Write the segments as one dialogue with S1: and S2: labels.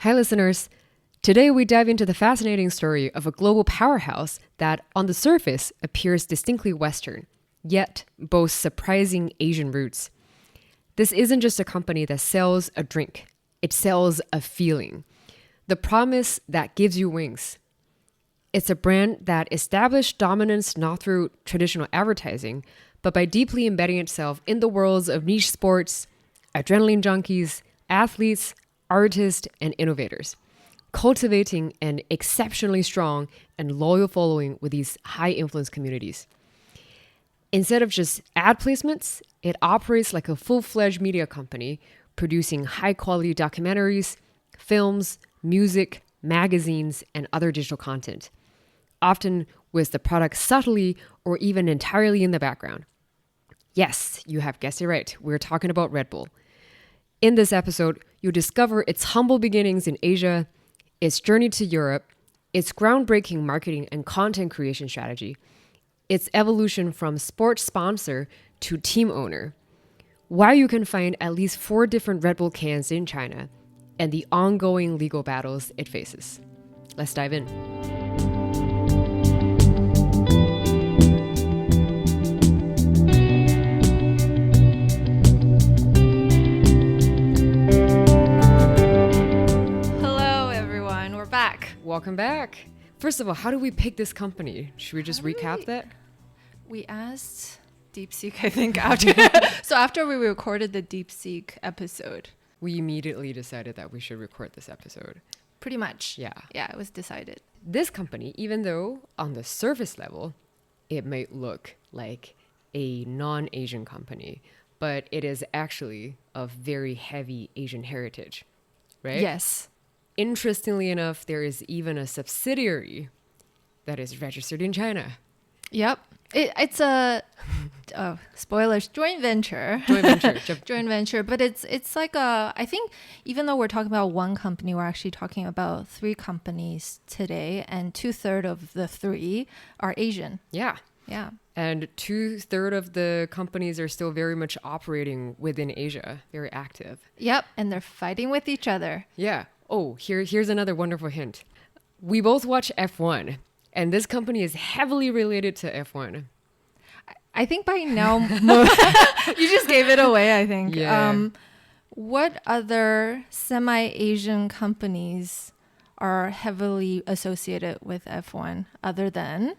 S1: Hi, listeners. Today we dive into the fascinating story of a global powerhouse that, on the surface, appears distinctly Western, yet boasts surprising Asian roots. This isn't just a company that sells a drink. It sells a feeling. The promise that gives you wings. It's a brand that established dominance not through traditional advertising, but by deeply embedding itself in the worlds of niche sports, adrenaline junkies, athletes, artists, and innovators, cultivating an exceptionally strong and loyal following with these high-influence communities. Instead of just ad placements, it operates like a full-fledged media company, producing high-quality documentaries, films, music, magazines, and other digital content, often with the product subtly or even entirely in the background. Yes, you have guessed it right. We're talking about Red Bull. In this episode, you'll discover its humble beginnings in Asia, its journey to Europe, its groundbreaking marketing and content creation strategy, its evolution from sports sponsor to team owner, why you can find at least 4 different Red Bull cans in China, and the ongoing legal battles it faces. Let's dive in. Welcome back. First of all, how do we pick this company? Should we just recap that?
S2: We asked DeepSeek, I think, after. So after we recorded the DeepSeek episode,
S1: we immediately decided that we should record this episode.
S2: Pretty much.
S1: Yeah.
S2: Yeah, it was decided.
S1: This company, even though on the surface level, it might look like a non-Asian company, but it is actually of very heavy Asian heritage, right?
S2: Yes.
S1: Interestingly enough, there is even a subsidiary that is registered in China.
S2: Yep. It's a spoilers, joint venture. Joint venture. But it's like I think even though we're talking about one company, we're actually talking about 3 companies today, and 2/3 of the 3 are Asian.
S1: Yeah.
S2: Yeah.
S1: And 2/3 of the companies are still very much operating within Asia, very active.
S2: Yep. And they're fighting with each other.
S1: Yeah. Oh, here's another wonderful hint. We both watch F1, and this company is heavily related to F1.
S2: I think by now, you just gave it away, I think.
S1: Yeah.
S2: What other semi-Asian companies are heavily associated with F1 other than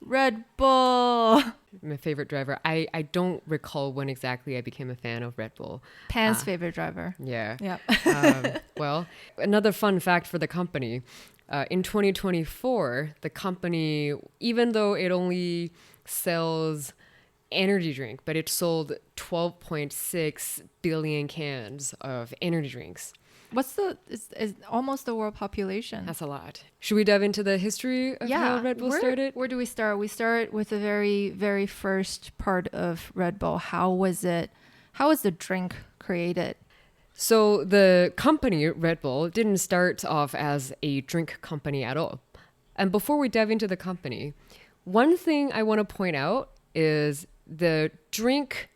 S2: Red Bull?
S1: My favorite driver. I don't recall when exactly I became a fan of Red Bull.
S2: Pan's favorite driver.
S1: Yeah.
S2: Yep.
S1: Well, another fun fact for the company. In 2024, the company, even though it only sells energy drink, but it sold 12.6 billion cans of energy drinks.
S2: What's is almost the world population.
S1: That's a lot. Should we dive into the history of how Red Bull started?
S2: Where do we start? We start with the very, very first part of Red Bull. How was the drink created?
S1: So the company, Red Bull, didn't start off as a drink company at all. And before we dive into the company, one thing I want to point out is the drink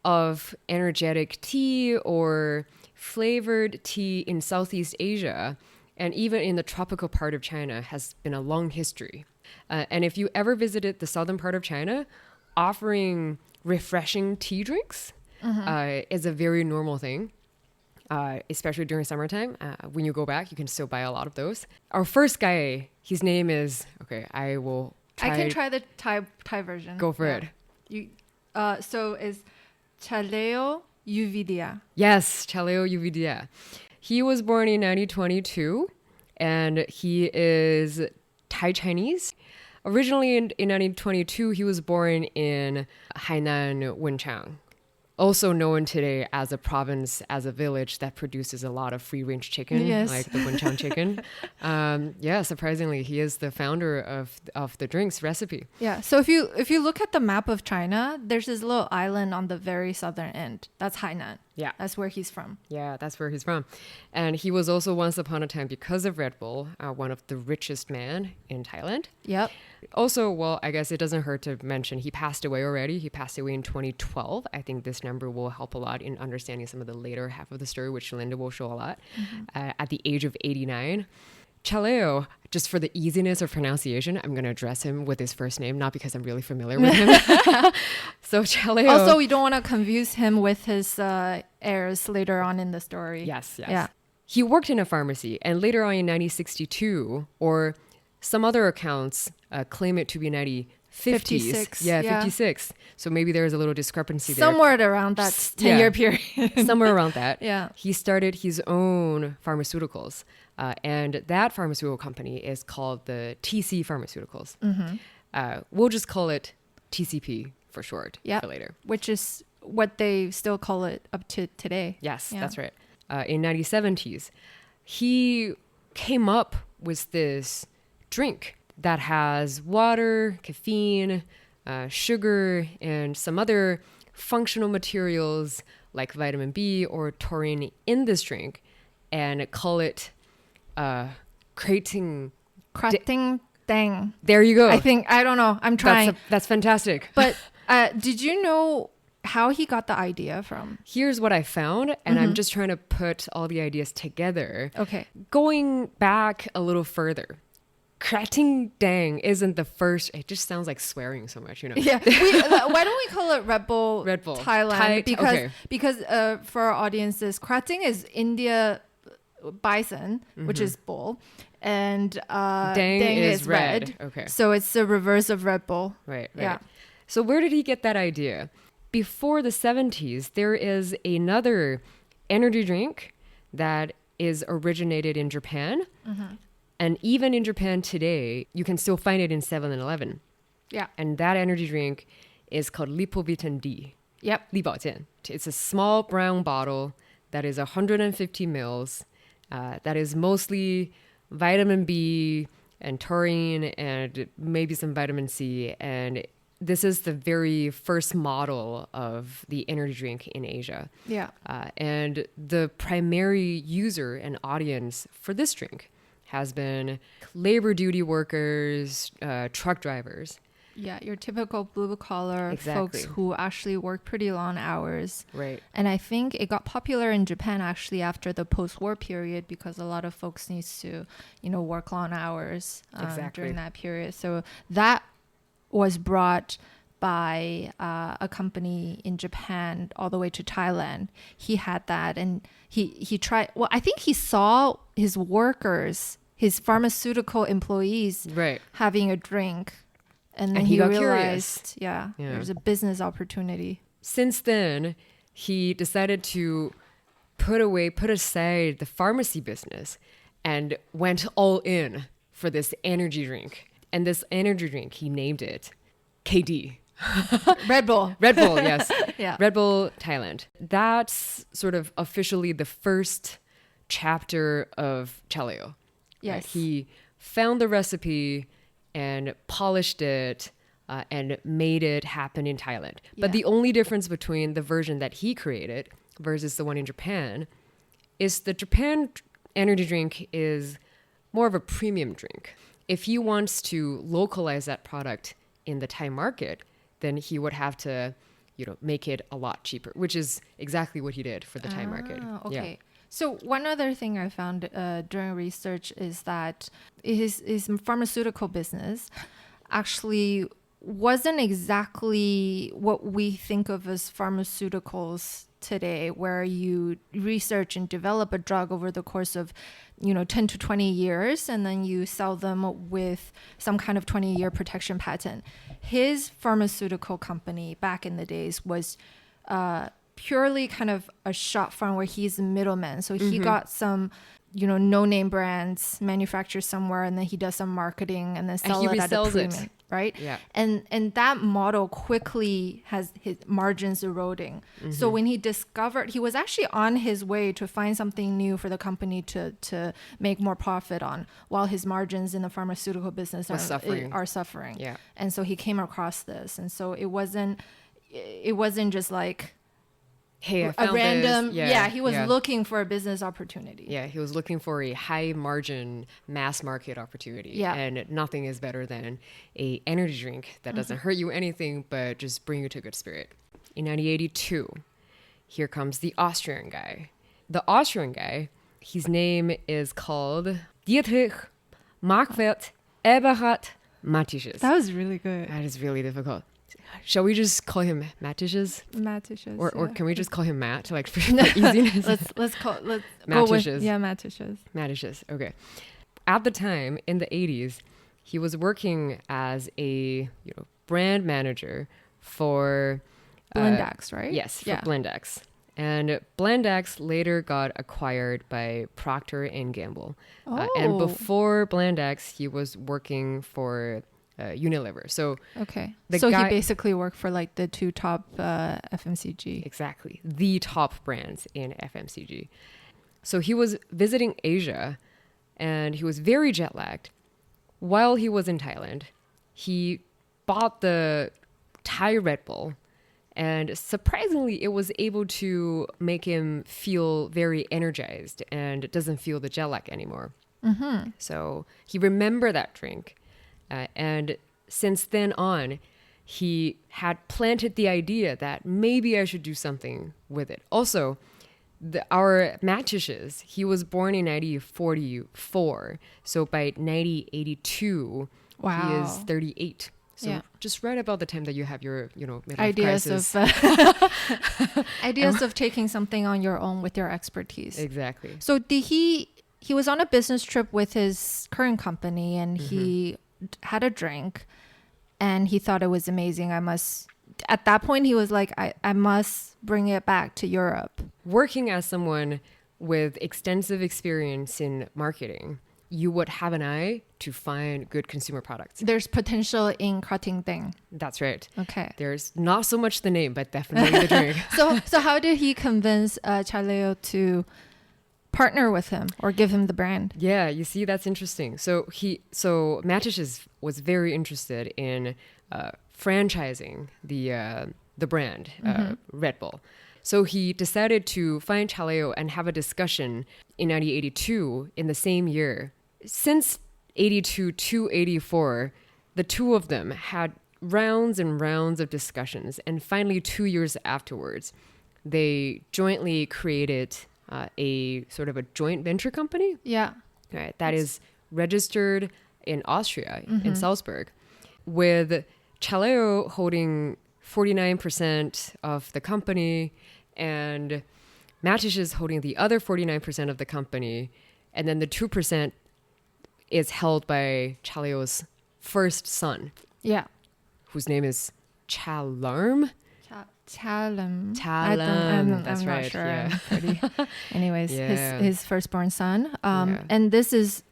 S1: of energetic tea or flavored tea in Southeast Asia and even in the tropical part of China has been a long history. And if you ever visited the southern part of China, offering refreshing tea drinks is a very normal thing, especially during summertime. When you go back, you can still buy a lot of those. Our first guy, his name is, I can
S2: try the Thai version.
S1: Go for it.
S2: So is Chaleo Yoovidhya.
S1: Yes, Chaleo Yoovidhya. He was born in 1922, and he is Thai Chinese. Originally in 1922, he was born in Hainan, Wenchang, also known today as a province, as a village that produces a lot of free-range chicken, like the Wenchang chicken. Surprisingly, he is the founder of the drinks recipe.
S2: Yeah, so if you look at the map of China, there's this little island on the very southern end. That's Hainan.
S1: Yeah.
S2: That's where he's from.
S1: Yeah, that's where he's from. And he was also once upon a time, because of Red Bull, one of the richest men in Thailand.
S2: Yep.
S1: Also, well, I guess it doesn't hurt to mention he passed away already. He passed away in 2012. I think this number will help a lot in understanding some of the later half of the story, which Linda will show a lot. At the age of 89. Chaleo, just for the easiness of pronunciation, I'm going to address him with his first name, not because I'm really familiar with him. So Chaleo.
S2: Also, we don't want to confuse him with his heirs later on in the story.
S1: Yes.
S2: Yeah.
S1: He worked in a pharmacy, and later on in 1962, or some other accounts claim it to be 1950s.
S2: 56.
S1: Yeah, 56. So maybe there's a little discrepancy there.
S2: Somewhere around that 10-year period.
S1: Somewhere around that.
S2: Yeah.
S1: He started his own pharmaceuticals. And that pharmaceutical company is called the TC Pharmaceuticals. We'll just call it TCP for short for later.
S2: Which is what they still call it up to today.
S1: Yes, that's right. In 1970s, he came up with this drink that has water, caffeine, sugar, and some other functional materials like vitamin B or taurine in this drink, and call it Krating.
S2: Daeng.
S1: There you go.
S2: I don't know. I'm trying.
S1: That's fantastic.
S2: But did you know how he got the idea from?
S1: Here's what I found, and I'm just trying to put all the ideas together.
S2: Okay.
S1: Going back a little further, Krating Daeng isn't the first. It just sounds like swearing so much, you know.
S2: Yeah. Why don't we call it Red Bull?
S1: Red Bull
S2: Thailand, because for our audiences, Krating is India bison, which is bull, and Daeng is red.
S1: Okay.
S2: So it's the reverse of Red Bull.
S1: Right.
S2: Yeah.
S1: So where did he get that idea? Before the 70s, there is another energy drink that is originated in Japan. And even in Japan today, you can still find it in 7-Eleven.
S2: Yeah.
S1: And that energy drink is called Lipovitamin D.
S2: Yep.
S1: 力保健. It's a small brown bottle that is 150 mils. That is mostly vitamin B and taurine and maybe some vitamin C. And this is the very first model of the energy drink in Asia.
S2: Yeah.
S1: And the primary user and audience for this drink has been labor duty workers, truck drivers.
S2: Yeah, your typical blue-collar folks who actually work pretty long hours.
S1: Right.
S2: And I think it got popular in Japan actually after the post-war period because a lot of folks needs to, work long hours during that period. So that was brought by a company in Japan all the way to Thailand. He had that, and he tried. Well, I think he saw his workers, his pharmaceutical employees, having a drink. And then he realized, there's a business opportunity.
S1: Since then, he decided to put aside the pharmacy business and went all in for this energy drink. And this energy drink, he named it KD.
S2: Red Bull.
S1: Red Bull, yes.
S2: Yeah.
S1: Red Bull Thailand. That's sort of officially the first chapter of Chaleo.
S2: Yes.
S1: Right? He found the recipe and polished it and made it happen in Thailand. But the only difference between the version that he created versus the one in Japan is the Japan energy drink is more of a premium drink. If he wants to localize that product in the Thai market, then he would have to, make it a lot cheaper, which is exactly what he did for the Thai market.
S2: Okay.
S1: Yeah.
S2: So one other thing I found during research is that his pharmaceutical business actually wasn't exactly what we think of as pharmaceuticals today, where you research and develop a drug over the course of 10 to 20 years and then you sell them with some kind of 20-year protection patent. His pharmaceutical company back in the days was purely kind of a shop front where he's a middleman. So he got some, no-name brands manufactured somewhere, and then he does some marketing and then sell it at a premium, right?
S1: Yeah.
S2: And that model quickly has his margins eroding. So when he discovered, he was actually on his way to find something new for the company to make more profit on, while his margins in the pharmaceutical business are suffering.
S1: Yeah.
S2: And so he came across this, and so it wasn't just like
S1: hey, I
S2: a
S1: found
S2: random.
S1: this.
S2: He was looking for a business opportunity.
S1: Yeah, he was looking for a high margin mass market opportunity.
S2: Yeah.
S1: And nothing is better than a energy drink that doesn't hurt you anything, but just bring you to a good spirit. In 1982, here comes the Austrian guy. The Austrian guy, his name is called Dietrich Mateschitz.
S2: That was really good.
S1: That is really difficult. Shall we just call him Mateschitz?
S2: Mateschitz.
S1: Or can we just call him Matt, like for easiness?
S2: let's go with
S1: Mateschitz.
S2: Mateschitz.
S1: Mateschitz. Okay. At the time in the 80s, he was working as a brand manager for
S2: Blendex, right?
S1: Yes, for Blendex. And Blendex later got acquired by Procter and Gamble. And before Blendex, he was working for Unilever. So
S2: he basically worked for like the two top FMCG.
S1: Exactly. The top brands in FMCG. So he was visiting Asia and he was very jet lagged. While he was in Thailand, he bought the Thai Red Bull. And surprisingly, it was able to make him feel very energized and doesn't feel the jet lag anymore. Mm-hmm. So he remembered that drink. And since then on, he had planted the idea that maybe I should do something with it. Also, our Mateschitz, he was born in 1944. So by 1982, he is 38. So just right about the time that you have your, midlife crisis.
S2: Ideas of taking something on your own with your expertise.
S1: Exactly.
S2: So he was on a business trip with his current company and he had a drink and he thought it was amazing. At that point, he was like, I must bring it back to Europe.
S1: Working as someone with extensive experience in marketing, you would have an eye to find good consumer products.
S2: There's potential in Krating Daeng.
S1: That's right.
S2: Okay.
S1: There's not so much the name, but definitely the drink.
S2: So how did he convince Chaleo to partner with him or give him the brand?
S1: Yeah, you see, that's interesting. So Mateschitz was very interested in franchising the brand Red Bull. So he decided to find Chaleo and have a discussion in 1982 in the same year. Since 82 to 84, the two of them had rounds and rounds of discussions. And finally, 2 years afterwards, they jointly created a sort of a joint venture company.
S2: Yeah.
S1: Right. That is registered in Austria, in Salzburg, with Chaleo holding 49% of the company and Mateschitz holding the other 49% of the company. And then the 2% is held by Chaleo's first son.
S2: Yeah.
S1: Whose name is Chalem.
S2: Chalem.
S1: That's
S2: I'm
S1: right.
S2: Not sure.
S1: Yeah.
S2: Anyways, his firstborn son. And this is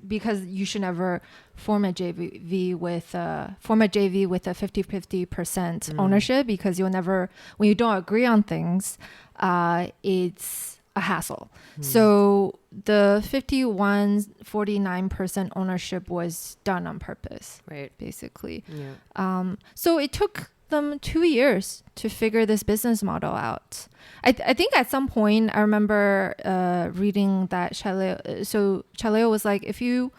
S2: because you should never form a JV with a 50% ownership, because you'll never, when you don't agree on things, it's a hassle. So the 49% ownership was done on purpose,
S1: right?
S2: Basically.
S1: Yeah.
S2: So it took them 2 years to figure this business model out. I think at some point I remember reading that Chaleo was like, if you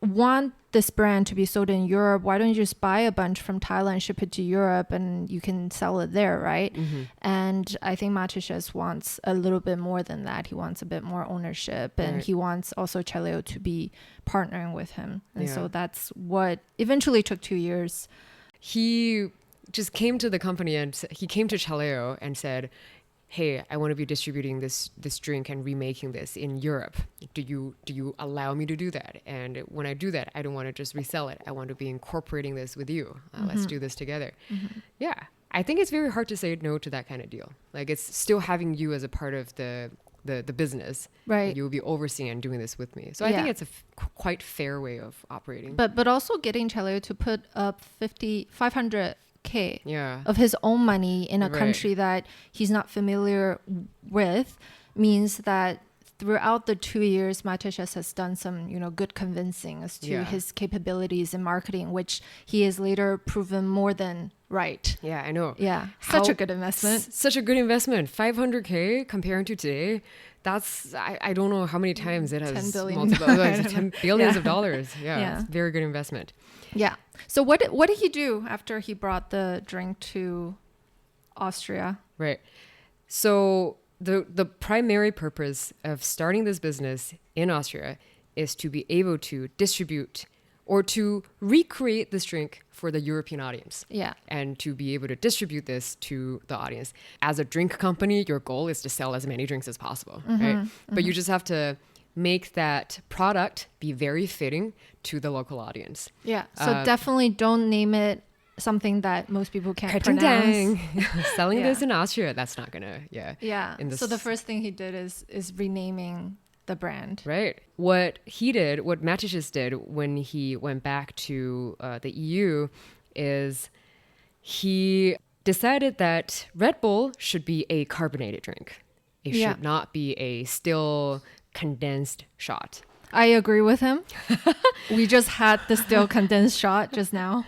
S2: want this brand to be sold in Europe, why don't you just buy a bunch from Thailand, ship it to Europe, and you can sell it there, right? And I think Mateschitz wants a little bit more than that. He wants a bit more ownership, and he wants also Chaleo to be partnering with him. And so that's what eventually took 2 years.
S1: He just came to the company and he came to Chaleo and said, hey, I want to be distributing this drink and remaking this in Europe. Do you allow me to do that? And when I do that, I don't want to just resell it. I want to be incorporating this with you. Let's do this together. Yeah. I think it's very hard to say no to that kind of deal. Like, it's still having you as a part of the business.
S2: Right.
S1: You will be overseeing and doing this with me. So I think it's a quite fair way of operating.
S2: But also getting Chaleo to put up 500K of his own money in a country that he's not familiar with means that throughout the 2 years, Mateschitz has done some, good convincing as to his capabilities in marketing, which he has later proven more than right.
S1: Yeah, I know.
S2: Yeah, such a good investment.
S1: Such a good investment. 500K comparing to today, that's, I don't know how many times it has
S2: 10 billion.
S1: multiplied, 10 billions of dollars. Yeah, it's a very good investment.
S2: Yeah. So what did he do after he brought the drink to Austria?
S1: Right. So the primary purpose of starting this business in Austria is to be able to distribute or to recreate this drink for the European audience.
S2: Yeah.
S1: And to be able to distribute this to the audience. As a drink company, your goal is to sell as many drinks as possible, right? But you just have to make that product be very fitting to the local audience.
S2: Yeah. So definitely don't name it something that most people can't
S1: Krating
S2: pronounce.
S1: Daeng. Selling this in Austria, that's not gonna,
S2: Yeah. So the first thing he did is renaming the brand.
S1: Right. What Mateschitz did when he went back to the EU is he decided that Red Bull should be a carbonated drink. It should not be a still condensed shot.
S2: I agree with him. We just had the still condensed shot just now.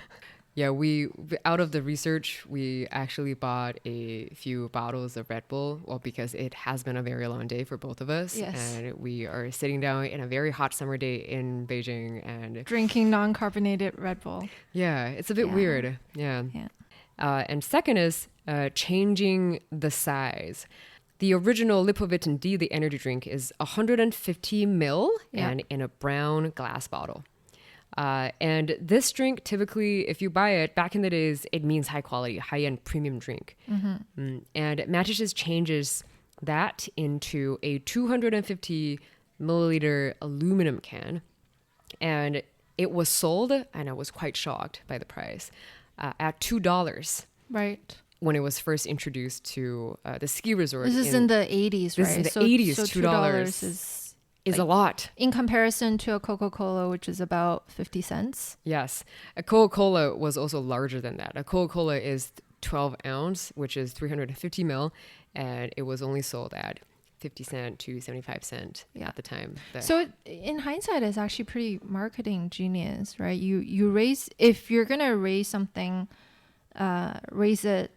S1: Yeah, we out of the research, we actually bought a few bottles of Red Bull, well, because it has been a very long day for both of us.
S2: Yes.
S1: And we are sitting down in a very hot summer day in Beijing and
S2: drinking non-carbonated Red Bull.
S1: Yeah, it's a bit weird. Yeah. And second is changing the size. The original Lipovitamin D, the energy drink, is 150 ml and in a brown glass bottle. And this drink, typically, if you buy it, back in the days, it means high quality, high-end premium drink. And Mateschitz changes that into a 250 milliliter aluminum can. And it was sold, and I was quite shocked by the price, at $2.
S2: Right.
S1: When it was first introduced to the ski resort.
S2: This is in the 80s, right?
S1: This is in the 80s,
S2: so
S1: $2 is a lot.
S2: In comparison to a Coca-Cola, which is about 50 cents.
S1: Yes. A Coca-Cola was also larger than that. A Coca-Cola is 12 ounce, which is 350 mil, and it was only sold at 50 cent to 75 cent at the time.
S2: So in hindsight, it's actually pretty marketing genius, right? You raise, if you're going to raise something, raise it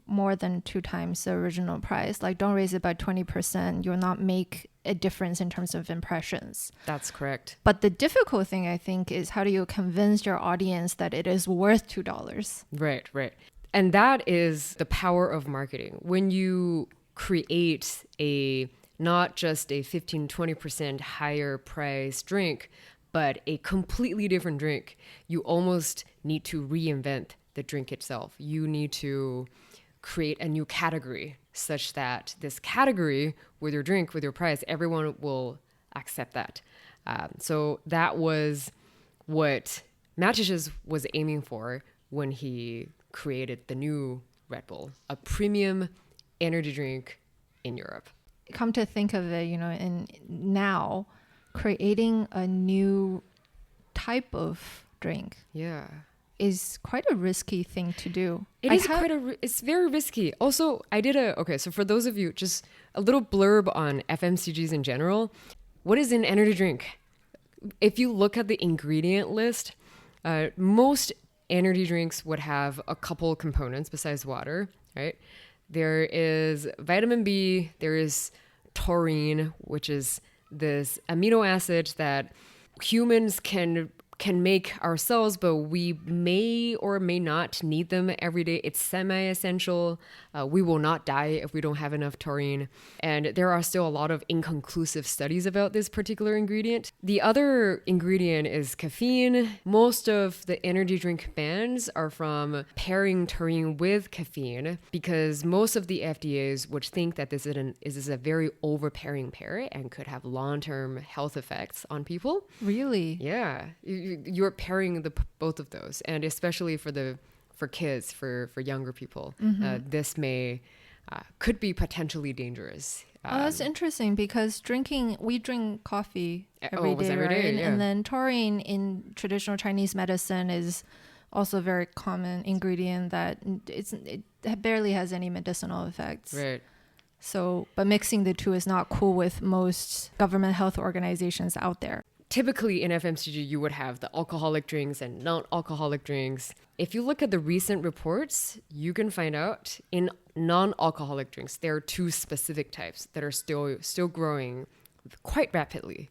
S2: more than 2 times the original price. Like, don't raise it by 20%. You'll not make a difference in terms of impressions.
S1: That's correct.
S2: But the difficult thing, I think, is how do you convince your audience that it is worth $2?
S1: Right. And that is the power of marketing. When you create not just a 15-20% higher price drink, but a completely different drink, you almost need to reinvent the drink itself. You need to create a new category such that this category with your drink, with your price, everyone will accept that. So that was what Mateschitz was aiming for when he created the new Red Bull, a premium energy drink in Europe.
S2: Come to think of it, and now creating a new type of drink.
S1: Yeah.
S2: Is quite a risky thing to do.
S1: It's very risky. Also, so for those of you, just a little blurb on FMCGs in general. What is an energy drink? If you look at the ingredient list, most energy drinks would have a couple components besides water, right? There is vitamin B, there is taurine, which is this amino acid that humans can make ourselves, but we may or may not need them every day. It's semi-essential. We will not die if we don't have enough taurine. And there are still a lot of inconclusive studies about this particular ingredient. The other ingredient is caffeine. Most of the energy drink bans are from pairing taurine with caffeine because most of the FDAs would think that this is a very over-pairing pair and could have long-term health effects on people.
S2: Really?
S1: Yeah. You're pairing both of those, and especially for kids, for younger people, this could be potentially dangerous.
S2: That's interesting because we drink coffee every day, right?
S1: Yeah.
S2: And then taurine in traditional Chinese medicine is also a very common ingredient that it barely has any medicinal effects.
S1: Right.
S2: So, but mixing the two is not cool with most government health organizations out there.
S1: Typically in FMCG, you would have the alcoholic drinks and non-alcoholic drinks. If you look at the recent reports, you can find out in non-alcoholic drinks, there are two specific types that are still growing quite rapidly.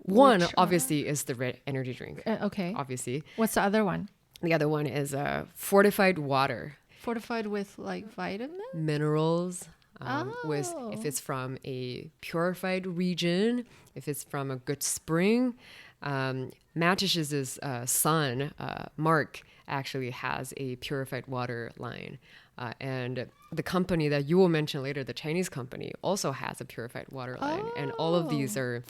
S1: One, obviously, is the red energy drink.
S2: Okay.
S1: Obviously.
S2: What's the other one?
S1: The other one is fortified water.
S2: Fortified with like vitamins?
S1: Minerals. With if it's from a purified region, if it's from a good spring. Matish's son, Mark, actually has a purified water line. And the company that you will mention later, the Chinese company, also has a purified water line. And all of these are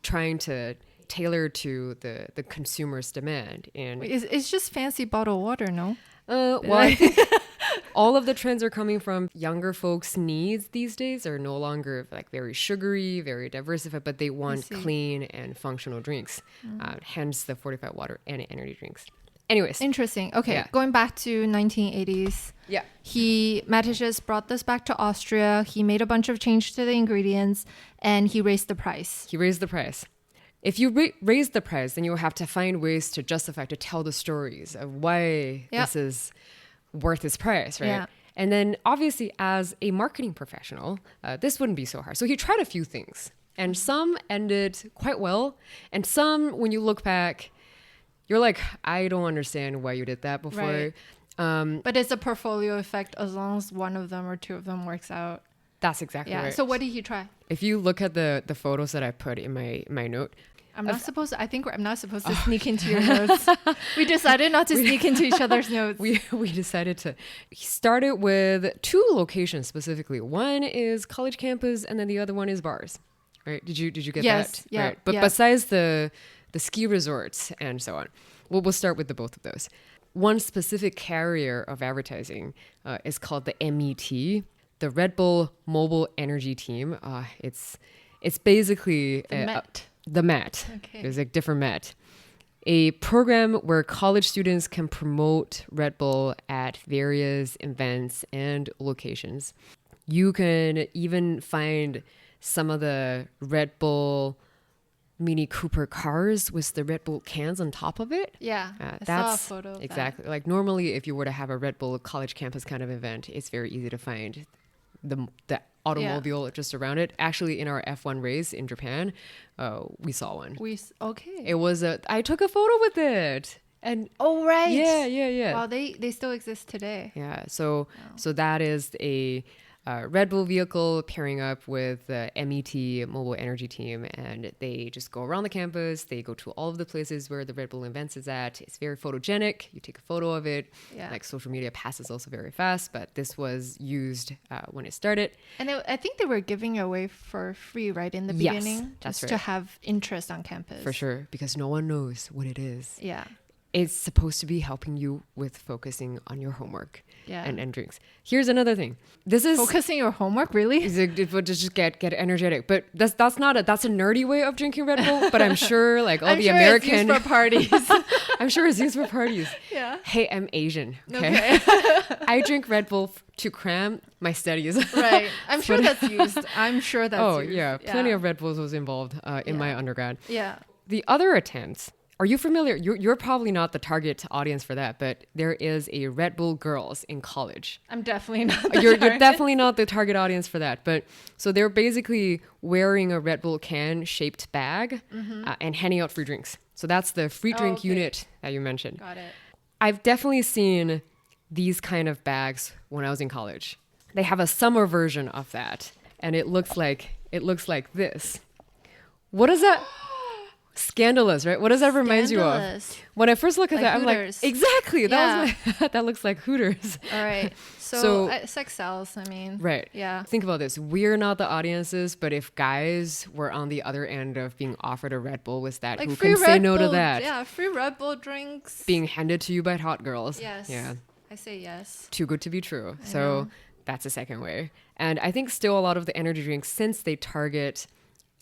S1: trying to tailor to the consumer's demand. And
S2: It's just fancy bottled water, no?
S1: well, I think all of the trends are coming from younger folks' needs these days are no longer like very sugary, very diversified, but they want clean and functional drinks. Hence the fortified water and energy drinks. Anyways.
S2: Interesting. Okay, going back to 1980s.
S1: Yeah.
S2: Mateschitz brought this back to Austria. He made a bunch of changes to the ingredients and he raised the price.
S1: If you raise the price, then you'll have to find ways to justify, to tell the stories of why this is worth its price, right?
S2: Yeah.
S1: And then obviously as a marketing professional, this wouldn't be so hard. So he tried a few things and some ended quite well. And some, when you look back, you're like, I don't understand why you did that before.
S2: Right. But it's a portfolio effect as long as one of them or two of them works out.
S1: That's exactly right.
S2: So what did he try?
S1: If you look at the photos that I put in my note,
S2: I'm not supposed to sneak into your notes. We decided not to sneak into each other's notes.
S1: We decided to. He started with two locations specifically. One is college campus, and then the other one is bars. Right? Did you get that?
S2: Yeah.
S1: Right. But besides the ski resorts and so on, we'll start with the both of those. One specific carrier of advertising is called the MET, the Red Bull Mobile Energy Team. It's basically the MET.
S2: Okay.
S1: There's a different MET. A program where college students can promote Red Bull at various events and locations. You can even find some of the Red Bull Mini Cooper cars with the Red Bull cans on top of it.
S2: Yeah, I saw a photo of
S1: exactly. Like normally if you were to have a Red Bull college campus kind of event, it's very easy to find the automobile just around it. Actually, in our F1 race in Japan, we saw one. It was I took a photo with it. And
S2: right.
S1: Yeah.
S2: Wow, they still exist today.
S1: Yeah. So that is a Red Bull vehicle pairing up with the MET Mobile Energy Team, and they just go around the campus. They go to all of the places where the Red Bull events is at. It's very photogenic. You take a photo of it. Yeah. Like social media passes also very fast, but this was used when it started. And
S2: I think they were giving away for free, right, in the beginning?
S1: That's
S2: just to have interest on campus.
S1: For sure, because no one knows what it is.
S2: Yeah.
S1: It's supposed to be helping you with focusing on your homework and drinks. Here's another thing. This is
S2: focusing your homework, really?
S1: It would just get energetic. But that's a nerdy way of drinking Red Bull. But I'm sure like all the American
S2: it's used for parties.
S1: I'm sure it's used for parties.
S2: Yeah.
S1: Hey, I'm Asian. Okay. I drink Red Bull to cram my studies.
S2: Right. I'm sure that's used.
S1: Oh yeah, plenty of Red Bulls was involved in my undergrad.
S2: Yeah.
S1: The other attempts. Are you familiar? You're probably not the target audience for that, but there is a Red Bull Girls in college.
S2: I'm definitely not.
S1: You're definitely not the target audience for that. But so they're basically wearing a Red Bull can shaped bag and handing out free drinks. So that's the free drink unit that you mentioned.
S2: Got it.
S1: I've definitely seen these kind of bags when I was in college. They have a summer version of that, and it looks like this. What is that? Scandalous, right? What does that remind you of? When I first look at that,
S2: Hooters.
S1: I'm like, exactly. That looks like Hooters.
S2: All right. So sex sells,
S1: Right.
S2: Yeah.
S1: Think about this. We're not the audiences, but if guys were on the other end of being offered a Red Bull with that, who can say no to that?
S2: Yeah, free Red Bull drinks.
S1: Being handed to you by hot girls.
S2: Yes.
S1: Yeah.
S2: I say yes.
S1: Too good to be true. So that's a second way. And I think still a lot of the energy drinks, since they target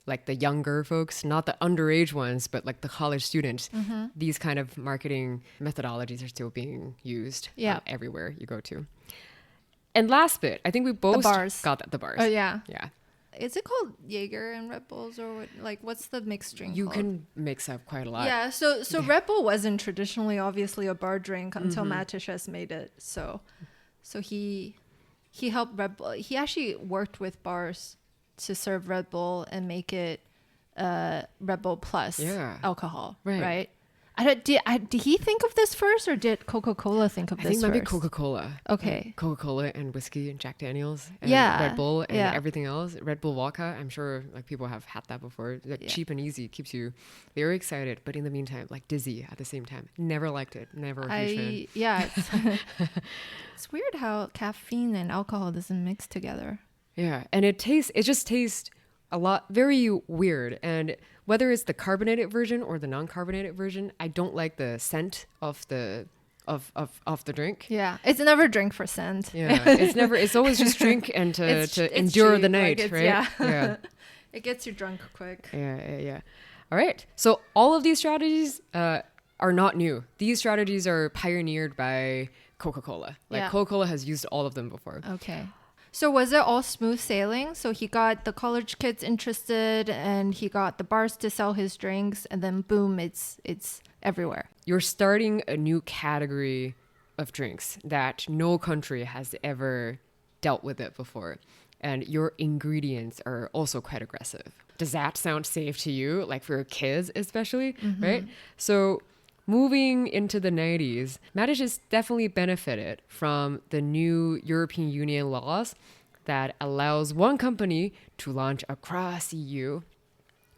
S1: like the younger folks, not the underage ones, but like the college students, these kind of marketing methodologies are still being used everywhere you go to. And last bit, I think we both
S2: bars.
S1: got that. The bars.
S2: Oh, yeah.
S1: Yeah.
S2: Is it called Jaeger and Red Bulls or what? Like, what's the mixed drink
S1: You
S2: called?
S1: can mix up quite a lot.
S2: Yeah, so Red Bull wasn't traditionally obviously a bar drink until Mateschitz made it. So he helped Red Bull. He actually worked with bars to serve Red Bull and make it Red Bull plus alcohol, right? Did he think of this first, or did Coca-Cola think of this first?
S1: I think maybe Coca-Cola.
S2: Okay.
S1: Coca-Cola and whiskey and Jack Daniels and
S2: Yeah.
S1: Red Bull and everything else. Red Bull vodka, I'm sure like people have had that before. Like cheap and easy, keeps you very excited, but in the meantime, like dizzy at the same time. Never liked it. Never a huge fan.
S2: Yeah. It's weird how caffeine and alcohol doesn't mix together.
S1: Yeah, and it just tastes a lot, very weird. And whether it's the carbonated version or the non-carbonated version, I don't like the scent of the drink.
S2: Yeah, it's never drink for scent.
S1: Yeah, it's always just drink and to endure the night,
S2: like
S1: right?
S2: Yeah. It gets you drunk quick.
S1: Yeah. All right. So all of these strategies are not new. These strategies are pioneered by Coca-Cola. Coca-Cola has used all of them before.
S2: Okay. So was it all smooth sailing? So he got the college kids interested and he got the bars to sell his drinks, and then boom, it's everywhere.
S1: You're starting a new category of drinks that no country has ever dealt with it before. And your ingredients are also quite aggressive. Does that sound safe to you? Like for kids especially, right? So moving into the 90s, Mateschitz definitely benefited from the new European Union laws that allows one company to launch across EU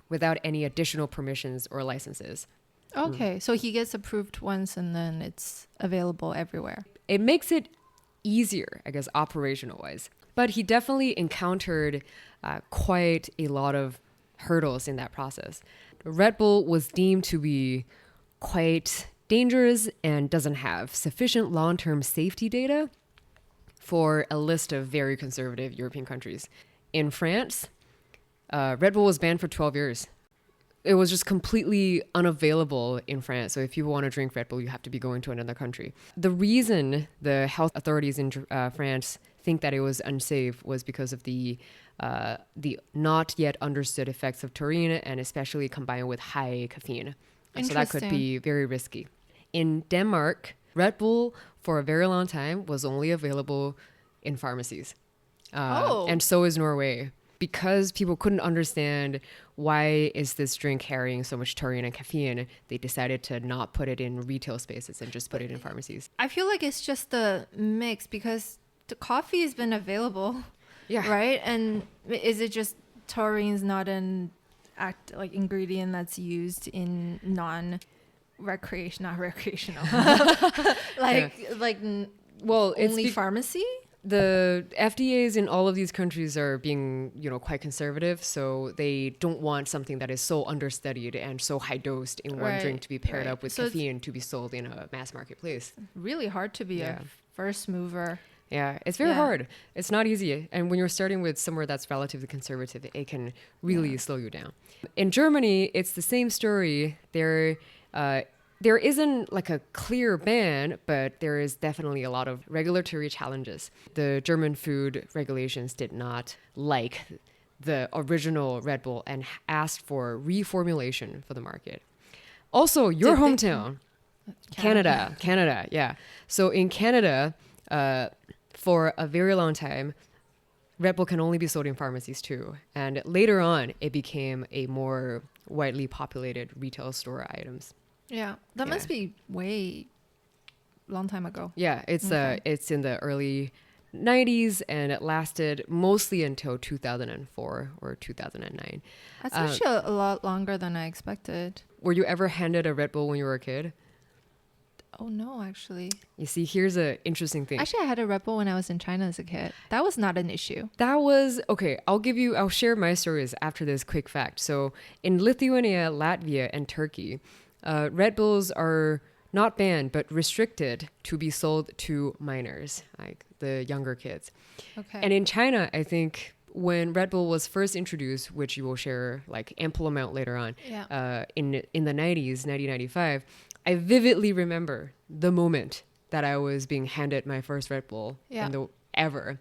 S1: without any additional permissions or licenses.
S2: Okay, so he gets approved once and then it's available everywhere.
S1: It makes it easier, I guess, operational-wise. But he definitely encountered quite a lot of hurdles in that process. Red Bull was deemed to be quite dangerous and doesn't have sufficient long-term safety data for a list of very conservative European countries. In France, Red Bull was banned for 12 years. It was just completely unavailable in France. So if you want to drink Red Bull, you have to be going to another country. The reason the health authorities in France think that it was unsafe was because of the not yet understood effects of taurine, and especially combined with high caffeine. So that could be very risky. In Denmark, Red Bull for a very long time was only available in pharmacies. And so is Norway. Because people couldn't understand why is this drink carrying so much taurine and caffeine, they decided to not put it in retail spaces and just put it in pharmacies.
S2: I feel like it's just the mix because the coffee has been available,
S1: yeah,
S2: right? And is it just taurine's not an ingredient that's used in recreational,
S1: well,
S2: only pharmacy?
S1: The FDAs in all of these countries are being, quite conservative, so they don't want something that is so understudied and so high dosed in one drink to be paired up with caffeine to be sold in a mass marketplace.
S2: Really hard to be a first mover.
S1: Yeah, it's very hard. It's not easy. And when you're starting with somewhere that's relatively conservative, it can really slow you down. In Germany, it's the same story. There isn't like a clear ban, but there is definitely a lot of regulatory challenges. The German food regulations did not like the original Red Bull and asked for reformulation for the market. Also, your hometown, Canada, yeah. So in Canada, for a very long time, Red Bull can only be sold in pharmacies too. And later on, it became a more widely populated retail store items.
S2: Yeah, that must be way long time ago.
S1: Yeah, it's in the early 90s and it lasted mostly until 2004 or 2009.
S2: That's actually a lot longer than I expected.
S1: Were you ever handed a Red Bull when you were a kid?
S2: Oh, no, actually.
S1: You see, here's an interesting thing.
S2: Actually, I had a Red Bull when I was in China as a kid. That was not an issue.
S1: That was, okay, I'll share my stories after this quick fact. So in Lithuania, Latvia, and Turkey, Red Bulls are not banned, but restricted to be sold to minors, like the younger kids.
S2: Okay.
S1: And in China, I think when Red Bull was first introduced, which you will share like ample amount later on, in the 90s, 1995, I vividly remember the moment that I was being handed my first Red Bull and ever.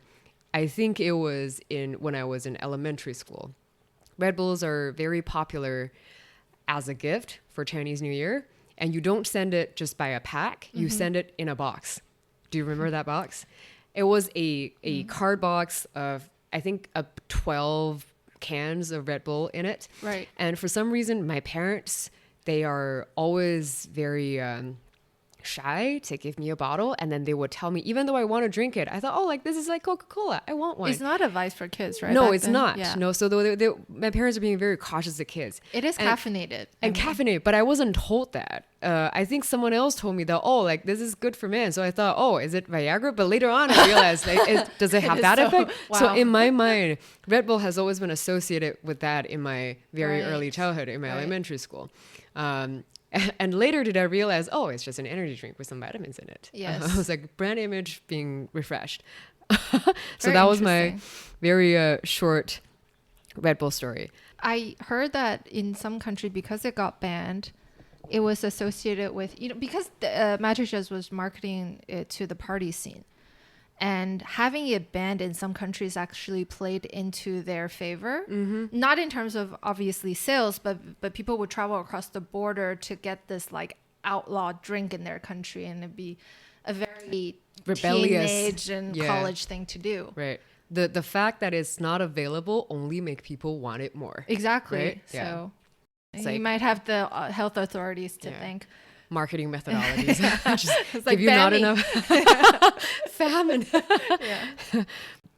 S1: I think it was when I was in elementary school. Red Bulls are very popular as a gift for Chinese New Year. And you don't send it just by a pack. You send it in a box. Do you remember that box? It was a card box of, I think, 12 cans of Red Bull in it.
S2: Right.
S1: And for some reason, my parents, they are always very shy to give me a bottle. And then they would tell me, even though I want to drink it, I thought, oh, like this is like Coca-Cola. I want one.
S2: It's not advice for kids, right?
S1: No,
S2: back
S1: it's
S2: then?
S1: not.
S2: Yeah.
S1: No, so my parents are being very cautious of kids.
S2: It is caffeinated.
S1: Caffeinated, but I wasn't told that. I think someone else told me that, oh, like this is good for men. So I thought, oh, is it Viagra? But later on, I realized, like, does it have that effect?
S2: Wow.
S1: So in my mind, Red Bull has always been associated with that in my very early childhood, in my elementary school. And later did I realize, oh, it's just an energy drink with some vitamins in it.
S2: Yes.
S1: I was like, brand image being refreshed. So
S2: Very
S1: that was my very short Red Bull story.
S2: I heard that in some country, because it got banned, it was associated with, because Mateschitz was marketing it to the party scene. And having it banned in some countries actually played into their favor. Not in terms of obviously sales, but people would travel across the border to get this like outlaw drink in their country, and it'd be a very
S1: Rebellious
S2: teenage and college thing to do.
S1: Right. The fact that it's not available only make people want it more.
S2: Exactly.
S1: Right?
S2: So
S1: It's
S2: you
S1: like-
S2: might have the health authorities to thank.
S1: Marketing methodologies. Just
S2: It's like
S1: give you not
S2: banning.
S1: enough famine.
S2: Yeah.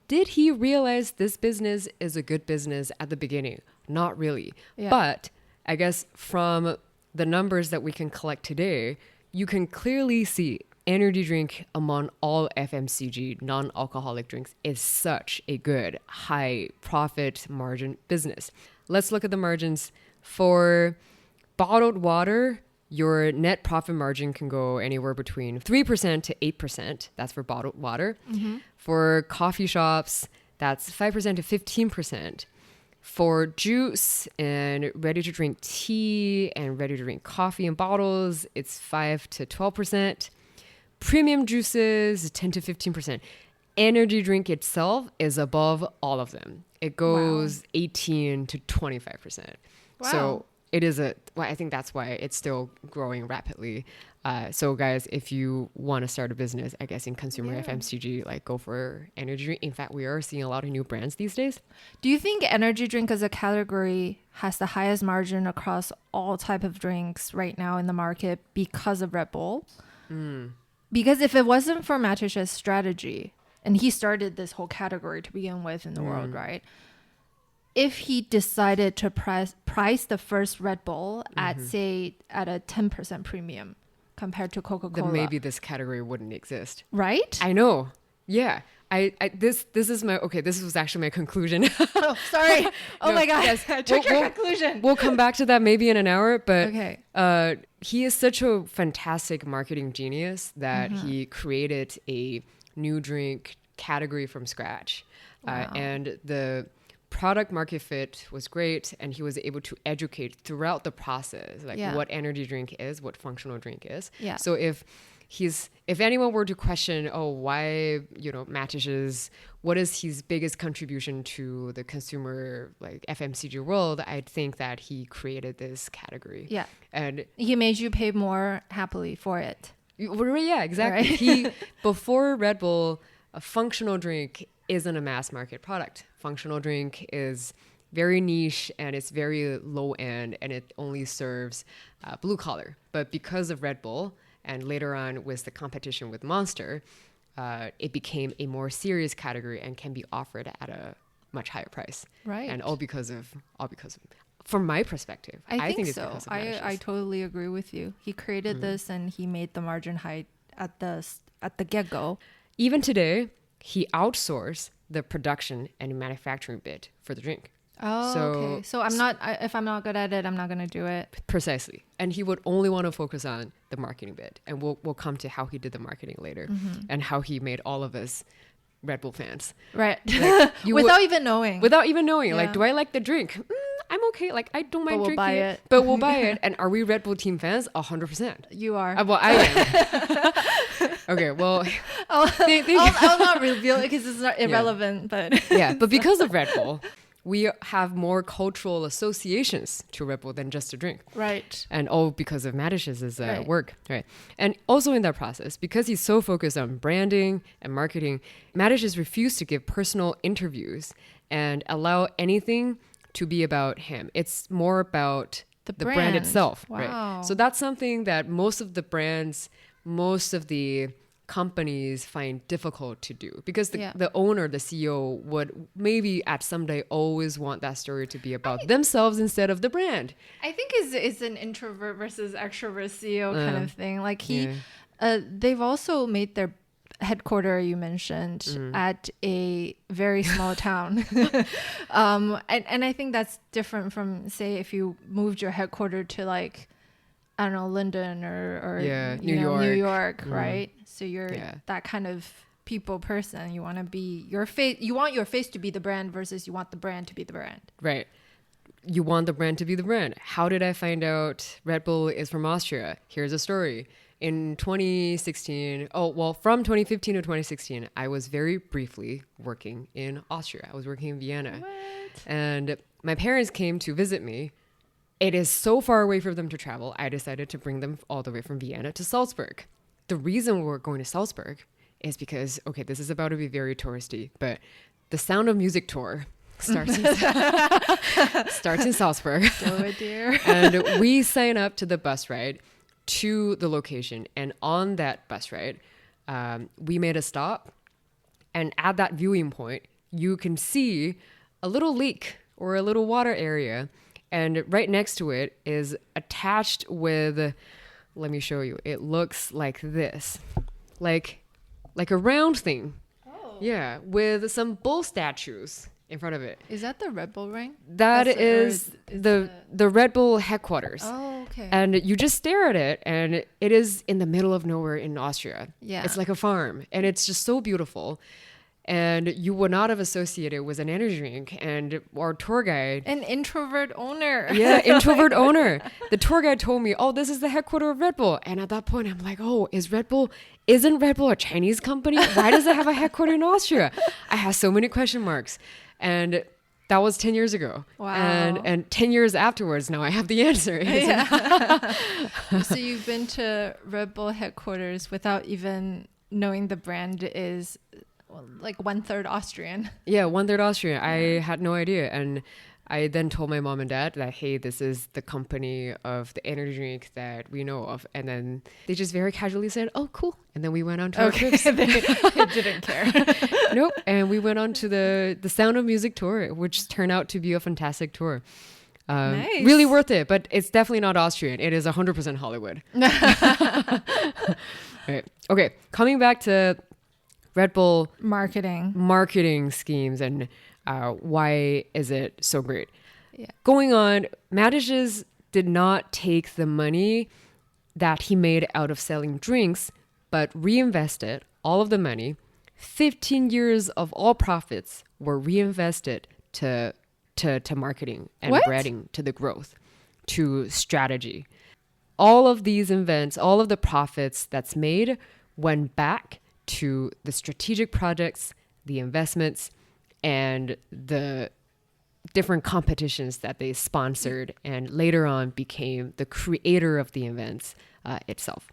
S1: Did he realize this business is a good business at the beginning? Not really.
S2: Yeah.
S1: But I guess from the numbers that we can collect today, you can clearly see energy drink among all FMCG non-alcoholic drinks is such a good high profit margin business. Let's look at the margins. For bottled water, your net profit margin can go anywhere between 3% to 8%. That's for bottled water. For coffee shops, that's 5% to 15%. For juice and ready-to-drink tea and ready-to-drink coffee in bottles, it's 5 to 12%. Premium juices, 10 to 15%. Energy drink itself is above all of them. It goes 18 to 25%.
S2: Wow.
S1: So it is I think that's why it's still growing rapidly. So guys, if you want to start a business, I guess in consumer FMCG, like go for energy drink. In fact, we are seeing a lot of new brands these days.
S2: Do you think energy drink as a category has the highest margin across all type of drinks right now in the market because of Red Bull? Because if it wasn't for Matesch's strategy, and he started this whole category to begin with in the world, right? If he decided to price the first Red Bull at, say, at a 10% premium compared to Coca-Cola,
S1: then maybe this category wouldn't exist.
S2: right?
S1: I know. Yeah. This was actually my conclusion.
S2: Oh, sorry. Oh
S1: No,
S2: my God.
S1: yes.
S2: I took your conclusion.
S1: We'll come back to that maybe in an hour, but
S2: Okay.
S1: he is such a fantastic marketing genius that he created a new drink category from scratch. And the product market fit was great, and he was able to educate throughout the process, like what energy drink is, what functional drink is.
S2: Yeah.
S1: So if anyone were to question, why, Mateschitz, what is his biggest contribution to the consumer like FMCG world, I'd think that he created this category.
S2: Yeah.
S1: And
S2: He made you pay more happily for it.
S1: yeah, exactly.
S2: Right?
S1: Before Red Bull, a functional drink isn't a mass market product. Functional drink is very niche and it's very low end, and it only serves blue collar. But because of Red Bull, and later on with the competition with Monster, it became a more serious category and can be offered at a much higher price.
S2: Right.
S1: And all because of from my perspective,
S2: I think
S1: it's
S2: so.
S1: because of
S2: I
S1: Mateschitz.
S2: totally agree with you. He created this and he made the margin high at the get-go.
S1: Even today, he outsourced the production and manufacturing bit for the drink.
S2: Oh, okay. So if I'm not good at it, I'm not going to do it.
S1: Precisely. And he would only want to focus on the marketing bit. And we'll come to how he did the marketing later and how he made all of us Red Bull fans.
S2: Right.
S1: Like,
S2: Without even knowing.
S1: Without even knowing.
S2: Yeah.
S1: Like, do I like the drink? I'm okay. Like, I don't mind
S2: we'll
S1: drinking
S2: buy it.
S1: but we'll buy it. And are we Red Bull team fans? 100%.
S2: You are.
S1: Well, I am. Okay, well,
S2: I'll not reveal it because it's not irrelevant, but
S1: yeah, but because of Red Bull, we have more cultural associations to Red Bull than just a drink.
S2: Right.
S1: And all because of Matesch's
S2: Right.
S1: work. Right. And also in that process, because he's so focused on branding and marketing, Mateschitz refused to give personal interviews and allow anything to be about him. It's more about the brand itself.
S2: Wow.
S1: Right. So that's something that most of the brands, most of the companies find difficult to do, because the owner, the CEO, would maybe at some day always want that story to be about themselves instead of the brand.
S2: I think it's an introvert versus extrovert CEO kind of thing. Like they've also made their headquarter, you mentioned, at a very small town. And I think that's different from, say, if you moved your headquarter to like, I don't know, London or
S1: New
S2: York, right? So you're that kind of people person. You want to be your face. You want your face to be the brand versus you want the brand to be the brand.
S1: Right. You want the brand to be the brand. How did I find out Red Bull is from Austria? Here's a story. In 2016, from 2015 to 2016, I was very briefly working in Austria. I was working in Vienna.
S2: What?
S1: And my parents came to visit me. It is so far away for them to travel. I decided to bring them all the way from Vienna to Salzburg. The reason we're going to Salzburg is because, okay, this is about to be very touristy, but the Sound of Music tour starts in Salzburg.
S2: Do it, dear.
S1: And we sign up to the bus ride to the location. And on that bus ride, we made a stop. And at that viewing point, you can see a little lake or a little water area. And right next to it is attached with, let me show you. It looks like this, like a round thing.
S2: Oh.
S1: Yeah, with some bull statues in front of it.
S2: Is that the Red Bull ring?
S1: That is the Red Bull headquarters.
S2: Oh, okay.
S1: And you just stare at it, and it is in the middle of nowhere in Austria.
S2: Yeah.
S1: It's like a farm, and it's just so beautiful. And you would not have associated with an energy drink. And our tour guide,
S2: An introvert owner.
S1: yeah, introvert owner. The tour guide told me, "Oh, this is the headquarters of Red Bull." And at that point, I'm like, "Oh, isn't Red Bull a Chinese company? Why does it have a headquarters in Austria?" I had so many question marks. And that was 10 years ago.
S2: Wow.
S1: And 10 years afterwards, now I have the answer.
S2: Yeah. So you've been to Red Bull headquarters without even knowing the brand is like 1/3 Austrian.
S1: Yeah, 1/3 Austrian. I had no idea. And I then told my mom and dad that, hey, this is the company of the energy drink that we know of. And then they just very casually said, oh, cool. And then we went on to our trips.
S2: they didn't care.
S1: Nope. And we went on to the Sound of Music tour, which turned out to be a fantastic tour.
S2: Nice.
S1: Really worth it, but it's definitely not Austrian. It is 100% Hollywood. Right. Okay. Coming back to Red Bull marketing schemes and why is it so great?
S2: Yeah.
S1: Going on, Mateschitz did not take the money that he made out of selling drinks, but reinvested all of the money. 15 years of all profits were reinvested to marketing and branding, to the growth, to strategy. All of these events, all of the profits that's made went back to the strategic projects, the investments, and the different competitions that they sponsored and later on became the creator of the events itself.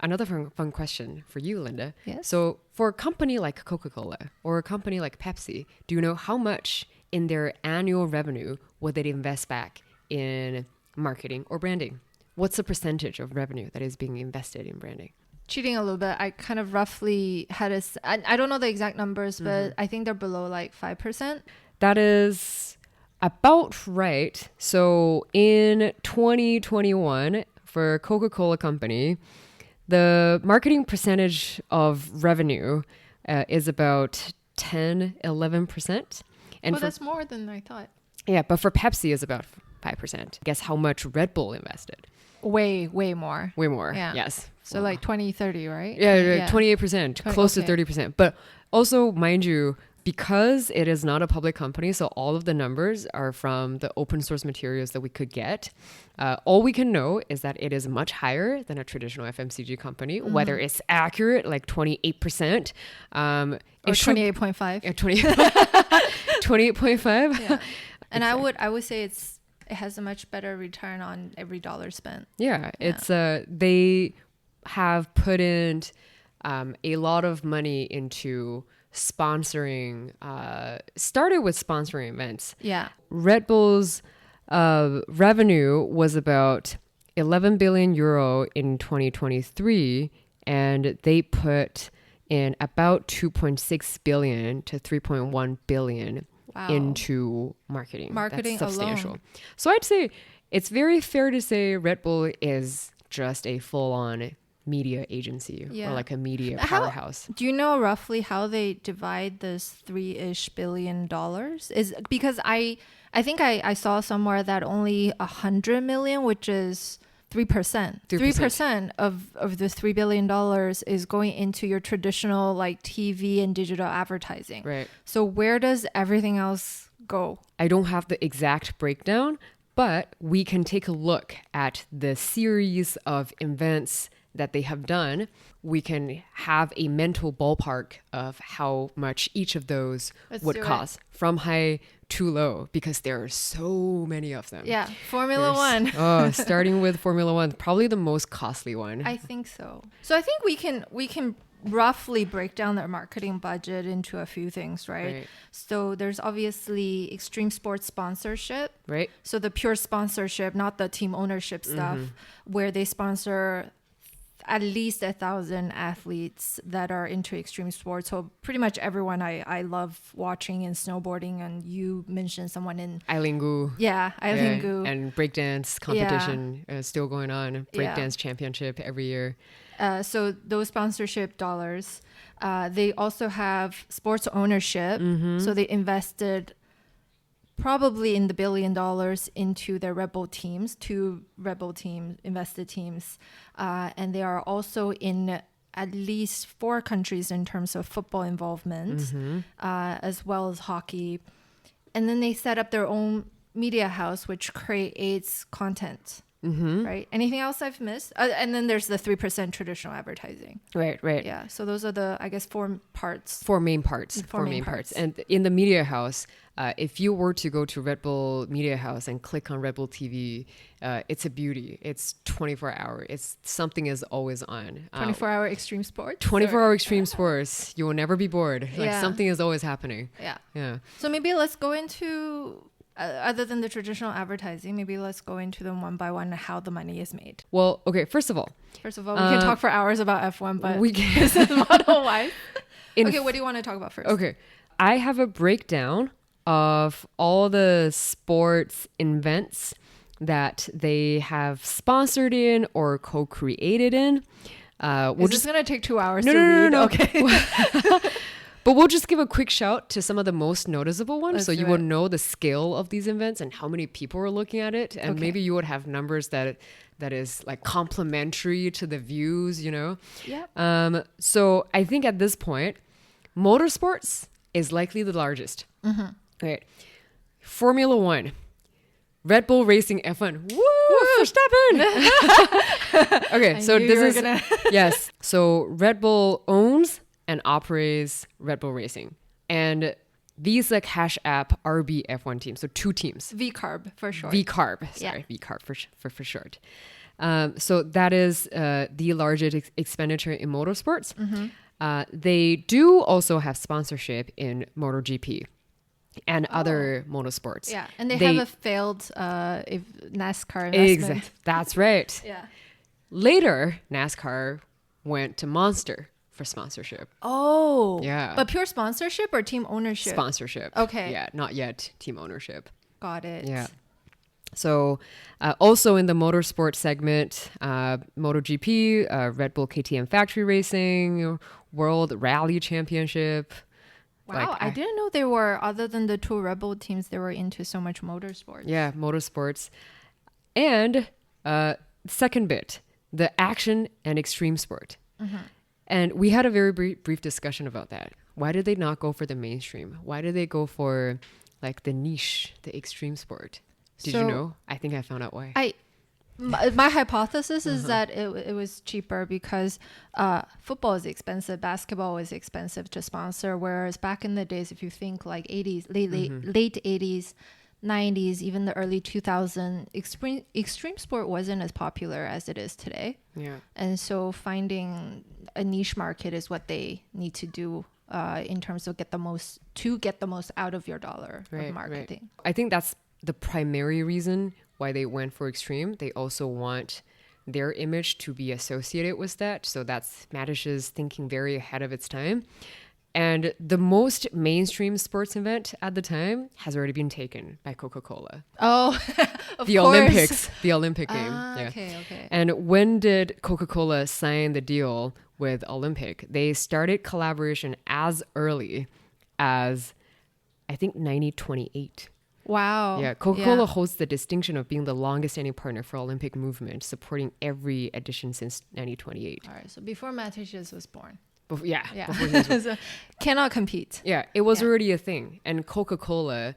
S1: Another fun question for you, Linda.
S2: Yes.
S1: So for a company like Coca-Cola or a company like Pepsi, do you know how much in their annual revenue would they invest back in marketing or branding? What's the percentage of revenue that is being invested in branding?
S2: Cheating a little bit, I kind of roughly had I don't know the exact numbers, but I think they're below like 5%.
S1: That is about right. So in 2021, for Coca-Cola Company, the marketing percentage of revenue is about 10-11%. And
S2: that's more than I thought.
S1: Yeah, but for Pepsi is about 5%. Guess how much Red Bull invested?
S2: Way more.
S1: Way more.
S2: Yeah.
S1: Yes.
S2: So like 20-30, right?
S1: Yeah, 28%, close to 30%. But also, mind you, because it is not a public company, so all of the numbers are from the open source materials that we could get. All we can know is that it is much higher than a traditional FMCG company. Whether it's accurate, like 28%.
S2: Or 28.5.
S1: Yeah, 28.5.
S2: Yeah. And I would say it has a much better return on every dollar spent.
S1: Yeah, it's they have put in a lot of money into sponsoring, started with sponsoring events.
S2: Yeah.
S1: Red Bull's revenue was about 11 billion euro in 2023, and they put in about 2.6 billion to 3.1 billion into marketing.
S2: Marketing
S1: That's substantial.
S2: alone.
S1: So I'd say it's very fair to say Red Bull is just a full-on media agency or like a media powerhouse.
S2: Do you know roughly how they divide this $3-ish billion? Is because I think I saw somewhere that only 100 million, which is 3%. 3% of the $3 billion is going into your traditional like TV and digital advertising.
S1: Right.
S2: So where does everything else go?
S1: I don't have the exact breakdown, but we can take a look at the series of events that they have done. We can have a mental ballpark of how much each of those would cost from high to low, because there are so many of them.
S2: Yeah, Formula One.
S1: Starting with Formula One, probably the most costly one.
S2: I think so. So I think we can roughly break down their marketing budget into a few things, right? So there's obviously extreme sports sponsorship.
S1: Right.
S2: So the pure sponsorship, not the team ownership stuff, where they sponsor at least 1,000 athletes that are into extreme sports. So pretty much everyone I love watching in snowboarding, and you mentioned someone in
S1: Ailingu.
S2: Yeah, Ailingu.
S1: And breakdance competition is still going on. Breakdance championship every year.
S2: So those sponsorship dollars. They also have sports ownership. So they invested probably in the $1 billion into their Red Bull teams, 2 Red Bull teams, invested teams. And they are also in at least 4 countries in terms of football involvement, as well as hockey. And then they set up their own media house, which creates content. Right. Anything else I've missed? And then there's the 3% traditional advertising.
S1: Right.
S2: Yeah. So those are the, I guess, 4 parts.
S1: 4 main parts. 4 main parts. And in the media house, if you were to go to Red Bull Media House and click on Red Bull TV, it's a beauty. It's 24 hour. It's something is always on.
S2: 24-hour extreme sports.
S1: 24-hour extreme sports. You will never be bored. Like something is always happening.
S2: Yeah. So maybe let's go into. Other than the traditional advertising, maybe let's go into them one by one and how the money is made.
S1: Well, okay, first of all,
S2: we can talk for hours about F1, but this is Model Y. Okay, what do you want to talk about first?
S1: Okay, I have a breakdown of all the sports events that they have sponsored in or co-created in.
S2: Is this going to take 2 hours to read?
S1: No.
S2: Okay.
S1: But we'll just give a quick shout to some of the most noticeable ones, so you will know the scale of these events and how many people are looking at it, and maybe you would have numbers that is like complementary to the views, you know.
S2: Yeah.
S1: So I think at this point, motorsports is likely the largest. Right. Formula One, Red Bull Racing F1. Woo! Verstappen. Okay, so this is yes. So Red Bull owns and operates Red Bull Racing. And these like Cash App RB F1 teams, so 2 teams.
S2: VCARB for short.
S1: VCARB for short. So that is the largest expenditure in motorsports. They do also have sponsorship in MotoGP and other motorsports.
S2: Yeah, and they have a failed NASCAR investment.
S1: Exactly, that's right.
S2: Yeah.
S1: Later, NASCAR went to Monster for sponsorship.
S2: Oh.
S1: Yeah.
S2: But pure sponsorship or team ownership?
S1: Sponsorship.
S2: Okay.
S1: Yeah, not yet team ownership.
S2: Got it.
S1: Yeah. So also in the motorsport segment, MotoGP, Red Bull KTM Factory Racing, World Rally Championship.
S2: Wow, I didn't know they were, other than the 2 Red Bull teams, they were into so much motorsports.
S1: Yeah, motorsports. And second bit, the action and extreme sport. And we had a very brief discussion about that. Why did they not go for the mainstream? Why did they go for like the niche, the extreme sport? Did you know? I think I found out why.
S2: My hypothesis is that it was cheaper because football is expensive, basketball is expensive to sponsor. Whereas back in the days, if you think like 80s, late 80s, 90s, even the early 2000s, extreme sport wasn't as popular as it is today.
S1: Yeah.
S2: And so finding a niche market is what they need to do in terms of get the most out of your dollar of marketing.
S1: Right. I think that's the primary reason why they went for extreme. They also want their image to be associated with that. So that's Mateschitz thinking very ahead of its time. And the most mainstream sports event at the time has already been taken by Coca-Cola.
S2: Oh, of
S1: the
S2: course.
S1: Olympics, the Olympic game.
S2: Okay.
S1: And when did Coca-Cola sign the deal with Olympic? They started collaboration as early as, I think, 1928.
S2: Wow.
S1: Yeah, Coca-Cola holds the distinction of being the longest standing partner for Olympic movement, supporting every edition since 1928.
S2: All right, so before Mateschitz was born.
S1: Before he was born.
S2: So cannot compete.
S1: Yeah, it was already a thing. And Coca-Cola's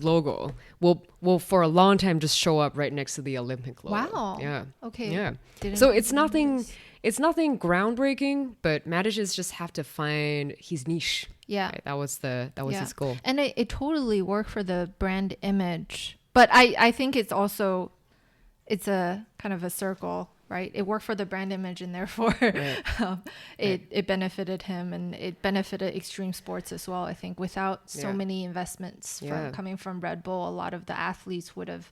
S1: logo will for a long time just show up right next to the Olympic logo.
S2: Wow.
S1: Yeah.
S2: Okay.
S1: Yeah.
S2: Didn't
S1: So it's nothing groundbreaking, but Mateschitz just have to find his niche.
S2: Yeah.
S1: Right? That was his goal.
S2: And it totally worked for the brand image. But I think it's a kind of a circle, right? It worked for the brand image, and therefore it benefited him, and it benefited extreme sports as well. I think without so many investments coming from Red Bull, a lot of the athletes would have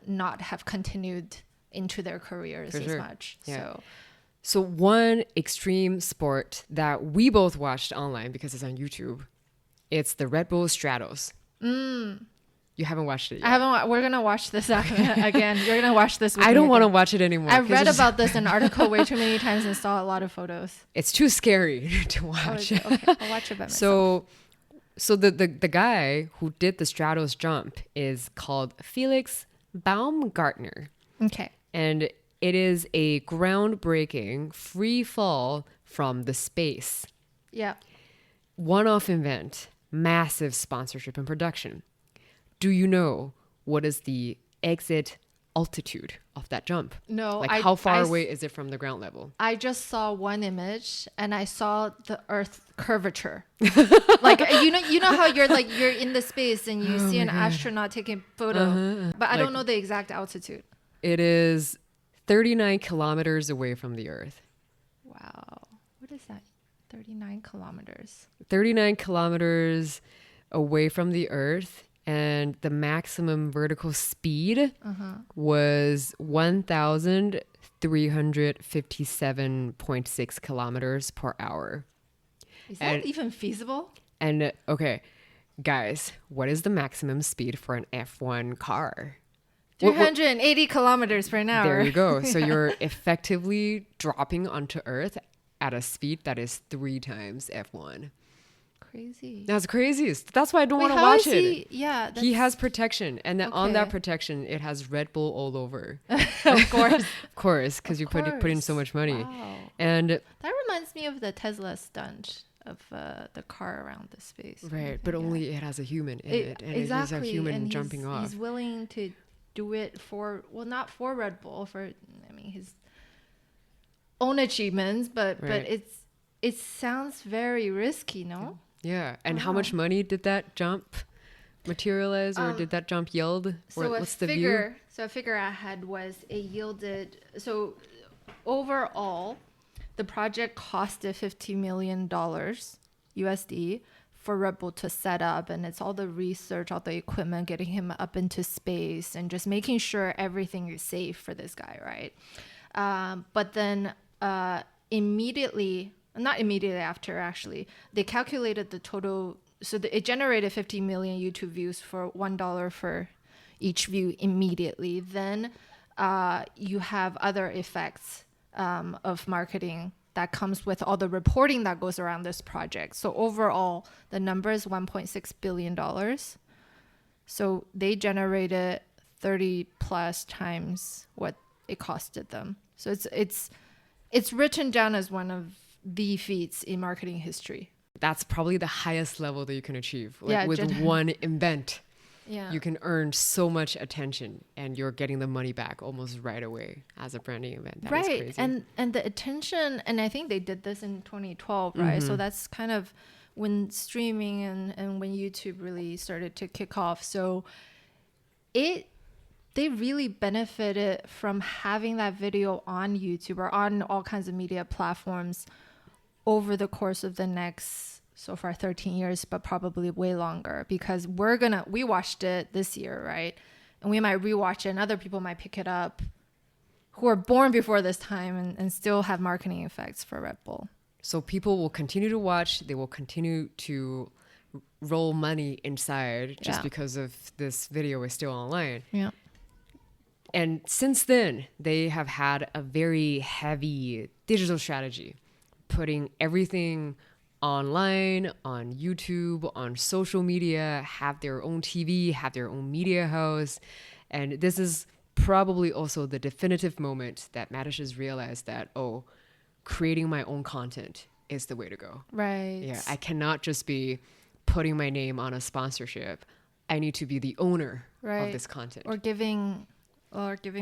S2: not have continued into their careers as much. Yeah.
S1: So one extreme sport that we both watched online because it's on YouTube, it's the Red Bull Stratos. You haven't watched it yet.
S2: I haven't. We're going to watch this again. You're going to watch this with me.
S1: I don't want to watch it anymore.
S2: I've read about this in an article way too many times and saw a lot of photos.
S1: It's too scary to watch.
S2: Okay, I'll watch it by myself.
S1: So the guy who did the Stratos jump is called Felix Baumgartner.
S2: Okay.
S1: And it is a groundbreaking free fall from the space.
S2: Yeah.
S1: One-off event, massive sponsorship and production. Do you know what is the exit altitude of that jump?
S2: No.
S1: Like how far away is it from the ground level?
S2: I just saw one image and I saw the Earth curvature. Like you know how you're in the space and you see an astronaut taking a photo, but I don't know the exact altitude.
S1: It is 39 kilometers away from the Earth.
S2: Wow. What is that? 39 kilometers.
S1: 39 kilometers away from the Earth. And the maximum vertical speed was 1,357.6 kilometers per hour.
S2: Is that even feasible?
S1: And okay, guys, what is the maximum speed for an F1 car?
S2: 380 kilometers per hour.
S1: There you go. So you're effectively dropping onto Earth at a speed that is 3 times F1.
S2: Crazy.
S1: That's crazy. That's why I don't want to watch it.
S2: He
S1: has protection, and then on that protection, it has Red Bull all over.
S2: Of course,
S1: because you put in so much money.
S2: Wow.
S1: And
S2: that reminds me of the Tesla stunt of the car around the space.
S1: Right, but only it has a human in it, and
S2: exactly.
S1: it is a human
S2: and
S1: jumping off.
S2: He's willing to do it not for Red Bull, his own achievements, but it sounds very risky, no?
S1: Yeah, and how much money did that jump materialize, or did that jump yield?
S2: So
S1: what's the view?
S2: So a figure I had was it yielded. So overall, the project costed $50 million USD for Red Bull to set up, and it's all the research, all the equipment, getting him up into space, and just making sure everything is safe for this guy, right? But then not immediately after, actually, they calculated the total. So it generated 50 million YouTube views for $1 for each view immediately. Then you have other effects of marketing that comes with all the reporting that goes around this project. So overall, the number is $1.6 billion. So they generated 30 plus times what it costed them. So it's written down as one of the feats in marketing history.
S1: that's probably the highest level that you can achieve. Like
S2: Yeah,
S1: with one event,
S2: Yeah.
S1: you can earn so much attention and you're getting the money back almost right away as a branding event. That is
S2: Right.
S1: crazy.
S2: And the attention, and I think they did this in 2012, right? So that's kind of when streaming and when YouTube really started to kick off. So they really benefited from having that video on YouTube or on all kinds of media platforms over the course of the next, so far 13 years, but probably way longer, because we watched it this year, right? And we might rewatch it and other people might pick it up who are born before this time and still have marketing effects for Red Bull.
S1: So people will continue to watch. They will continue to roll money inside just because of this video is still online.
S2: Yeah.
S1: And since then, they have had a very heavy digital strategy, putting everything online, on YouTube, on social media, have their own TV, have their own media house. And this is probably also the definitive moment that Mateschitz realized that, creating my own content is the way to go.
S2: Right.
S1: Yeah, I cannot just be putting my name on a sponsorship. I need to be the owner of this content.
S2: Or giving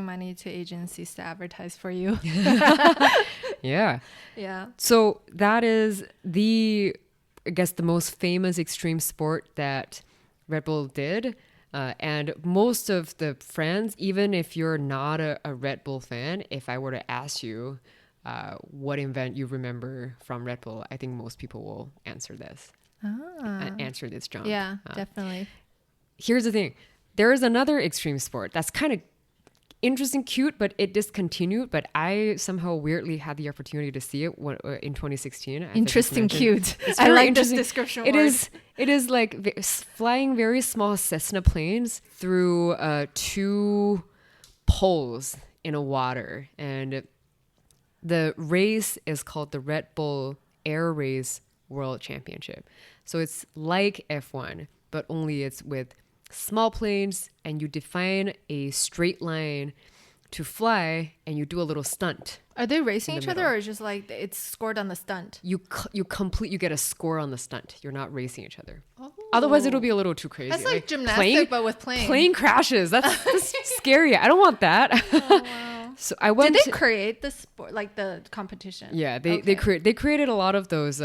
S2: money to agencies to advertise for you.
S1: Yeah.
S2: Yeah.
S1: So that is the most famous extreme sport that Red Bull did. And most of the friends, even if you're not a Red Bull fan, if I were to ask you what event you remember from Red Bull, I think most people will answer this. Answer this jump.
S2: Yeah, definitely.
S1: Here's the thing. There is another extreme sport that's kind of interesting, cute, but it discontinued. But I somehow weirdly had the opportunity to see it in 2016.
S2: Interesting, cute.
S1: It's
S2: I like this
S1: interesting.
S2: description
S1: It
S2: word.
S1: It is like flying very small Cessna planes through 2 poles in a water, and the race is called the Red Bull Air Race World Championship. So it's like F1, but only it's with small planes, and you define a straight line to fly, and you do a little stunt.
S2: Are they racing each other,
S1: middle.
S2: or is just like it's scored on the stunt?
S1: You get a score on the stunt. You're not racing each other. Otherwise, it'll be a little too crazy.
S2: That's like gymnastics, but with plane.
S1: Plane crashes. That's scary. I don't want that.
S2: Oh, wow.
S1: So I went.
S2: Did they create the sport, like the competition?
S1: Yeah, they created a lot of those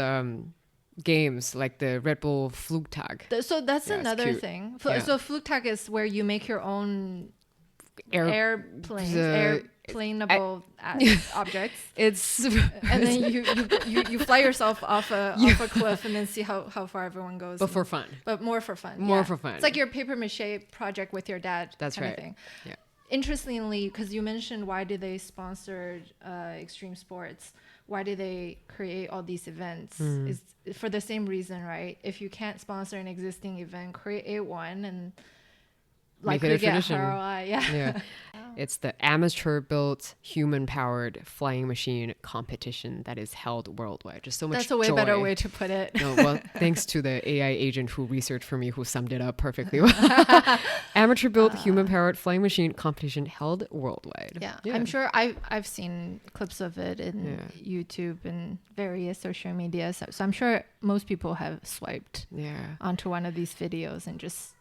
S1: games, like the Red Bull Flugtag.
S2: So that's
S1: Yeah, it's
S2: another
S1: cute.
S2: thing.
S1: Yeah.
S2: So Flugtag is where you make your own airplanes,
S1: the-
S2: airplaneable objects,
S1: It's
S2: and then you fly yourself off a cliff and then see how far everyone goes.
S1: but for fun.
S2: But more for fun.
S1: More for fun.
S2: It's like your paper mache project with your dad.
S1: That's
S2: kind
S1: right.
S2: Of thing.
S1: Yeah.
S2: Interestingly, because you mentioned why do they sponsor extreme sports? Why do they create all these events? Is for the same reason, right? If you can't sponsor an existing event, create one and
S1: Make it
S2: likely
S1: a
S2: get
S1: tradition.
S2: ROI. Yeah.
S1: Yeah. It's the amateur-built, human-powered flying machine competition that is held worldwide. Just so much
S2: That's a way
S1: joy.
S2: better way to put it.
S1: No, well, thanks to the AI agent who researched for me, who summed it up perfectly well. Amateur-built, human-powered flying machine competition held worldwide.
S2: Yeah. I'm sure I've seen clips of it in YouTube and various social media. So I'm sure most people have swiped onto one of these videos and just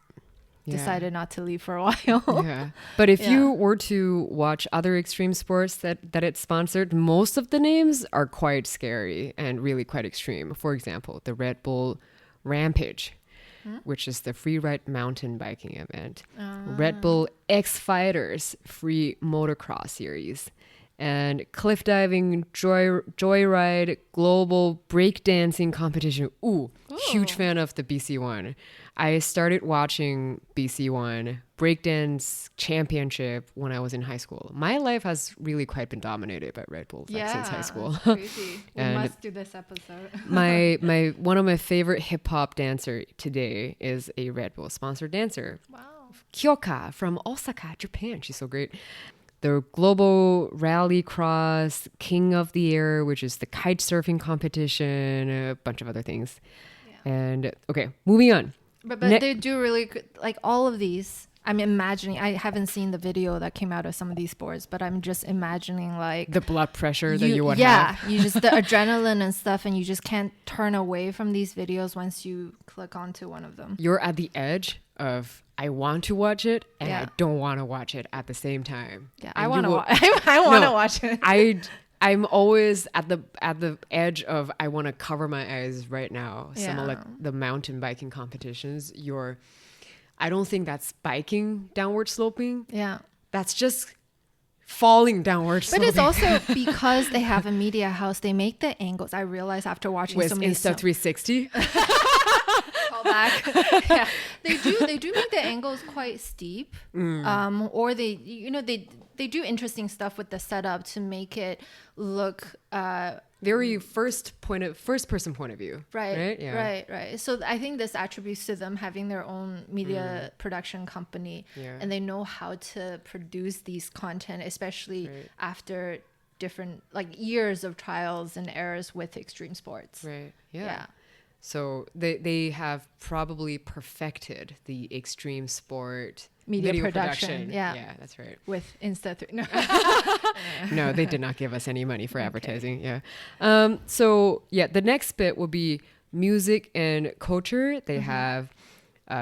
S2: decided not to leave for a while.
S1: Yeah. But if you were to watch other extreme sports that it sponsored, most of the names are quite scary and really quite extreme. For example, the Red Bull Rampage, which is the free ride mountain biking event. Red Bull X Fighters free motocross series. And cliff diving, joyride, global breakdancing competition. Ooh, huge fan of the BC one. I started watching BC one breakdance championship when I was in high school. My life has really quite been dominated by Red Bull since high school.
S2: That's crazy. We
S1: And
S2: must do this episode.
S1: my one of my favorite hip hop dancer today is a Red Bull sponsored dancer.
S2: Wow.
S1: Kyoka from Osaka, Japan. She's so great. The Global Rallycross King of the Air, which is the kite surfing competition, a bunch of other things. And okay, moving on.
S2: But they do really good, like all of these I'm imagining, I haven't seen the video that came out of some of these sports, but I'm just imagining like
S1: the blood pressure that you would
S2: have.
S1: have.
S2: You just, the adrenaline and stuff, and you just can't turn away from these videos once you click onto one of them.
S1: You're at the edge of, I want to watch it and I don't want to watch it at the same time.
S2: Yeah, I want to watch I want to watch it.
S1: I'm always at the edge of, I want to cover my eyes right now. Some of like the mountain biking competitions, I don't think that's biking downward sloping.
S2: Yeah.
S1: That's just falling downward sloping.
S2: But it's also because they have a media house, they make the angles. I realized after watching
S1: with
S2: so many
S1: Insta 360.
S2: Call back. Yeah. They do make the angles quite steep. Or they do interesting stuff with the setup to make it look
S1: very first person point of view.
S2: Right. Right. So I think this attributes to them having their own media production company, and they know how to produce these content, especially after different like years of trials and errors with extreme sports.
S1: Right. Yeah. So they have probably perfected the extreme sport
S2: media production.
S1: Yeah, that's right.
S2: With Insta. No.
S1: No, they did not give us any money for advertising. Yeah. So the next bit will be music and culture. They have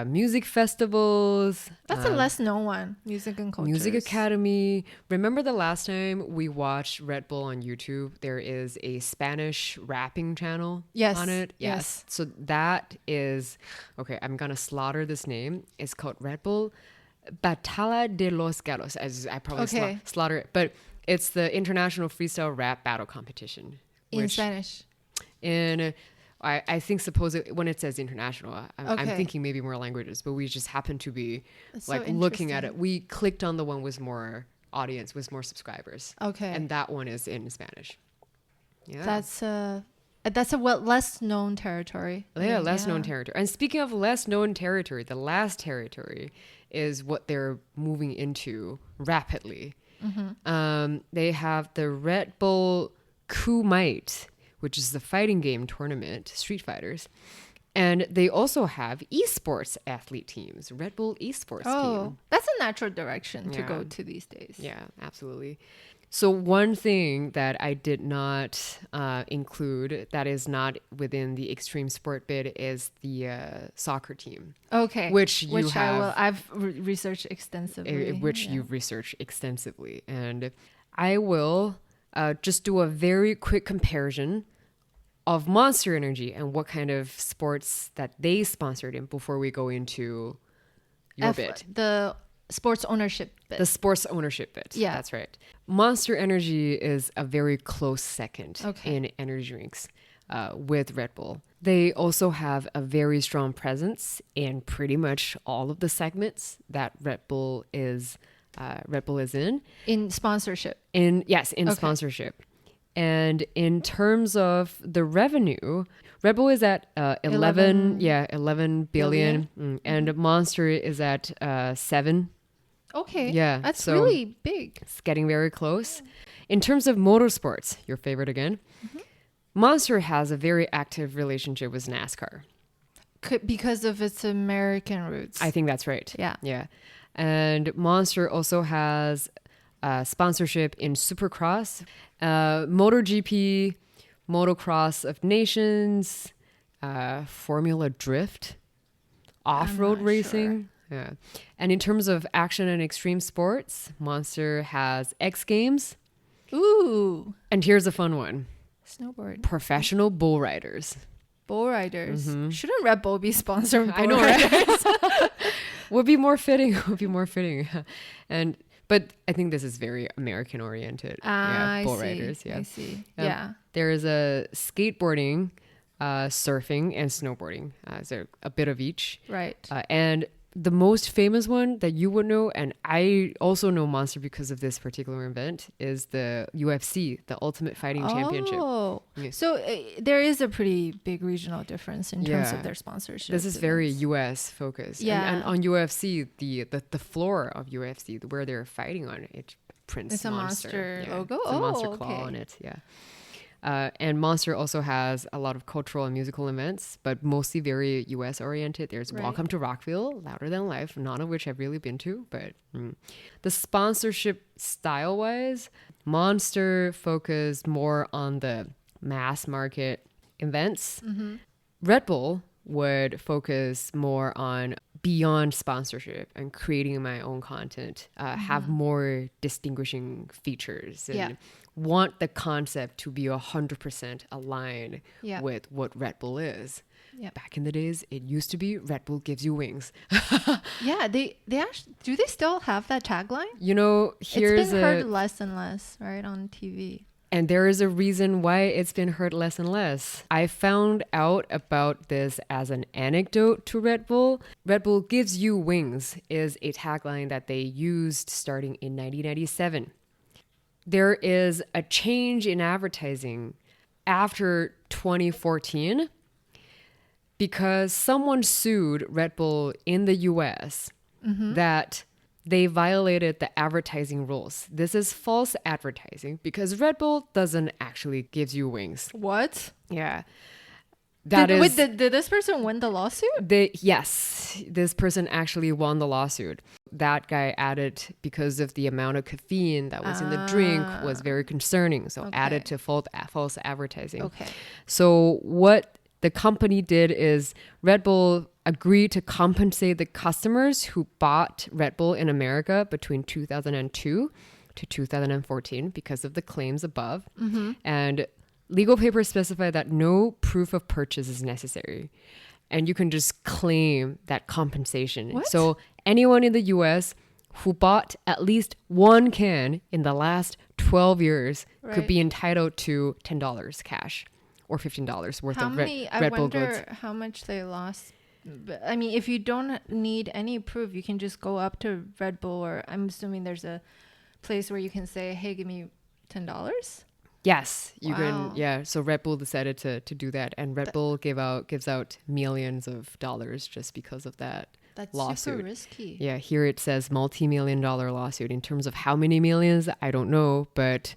S1: music festivals.
S2: That's a less known one. Music and culture.
S1: Music Academy. Remember the last time we watched Red Bull on YouTube? There is a Spanish rapping channel on it.
S2: Yes.
S1: So that is, okay, I'm going to slaughter this name. It's called Red Bull Batalla de los Gallos. As I probably slaughter it. But it's the International Freestyle Rap Battle Competition.
S2: In Spanish.
S1: I think supposedly when it says international, I'm thinking maybe more languages, but we just happen to be looking at it. We clicked on the one with more audience, with more subscribers.
S2: Okay.
S1: And that one is in Spanish. Yeah.
S2: That's a less known territory.
S1: Yeah, less known territory. And speaking of less known territory, the last territory is what they're moving into rapidly. They have the Red Bull Kumite, which is the fighting game tournament, Street Fighters. And they also have esports athlete teams, Red Bull esports team.
S2: That's a natural direction to go to these days.
S1: Yeah, absolutely. So one thing that I did not include that is not within the extreme sport bit is the soccer team.
S2: Okay.
S1: I've
S2: researched extensively.
S1: You've researched extensively. And I will just do a very quick comparison of Monster Energy and what kind of sports that they sponsored in before we go into your bit.
S2: The sports ownership bit.
S1: The sports ownership bit.
S2: Yeah.
S1: That's right. Monster Energy is a very close second in energy drinks with Red Bull. They also have a very strong presence in pretty much all of the segments that Red Bull is in
S2: sponsorship.
S1: Sponsorship. And in terms of the revenue, Red Bull is at 11 billion. And Monster is at 7.
S2: Okay.
S1: Yeah.
S2: That's really big.
S1: It's getting very close. In terms of motorsports, your favorite again, Monster has a very active relationship with NASCAR.
S2: Because of its American roots.
S1: I think that's right.
S2: Yeah.
S1: Yeah. And Monster also has sponsorship in Supercross, MotoGP, Motocross of Nations, Formula Drift, off-road racing.
S2: Sure.
S1: Yeah. And in terms of action and extreme sports, Monster has X Games.
S2: Ooh.
S1: And here's a fun one.
S2: Snowboard.
S1: Professional bull riders.
S2: Bull riders. Shouldn't Red Bull be sponsoring bull
S1: I know,
S2: riders?
S1: right? Would be more fitting. But I think this is very American oriented. Bull riders. Yeah.
S2: I see. Yeah.
S1: There is a skateboarding, surfing, and snowboarding. So a bit of each.
S2: Right.
S1: And the most famous one that you would know, and I also know Monster because of this particular event, is the UFC, the Ultimate Fighting Championship.
S2: Oh, so there is a pretty big regional difference in terms of their sponsorship.
S1: This is very US focused.
S2: Yeah.
S1: And on UFC, the floor of UFC, where they're fighting on, it prints
S2: it's a
S1: Monster
S2: logo.
S1: It's a monster claw on it. Yeah. And Monster also has a lot of cultural and musical events, but mostly very US oriented. There's Welcome to Rockville, Louder Than Life, none of which I've really been to. But the sponsorship style wise, Monster focused more on the mass market events. Red Bull would focus more on beyond sponsorship and creating my own content, have more distinguishing features and want the concept to be 100% aligned with what Red Bull is. Back in the days, it used to be Red Bull gives you wings.
S2: They actually, do they still have that tagline?
S1: You know,
S2: it's been heard less and less, right, on TV.
S1: And there is a reason why it's been heard less and less. I found out about this as an anecdote to Red Bull. Red Bull gives you wings is a tagline that they used starting in 1997. There is a change in advertising after 2014 because someone sued Red Bull in the US that they violated the advertising rules. This is false advertising because Red Bull doesn't actually give you wings.
S2: What?
S1: Yeah.
S2: Did this person win the lawsuit?
S1: Yes, this person actually won the lawsuit. That guy added, because of the amount of caffeine that was in the drink was very concerning. So added to false advertising.
S2: Okay.
S1: So what the company did is Red Bull agreed to compensate the customers who bought Red Bull in America between 2002 to 2014 because of the claims above. And legal papers specify that no proof of purchase is necessary. And you can just claim that compensation.
S2: What?
S1: So anyone in the US who bought at least one can in the last 12 years could be entitled to $10 cash or $15 worth of Red Bull goods.
S2: I wonder how much they lost. But, I mean, if you don't need any proof, you can just go up to Red Bull, or I'm assuming there's a place where you can say, hey, give me $10.
S1: Yes, you can. Yeah. So Red Bull decided to do that. And Red Bull gives out millions of dollars just because of that lawsuit.
S2: Super risky.
S1: Yeah. Here it says multi-million-dollar lawsuit. In terms of how many millions, I don't know. But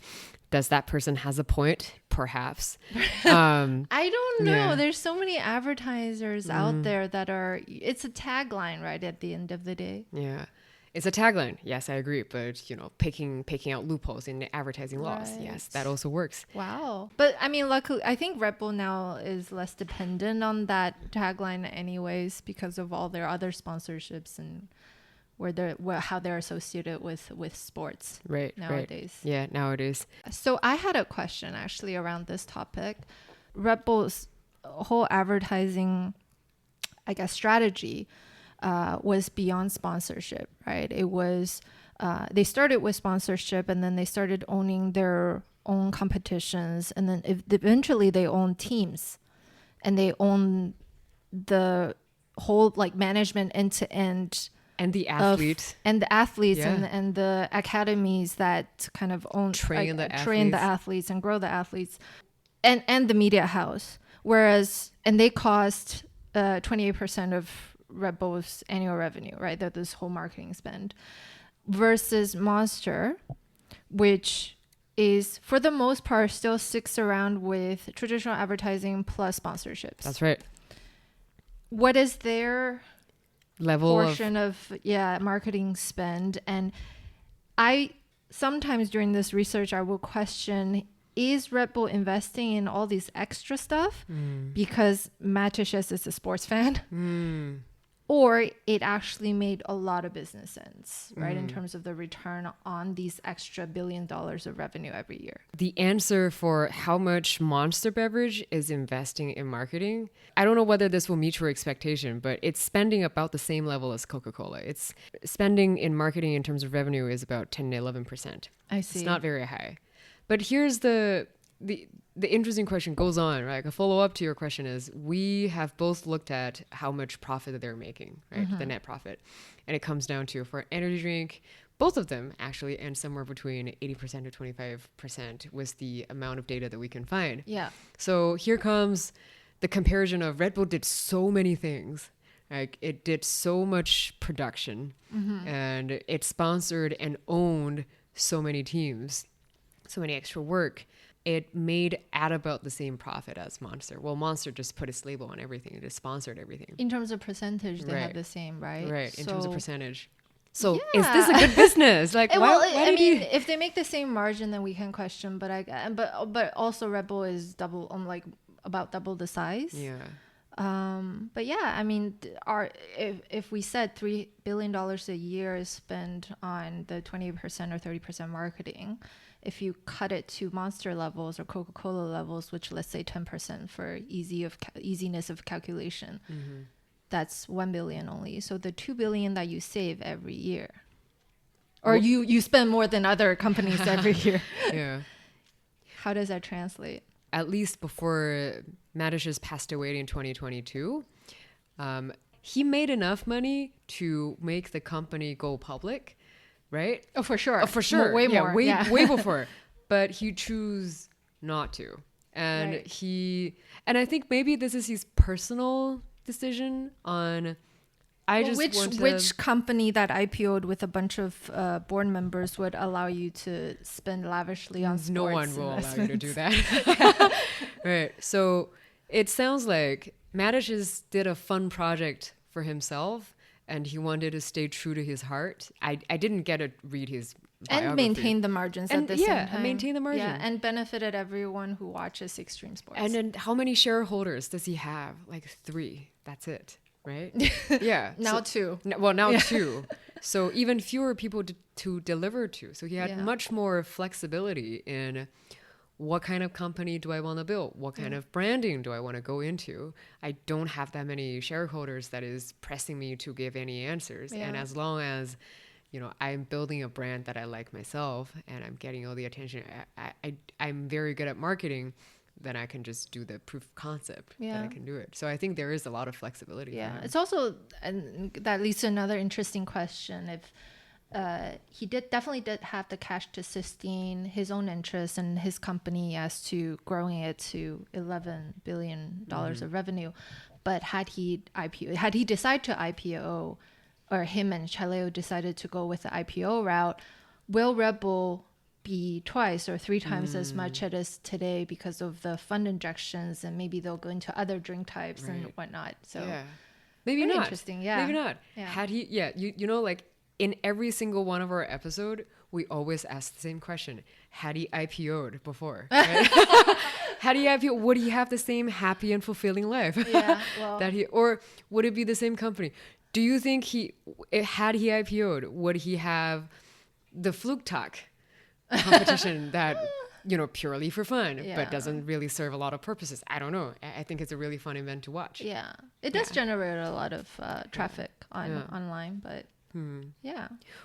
S1: does that person has a point? Perhaps.
S2: I don't know. There's so many advertisers out there that it's a tagline, right, at the end of the day.
S1: Yeah. It's a tagline. Yes, I agree. But, picking out loopholes in the advertising laws.
S2: Right.
S1: Yes, that also works.
S2: Wow. But, I mean, luckily, I think Red Bull now is less dependent on that tagline anyways because of all their other sponsorships and how they're associated with sports nowadays.
S1: Right. Yeah, nowadays.
S2: So I had a question actually around this topic. Red Bull's whole advertising, I guess, strategy was beyond sponsorship, right? It was they started with sponsorship and then they started owning their own competitions, and then eventually they own teams, and they own the whole management end to end.
S1: And the athletes.
S2: And the academies that kind of train the athletes and grow the athletes. And the media house. And they cost 28% of Red Bull's annual revenue, right? This whole marketing spend. Versus Monster, which is, for the most part, still sticks around with traditional advertising plus sponsorships.
S1: That's right.
S2: What is their
S1: level
S2: portion of marketing spend? And I sometimes during this research I will question, is Red Bull investing in all these extra stuff because Mateschitz is a sports fan, or it actually made a lot of business sense, right, in terms of the return on these extra $1 billion of revenue every year?
S1: The answer for how much Monster Beverage is investing in marketing, I don't know whether this will meet your expectation, but it's spending about the same level as Coca-Cola. It's spending in marketing in terms of revenue is about 10 to 11%.
S2: I see.
S1: It's not very high. But here's the interesting question goes on, right? A follow-up to your question is, we have both looked at how much profit that they're making, right? The net profit. And it comes down to, for an energy drink, both of them actually, and somewhere between 80% to 25% was the amount of data that we can find.
S2: Yeah.
S1: So here comes the comparison of Red Bull did so many things. Like, it did so much production, and it sponsored and owned so many teams, so many extra work. it made at about the same profit as Monster. Well, Monster just put its label on everything. It just sponsored everything.
S2: In terms of percentage, they had the same, right?
S1: Right, in terms of percentage. So
S2: yeah.
S1: is this a good business? Like,
S2: I mean, if they make the same margin, then we can question. But also Red Bull is about double the size.
S1: Yeah.
S2: But yeah, I mean, if we said $3 billion a year is spent on the 20% or 30% marketing, if you cut it to Monster levels or Coca-Cola levels, which let's say 10% for easiness of calculation, that's 1 billion only. So the 2 billion that you save every year, or you spend more than other companies every year.
S1: Yeah.
S2: How does that translate?
S1: At least before Mateschitz passed away in 2022, he made enough money to make the company go public, right?
S2: Oh, for sure.
S1: Oh, for sure.
S2: Way more.
S1: Way before. But he chose not to. And and I think maybe this is his personal decision on...
S2: Which company that IPO'd with a bunch of board members would allow you to spend lavishly on sports?
S1: No one will allow you to do that. Right. So it sounds like Mateschitz did a fun project for himself, and he wanted to stay true to his heart. I didn't get to read his biography.
S2: And maintain the margins at the same time.
S1: Yeah, maintain the margin.
S2: Yeah, and benefited everyone who watches extreme sports.
S1: And then how many shareholders does he have? Like 3. That's it. Right? Yeah.
S2: Now 2.
S1: Now 2. So even fewer people to deliver to. So he had much more flexibility in what kind of company do I want to build? What kind of branding do I want to go into? I don't have that many shareholders that is pressing me to give any answers. Yeah. And as long as, I'm building a brand that I like myself and I'm getting all the attention, I'm very good at marketing, then I can just do the proof of concept that I can do it. So I think there is a lot of flexibility.
S2: Yeah, it's also, and that leads to another interesting question. If he definitely did have the cash to sustain his own interests and his company as to growing it to $11 billion of revenue, but had he decided to IPO, or him and Chaleo decided to go with the IPO route, will Red Bull be 2 or 3 times as much as it is today because of the fund injections, and maybe they'll go into other drink types and whatnot. So
S1: maybe not.
S2: Interesting. Yeah.
S1: Maybe not. Yeah. Had he, like in every single one of our episode, we always ask the same question. Had he IPO'd before? Right? Had he IPO'd, would he have the same happy and fulfilling life?
S2: Yeah. Well,
S1: or would it be the same company? Do you think had he IPO'd, would he have the fluke talk competition that purely for fun but doesn't really serve a lot of purposes? I don't know. I think it's a really fun event to watch.
S2: It does generate a lot of traffic online, but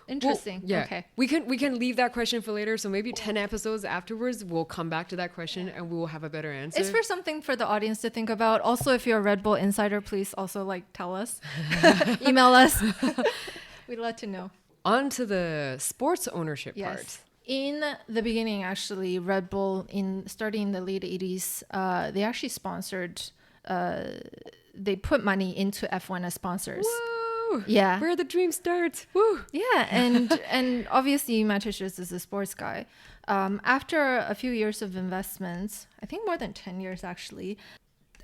S2: interesting. Okay,
S1: we can leave that question for later, so maybe 10 episodes afterwards we'll come back to that question and we will have a better answer.
S2: It's for something for the audience to think about. Also, if you're a Red Bull insider, please also tell us. Email us. We'd love to know.
S1: On to the sports ownership part.
S2: In the beginning, actually, Red Bull, starting in the late 80s, they actually sponsored, they put money into F1 as sponsors.
S1: Woo!
S2: Yeah.
S1: Where the dream starts. Woo!
S2: Yeah, and obviously Mateschitz is a sports guy. After a few years of investments, I think more than 10 years actually,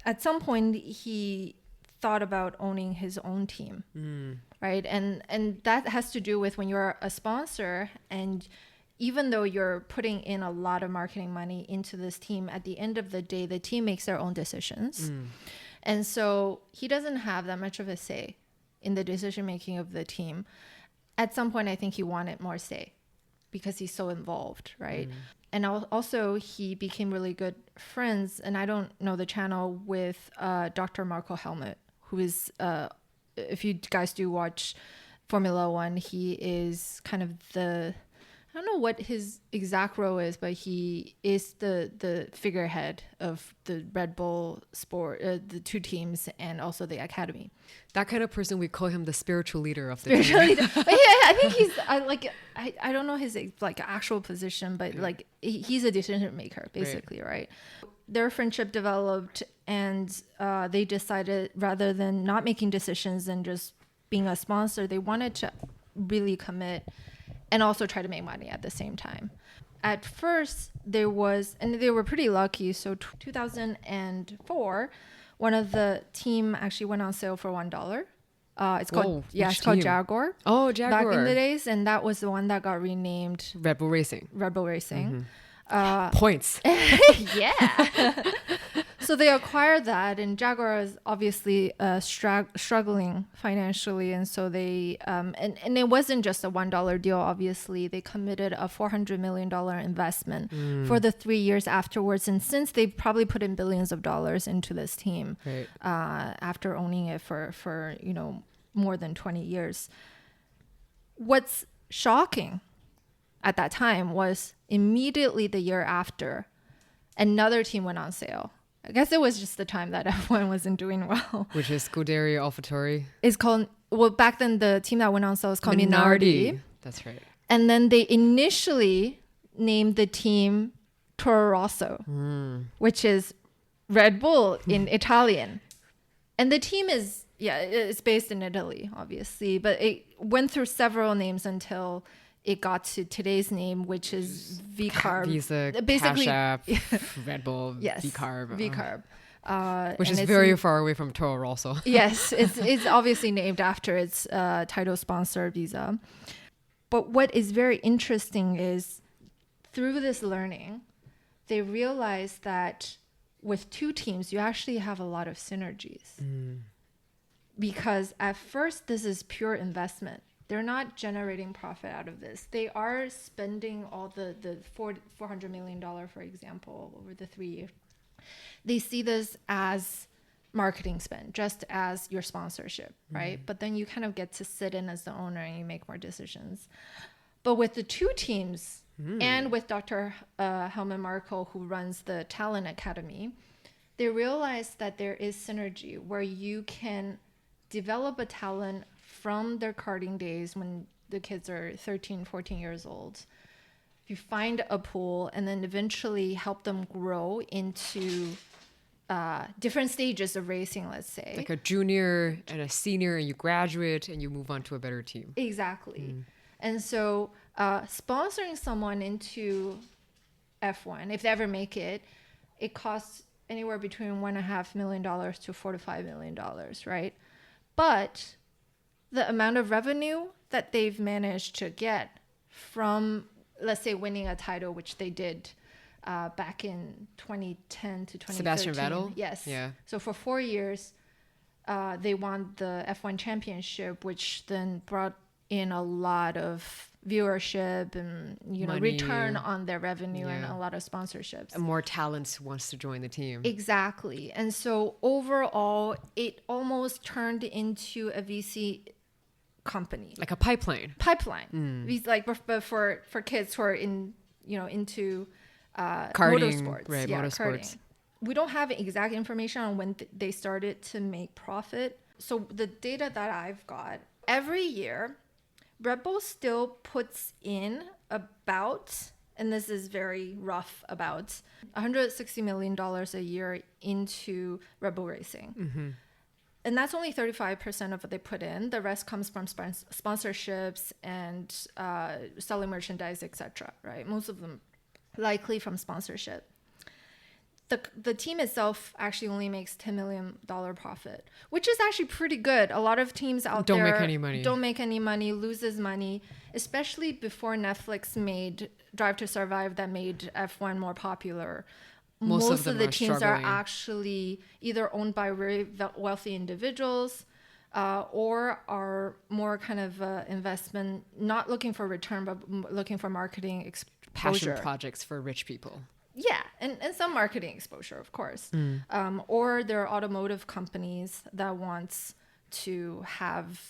S2: at some point he thought about owning his own team, right? And that has to do with when you're a sponsor, and even though you're putting in a lot of marketing money into this team, at the end of the day, the team makes their own decisions. And so he doesn't have that much of a say in the decision-making of the team. At some point, I think he wanted more say because he's so involved, right? And also, he became really good friends, and I don't know the channel, with Dr. Marco Helmut, who is, if you guys do watch Formula One, he is kind of I don't know what his exact role is, but he is the figurehead of the Red Bull sport, the 2 teams, and also the academy.
S1: That kind of person, we call him the spiritual leader of the team.
S2: But I think he's I don't know his actual position, but he's a decision maker basically, right? Their friendship developed, and they decided, rather than not making decisions and just being a sponsor, they wanted to really commit and also try to make money at the same time. At first, there was, and they were pretty lucky. So 2004, one of the team actually went on sale for $1. It's called Jaguar.
S1: Oh, Jaguar.
S2: Back in the days, and that was the one that got renamed
S1: Red Bull Racing. Points.
S2: Yeah. So they acquired that, and Jaguar is obviously struggling financially, and so they and it wasn't just a $1 deal. Obviously, they committed a $400 million investment for the 3 years afterwards, and since they've probably put in billions of dollars into this team,
S1: right.
S2: After owning it for more than 20 years. What's shocking at that time was immediately the year after, another team went on sale. I guess it was just the time that F1 wasn't doing well.
S1: Which is Scuderia AlphaTauri.
S2: It's called, well, back then the team that went on sale was called Minardi.
S1: That's right.
S2: And then they initially named the team Toro Rosso, which is Red Bull in Italian. And the team is, it's based in Italy, obviously, but it went through several names until it got to today's name, which is V-Carb.
S1: Visa,
S2: basically,
S1: Cash App, Red Bull,
S2: yes,
S1: V-Carb.
S2: V-Carb.
S1: Which is very far away from Toro Rosso.
S2: Yes, it's obviously named after its title sponsor, Visa. But what is very interesting is through this learning, they realized that with two teams, you actually have a lot of synergies. Because at first, this is pure investment. They're not generating profit out of this. They are spending all the $400 million, for example, over the 3 years. They see this as marketing spend, just as your sponsorship, right? But then you kind of get to sit in as the owner and you make more decisions. But with the two teams and with Dr. Helmut Marko, who runs the Talent Academy, they realize that there is synergy where you can develop a talent from their karting days when the kids are 13, 14 years old. You find a pool and then eventually help them grow into different stages of racing, let's say.
S1: Like a junior and a senior, and you graduate and you move on to a better team.
S2: Exactly. And so sponsoring someone into F1, if they ever make it, it costs anywhere between $1.5 million to $4 to $5 million, right? But the amount of revenue that they've managed to get from, let's say, winning a title, which they did back in 2010 to 2013.
S1: Sebastian Vettel?
S2: Yes.
S1: Yeah.
S2: So for 4 years, they won the F1 championship, which then brought in a lot of viewership and
S1: Money.
S2: Return on their revenue and a lot of sponsorships.
S1: And more talent wants to join the team.
S2: Exactly. And so overall, it almost turned into a VC company,
S1: Like a pipeline.
S2: But for kids who are into
S1: Karting,
S2: motorsports,
S1: right? Motorsports.
S2: Karting. We don't have exact information on when they started to make profit. So the data that I've got, every year, Red Bull still puts in about, and this is very rough, about $160 million a year into Red Bull racing. And that's only 35% of what they put in. The rest comes from sponsorships and selling merchandise, etc. Right? Most of them likely from sponsorship. The team itself actually only makes $10 million profit, which is actually pretty good. A lot of teams out there don't make any money, loses money, especially before Netflix made Drive to Survive that made F1 more popular. Most of the teams are actually either owned by very wealthy individuals or are more kind of investment, not looking for return, but looking for marketing exposure.
S1: Passion projects for rich people.
S2: Yeah, and some marketing exposure, of course. Or there are automotive companies that wants to have,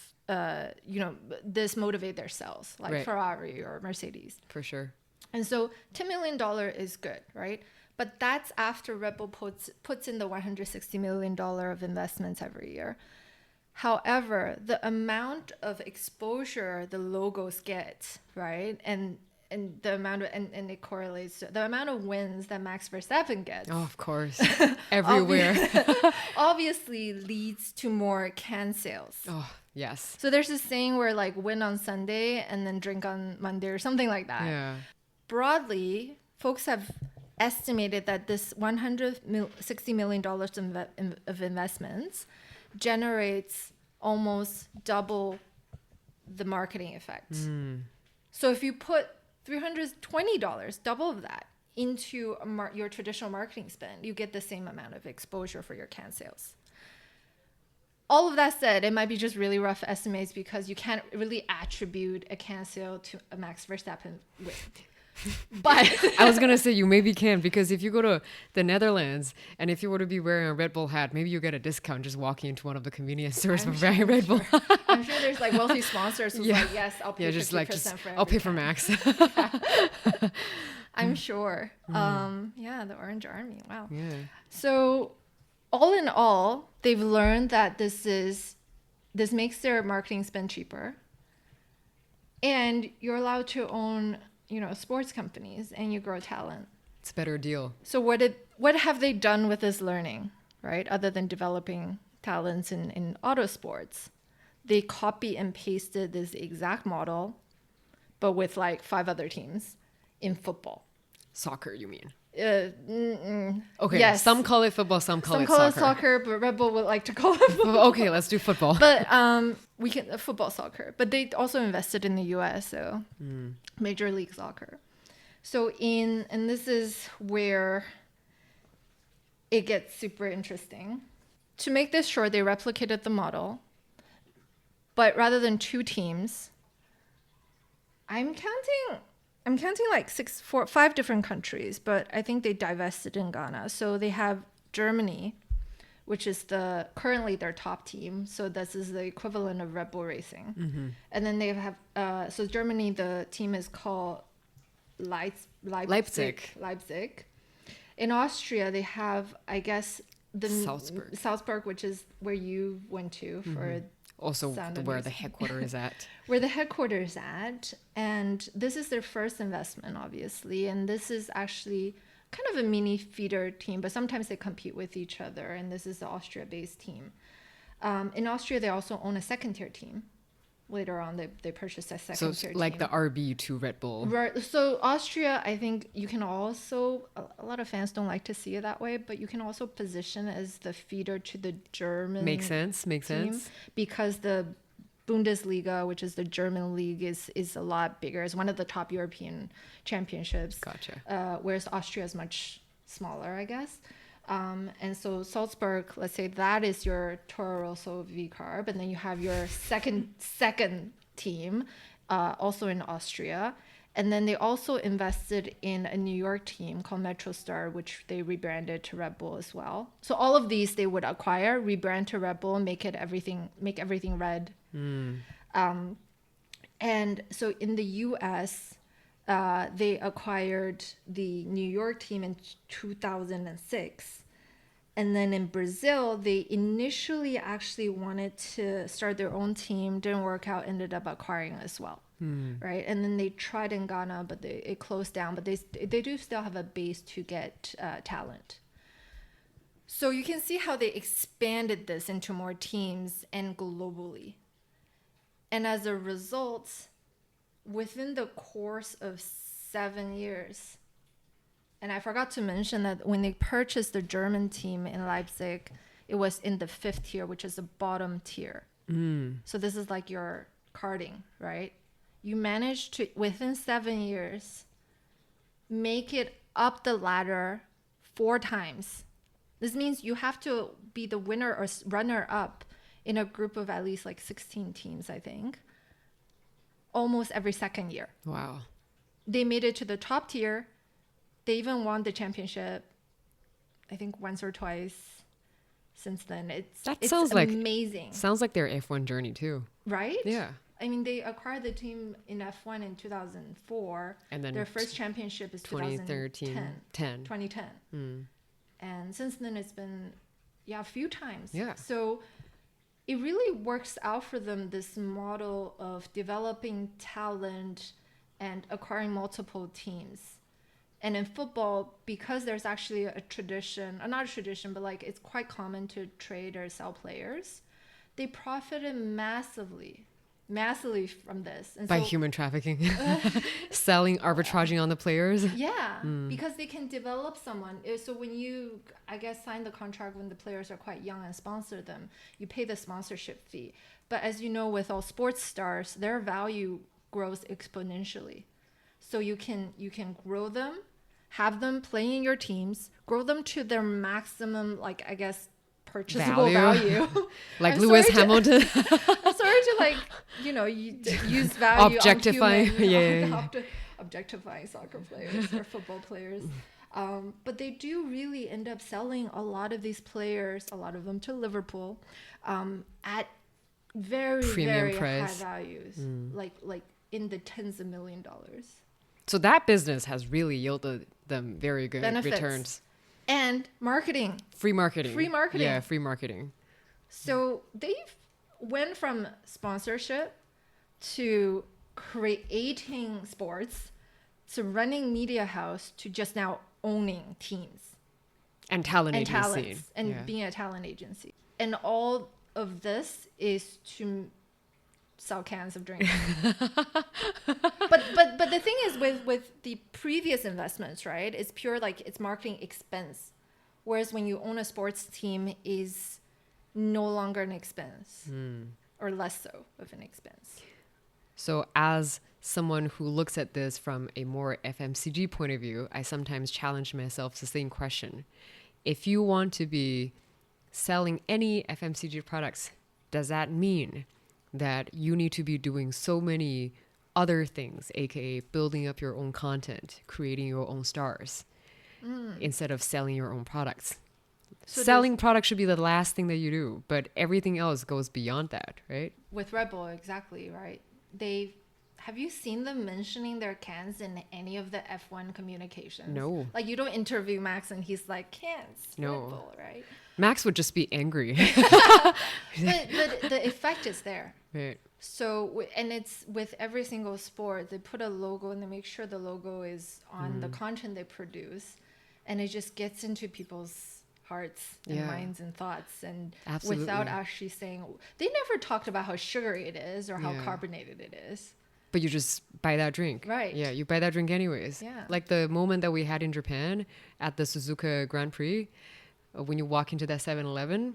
S2: this motivate their sales, like Ferrari or Mercedes.
S1: For sure.
S2: And so $10 million is good, right? But that's after Red Bull puts in the $160 million of investments every year. However, the amount of exposure the logos get, right? And the amount of, and it correlates to the amount of wins that Max Verstappen gets.
S1: Oh, of course. Everywhere.
S2: Obviously leads to more can sales.
S1: Oh, yes.
S2: So there's this saying where win on Sunday and then drink on Monday or something like that.
S1: Yeah.
S2: Broadly, folks have estimated that this $160 million of investments generates almost double the marketing effect. So if you put $320, double of that, into your traditional marketing spend, you get the same amount of exposure for your can sales. All of that said, it might be just really rough estimates because you can't really attribute a can sale to a Max Verstappen win. But
S1: I was gonna say you maybe can, because if you go to the Netherlands and if you were to be wearing a Red Bull hat, maybe you get a discount just walking into one of the convenance stores for wearing Red Bull.
S2: I'm sure there's like wealthy sponsors who's like, yes, I'll pay 50% for every
S1: I'll pay for
S2: can.
S1: Max.
S2: I'm sure. Yeah, the Orange Army. Wow.
S1: Yeah.
S2: So all in all, they've learned that this makes their marketing spend cheaper. And you're allowed to own, sports companies, and you grow talent.
S1: It's a better deal.
S2: So what have they done with this learning, right? Other than developing talents in auto sports, they copy and pasted this exact model, but with like 5 other teams in football.
S1: Soccer, you mean?
S2: Okay.
S1: Yes. Some call it football, some call it
S2: soccer, but Red Bull would like to call it football.
S1: Okay, let's do football.
S2: But we can football, soccer. But they also invested in the US, so Major League Soccer. So and this is where it gets super interesting. To make this short, they replicated the model, but rather than 2 teams, I'm counting like 5 different countries, but I think they divested in Ghana. So they have Germany, which is currently their top team. So this is the equivalent of Red Bull Racing. And then they have, so Germany, the team is called Leipzig. In Austria, they have, I guess, the Salzburg, which is where you went to for
S1: also where the headquarters is at.
S2: Where the headquarters is at. And this is their first investment, obviously. And this is actually kind of a mini feeder team, but sometimes they compete with each other. And this is the Austria-based team. In Austria, they also own a second-tier team. Later on, they purchased a second-tier team.
S1: So like the RB to Red Bull.
S2: Right. So Austria, I think you can also, a lot of fans don't like to see it that way, but you can also position as the feeder to the German
S1: Makes sense.
S2: Because the Bundesliga, which is the German league, is a lot bigger. It's one of the top European championships.
S1: Gotcha.
S2: Whereas Austria is much smaller, I guess. And so Salzburg, let's say that is your Toro Rosso V-Carb, and then you have your second team, also in Austria. And then they also invested in a New York team called MetroStar, which they rebranded to Red Bull as well. So all of these they would acquire, rebrand to Red Bull, make everything red. And so in the US, they acquired the New York team in 2006. And then in Brazil, they initially actually wanted to start their own team, didn't work out, ended up acquiring as well. Right? And then they tried in Ghana, but it closed down. But they do still have a base to get talent. So you can see how they expanded this into more teams and globally. And as a result, within the course of 7 years, and I forgot to mention that when they purchased the German team in Leipzig, it was in the 5th tier, which is the bottom tier. So this is like your karting, right? You managed to, within 7 years, make it up the ladder 4 times. This means you have to be the winner or runner up in a group of at least like 16 teams, I think, almost every second year.
S1: Wow.
S2: They made it to the top tier. They even won the championship, I think, once or twice since then. It's amazing.
S1: Sounds like their F1 journey too.
S2: Right?
S1: Yeah.
S2: I mean, they acquired the team in F1 in 2004. And then their first championship is 2010. And since then, it's been, a few times.
S1: Yeah.
S2: So it really works out for them, this model of developing talent and acquiring multiple teams. And in football, because there's actually a tradition, not a tradition, but like it's quite common to trade or sell players, they profited massively massively from this. And
S1: by human trafficking, selling, arbitraging on the players.
S2: Yeah, because they can develop someone. So when you, I guess, sign the contract when the players are quite young and sponsor them, you pay the sponsorship fee. But as you know, with all sports stars, their value grows exponentially. So you can grow them, have them play in your teams, grow them to their maximum, like, I guess, purchasable value.
S1: Like Lewis Hamilton.
S2: I'm sorry to, like, use value
S1: objectifying.
S2: On human,
S1: Yeah.
S2: Objectifying soccer players or football players. But they do really end up selling a lot of these players, a lot of them to Liverpool, at very,
S1: premium
S2: very
S1: price.
S2: high values, like in the tens of $1 million.
S1: So that business has really yielded them very good
S2: Benefits.
S1: returns.
S2: And marketing.
S1: Free marketing.
S2: Yeah,
S1: free marketing.
S2: So they've went from sponsorship to creating sports to running media house to just now owning teams.
S1: And talent
S2: and
S1: agency.
S2: Talents, and being a talent agency. And all of this is to sell cans of drink. but the thing is with the previous investments, right? It's pure, like, it's marketing expense. Whereas when you own a sports team is no longer an expense or less so of an expense.
S1: So as someone who looks at this from a more FMCG point of view, I sometimes challenge myself the same question. If you want to be selling any FMCG products, does that mean that you need to be doing so many other things, aka building up your own content, creating your own stars, instead of selling your own products? So selling products should be the last thing that you do, but everything else goes beyond that, right?
S2: With Red Bull, exactly, right? Have you seen them mentioning their cans in any of the F1 communications?
S1: No.
S2: Like, you don't interview Max and he's like, cans,
S1: no.
S2: Red Bull, right?
S1: Max would just be angry.
S2: but the effect is there.
S1: Right.
S2: So, and it's with every single sport, they put a logo and they make sure the logo is on the content they produce. And it just gets into people's hearts and minds and thoughts. And without actually saying, they never talked about how sugary it is or how carbonated it is.
S1: But you just buy that drink.
S2: Right.
S1: Yeah, you buy that drink anyways.
S2: Yeah.
S1: Like the moment that we had in Japan at the Suzuka Grand Prix, when you walk into that 7-Eleven,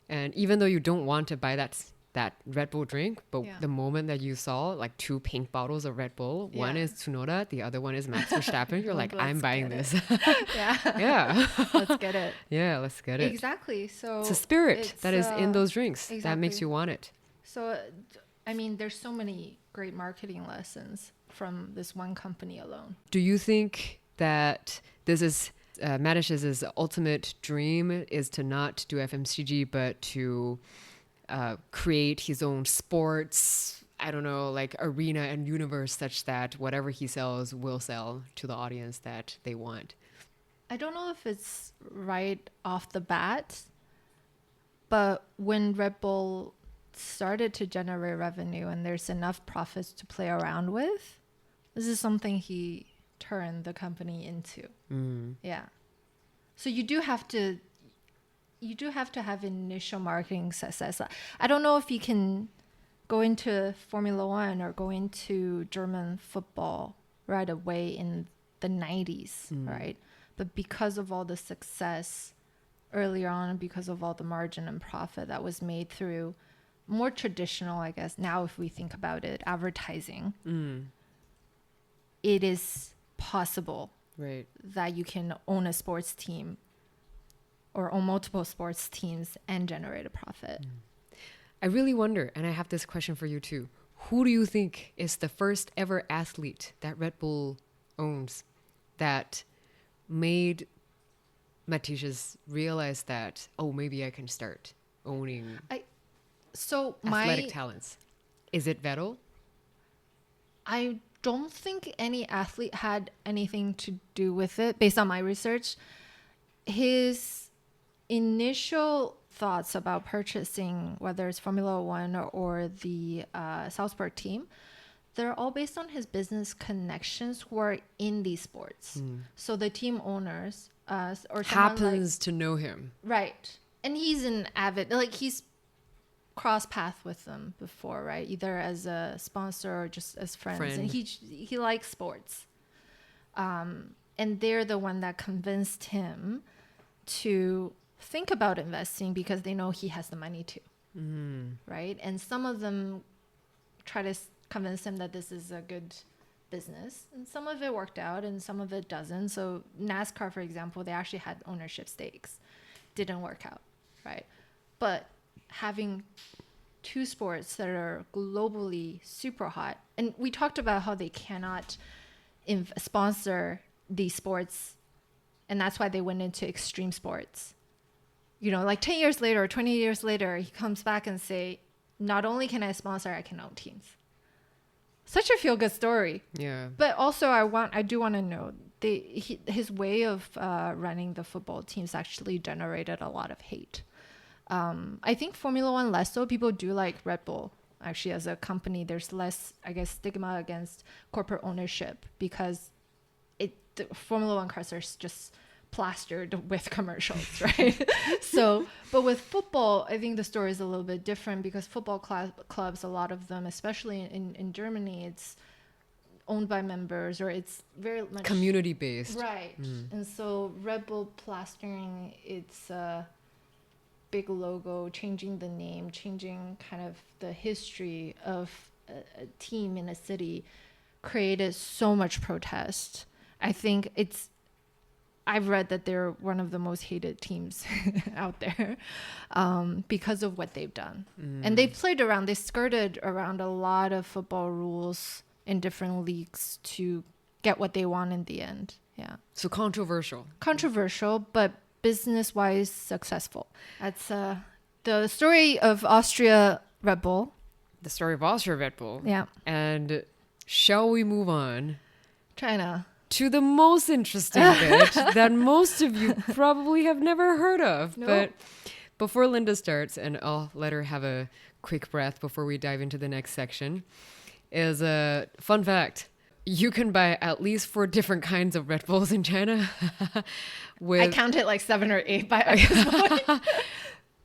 S1: and even though you don't want to buy that Red Bull drink, but the moment that you saw like 2 pink bottles of Red Bull, one is Tsunoda, the other one is Max Verstappen, you're like, I'm buying this. Yeah.
S2: Let's get it.
S1: Yeah, let's get it.
S2: Exactly. So
S1: it's a spirit that is in those drinks
S2: exactly.
S1: that makes you want it.
S2: So, I mean, there's so many great marketing lessons from this one company alone.
S1: Do you think that this is Matesch's ultimate dream is to not do FMCG, but to create his own sports, I don't know, like arena and universe such that whatever he sells will sell to the audience that they want?
S2: I don't know if it's right off the bat, but when Red Bull started to generate revenue and there's enough profits to play around with, this is something he turned the company into. Yeah. So you do have to have initial marketing success. I don't know if you can go into Formula One or go into German football right away in the 90s, right? But because of all the success earlier on, and because of all the margin and profit that was made through more traditional, I guess, now if we think about it, advertising, it is possible that you can own a sports team or own multiple sports teams and generate a profit.
S1: I really wonder, and I have this question for you too. Who do you think is the first ever athlete that Red Bull owns that made Mateschitz realize that, oh, maybe I can start owning athletic talents? Is it Vettel?
S2: I don't think any athlete had anything to do with it based on my research. His initial thoughts about purchasing, whether it's Formula One or the Salzburg team, they're all based on his business connections who are in these sports. So the team owners or
S1: happens to know him.
S2: Right. And he's an avid, like cross path with them before, right? Either as a sponsor or just as friends. And he likes sports. And they're the one that convinced him to think about investing because they know he has the money to, right? And some of them try to convince him that this is a good business, and some of it worked out and some of it doesn't. So NASCAR, for example, they actually had ownership stakes, didn't work out, right? But having two sports that are globally super hot, and we talked about how they cannot sponsor these sports, and that's why they went into extreme sports. You know, like 10 years later or 20 years later, he comes back and say, not only can I sponsor, I can own teams. Such a feel-good story.
S1: Yeah.
S2: But also, I do want to know, his way of running the football teams actually generated a lot of hate. I think Formula One less so. People do like Red Bull. Actually, as a company, there's less, I guess, stigma against corporate ownership because the Formula One cars are just plastered with commercials, right? So, but with football, I think the story is a little bit different because football clubs, a lot of them, especially in Germany, it's owned by members or it's very much
S1: community based.
S2: Right. And so Red Bull plastering its big logo, changing the name, changing kind of the history of a team in a city created so much protest. I think I've read that they're one of the most hated teams out there because of what they've done. And they've they skirted around a lot of football rules in different leagues to get what they want in the end. Yeah.
S1: So controversial,
S2: but business-wise successful. That's the story of Austria Red Bull.
S1: The story of Austria Red Bull.
S2: Yeah.
S1: And shall we move on?
S2: China.
S1: To the most interesting bit that most of you probably have never heard of.
S2: Nope.
S1: But before Linda starts, and I'll let her have a quick breath before we dive into the next section, is a fun fact. You can buy at least 4 different kinds of Red Bulls in China.
S2: I counted like 7 or 8 by this point.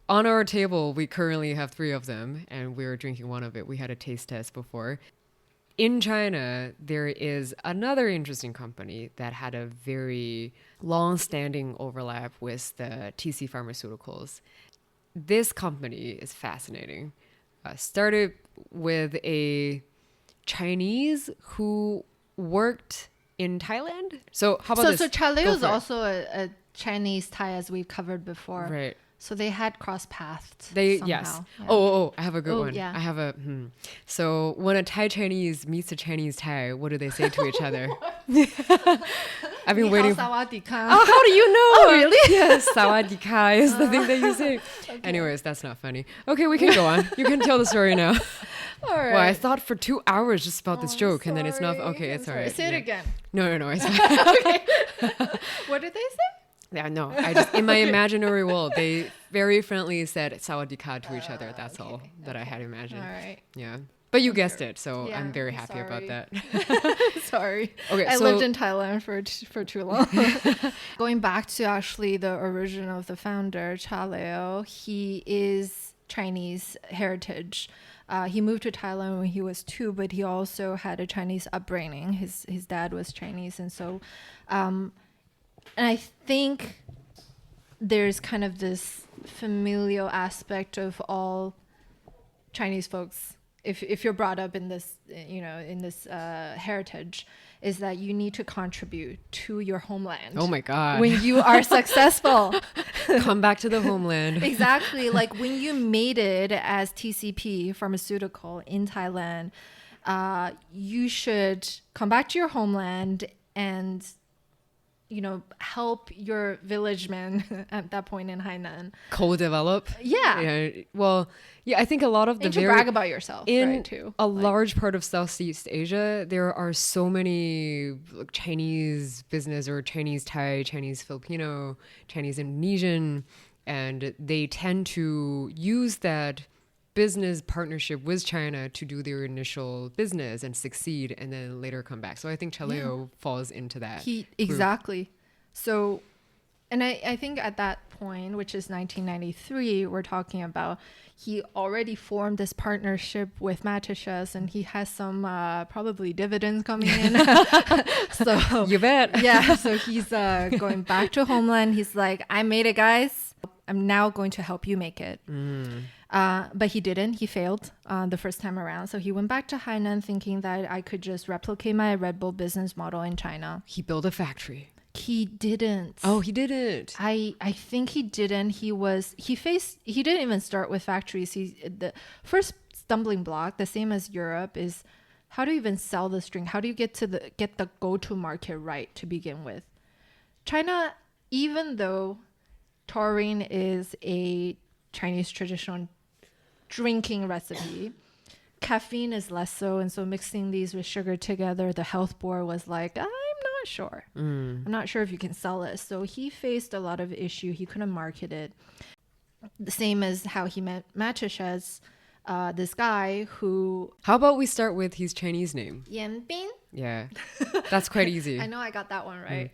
S1: On our table, we currently have 3 of them, and we were drinking one of it. We had a taste test before. In China, there is another interesting company that had a very long-standing overlap with the TC Pharmaceuticals. This company is fascinating. Started with a Chinese who worked in Thailand. So how about this?
S2: So Chaleo is also a Chinese Thai, as we've covered before.
S1: Right.
S2: So they had cross paths.
S1: Yes.
S2: Yeah.
S1: Oh, I have a good one.
S2: Yeah.
S1: I have a. So when a Thai Chinese meets a Chinese Thai, what do they say to each other? I've been waiting.
S2: Sawadee ka.
S1: Oh, how do you know?
S2: Oh, really?
S1: Yes, sawadee ka is the thing that you say. Okay. Anyways, that's not funny. Okay, we can go on. You can tell the story now.
S2: All right.
S1: Well, I thought for 2 hours just about this joke, and then it's not. Okay, it's all right.
S2: Say it again.
S1: No, it's fine.
S2: Okay. What did they say?
S1: Yeah, no. I just in my imaginary world, they very friendly said sawadee ka to each other. That's all that I had imagined.
S2: All right.
S1: Yeah. But you guessed it, so
S2: Yeah,
S1: I'm very happy about
S2: sorry.
S1: that.
S2: Sorry.
S1: Okay,
S2: I
S1: so
S2: lived in Thailand for too long. Going back to actually the origin of the founder, Chaleo, he is Chinese heritage. He moved to Thailand when he was 2, but he also had a Chinese upbringing. His dad was Chinese, and so, and I think there's kind of this familial aspect of all Chinese folks. If you're brought up in this, in this heritage, is that you need to contribute to your homeland.
S1: Oh my God.
S2: When you are successful.
S1: Come back to the homeland.
S2: Exactly. Like when you made it as TCP Pharmaceutical in Thailand, you should come back to your homeland and help your village men at that point in Hainan.
S1: Co-develop.
S2: Yeah.
S1: Well, yeah, I think a lot of the
S2: and to brag about yourself, right, too.
S1: A large part of Southeast Asia, there are so many Chinese business or Chinese Thai, Chinese Filipino, Chinese Indonesian, and they tend to use that business partnership with China to do their initial business and succeed and then later come back. So I think Chaleo falls into that.
S2: Exactly. So, and I think at that point, which is 1993, we're talking about he already formed this partnership with Mateschitz, and he has some probably dividends coming in. So
S1: You bet.
S2: Yeah, so he's going back to homeland. He's like, I made it, guys. I'm now going to help you make it. But he didn't. He failed the first time around. So he went back to Hainan thinking that I could just replicate my Red Bull business model in China.
S1: He built a factory.
S2: He didn't.
S1: Oh, he didn't.
S2: I think he didn't. He didn't even start with factories. The first stumbling block, the same as Europe, is how do you even sell this drink? How do you get the go-to market right to begin with? China, even though taurine is a Chinese traditional drinking recipe, caffeine is less so, and so mixing these with sugar together, the health board was like, I'm not sure. I'm not sure if you can sell it. So he faced a lot of issue. He couldn't market it. The same as how he met Mateschitz, this guy who...
S1: How about we start with his Chinese name?
S2: Yanbin?
S1: Yeah, that's quite easy.
S2: I know I got that one right.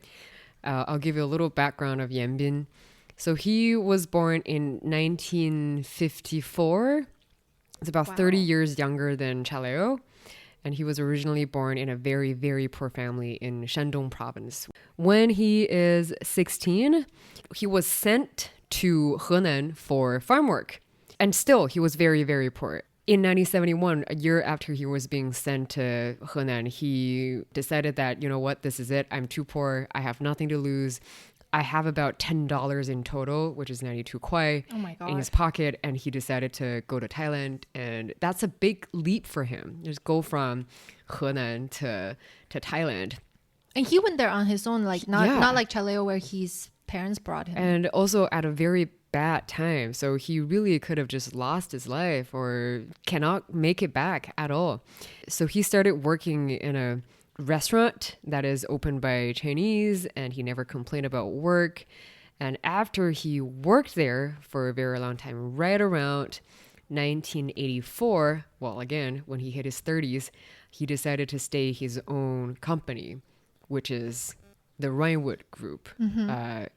S1: I'll give you a little background of Yanbin. So he was born in 1954. It's about 30 years younger than Chaleo. And he was originally born in a very, very poor family in Shandong province. When he is 16, he was sent to Henan for farm work. And still, he was very, very poor. In 1971, a year after he was being sent to Henan, he decided that, you know what, this is it. I'm too poor. I have nothing to lose. I have about $10 in total, which is 92 kwai, in his pocket, and he decided to go to Thailand. And that's a big leap for him. Just go from Henan to Thailand.
S2: And he went there on his own, like not like Chaleo where his parents brought him.
S1: And also at a very bad time. So he really could have just lost his life or cannot make it back at all. So he started working in a restaurant that is opened by Chinese, and he never complained about work. And after he worked there for a very long time, right around 1984, well, again, when he hit his 30s, he decided to stay his own company, which is the Rhinewood Group,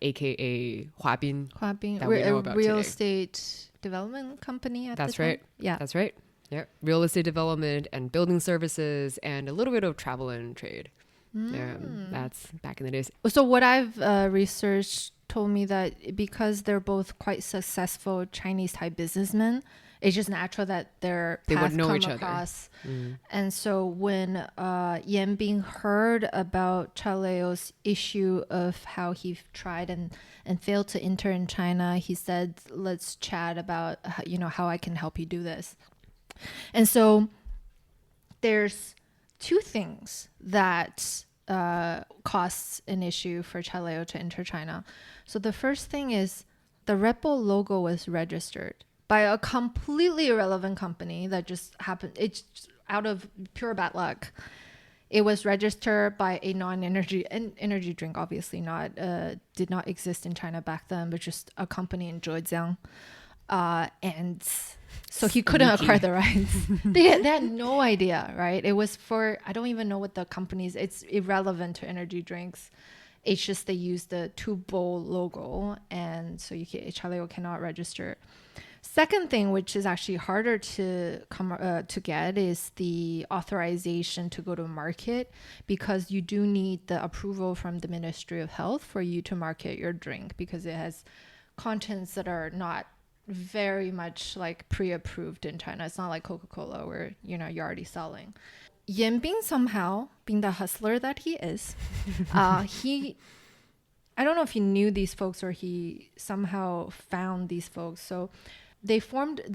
S1: aka Huabin, that we know about
S2: real
S1: today.
S2: Estate development company at
S1: That's
S2: the time.
S1: right.
S2: Yeah,
S1: that's right. Yeah, real estate development and building services and a little bit of travel and trade. That's back in the days.
S2: So what I've researched told me that because they're both quite successful Chinese Thai businessmen, it's just natural that their paths
S1: would know
S2: come
S1: each
S2: across.
S1: other.
S2: And so when Yanbing heard about Chaleo's issue of how he tried and failed to enter in China, he said, let's chat about how I can help you do this. And so there's two things that costs an issue for Chaleo to enter China. So the first thing is the Red Bull logo was registered by a completely irrelevant company that just happened. It's out of pure bad luck. It was registered by a energy drink, obviously not, did not exist in China back then, but just a company in Zhejiang. And so he couldn't acquire the rights. They had no idea, right? It was for, I don't even know what the company's, it's irrelevant to energy drinks. It's just they use the two bowl logo, and so Chaleo cannot register. Second thing, which is actually harder to get, is the authorization to go to market, because you do need the approval from the Ministry of Health for you to market your drink, because it has contents that are not very much like pre-approved in China. It's not like Coca-Cola where you're already selling. Yanbing, somehow, being the hustler that he is, I don't know if he knew these folks or he somehow found these folks. So they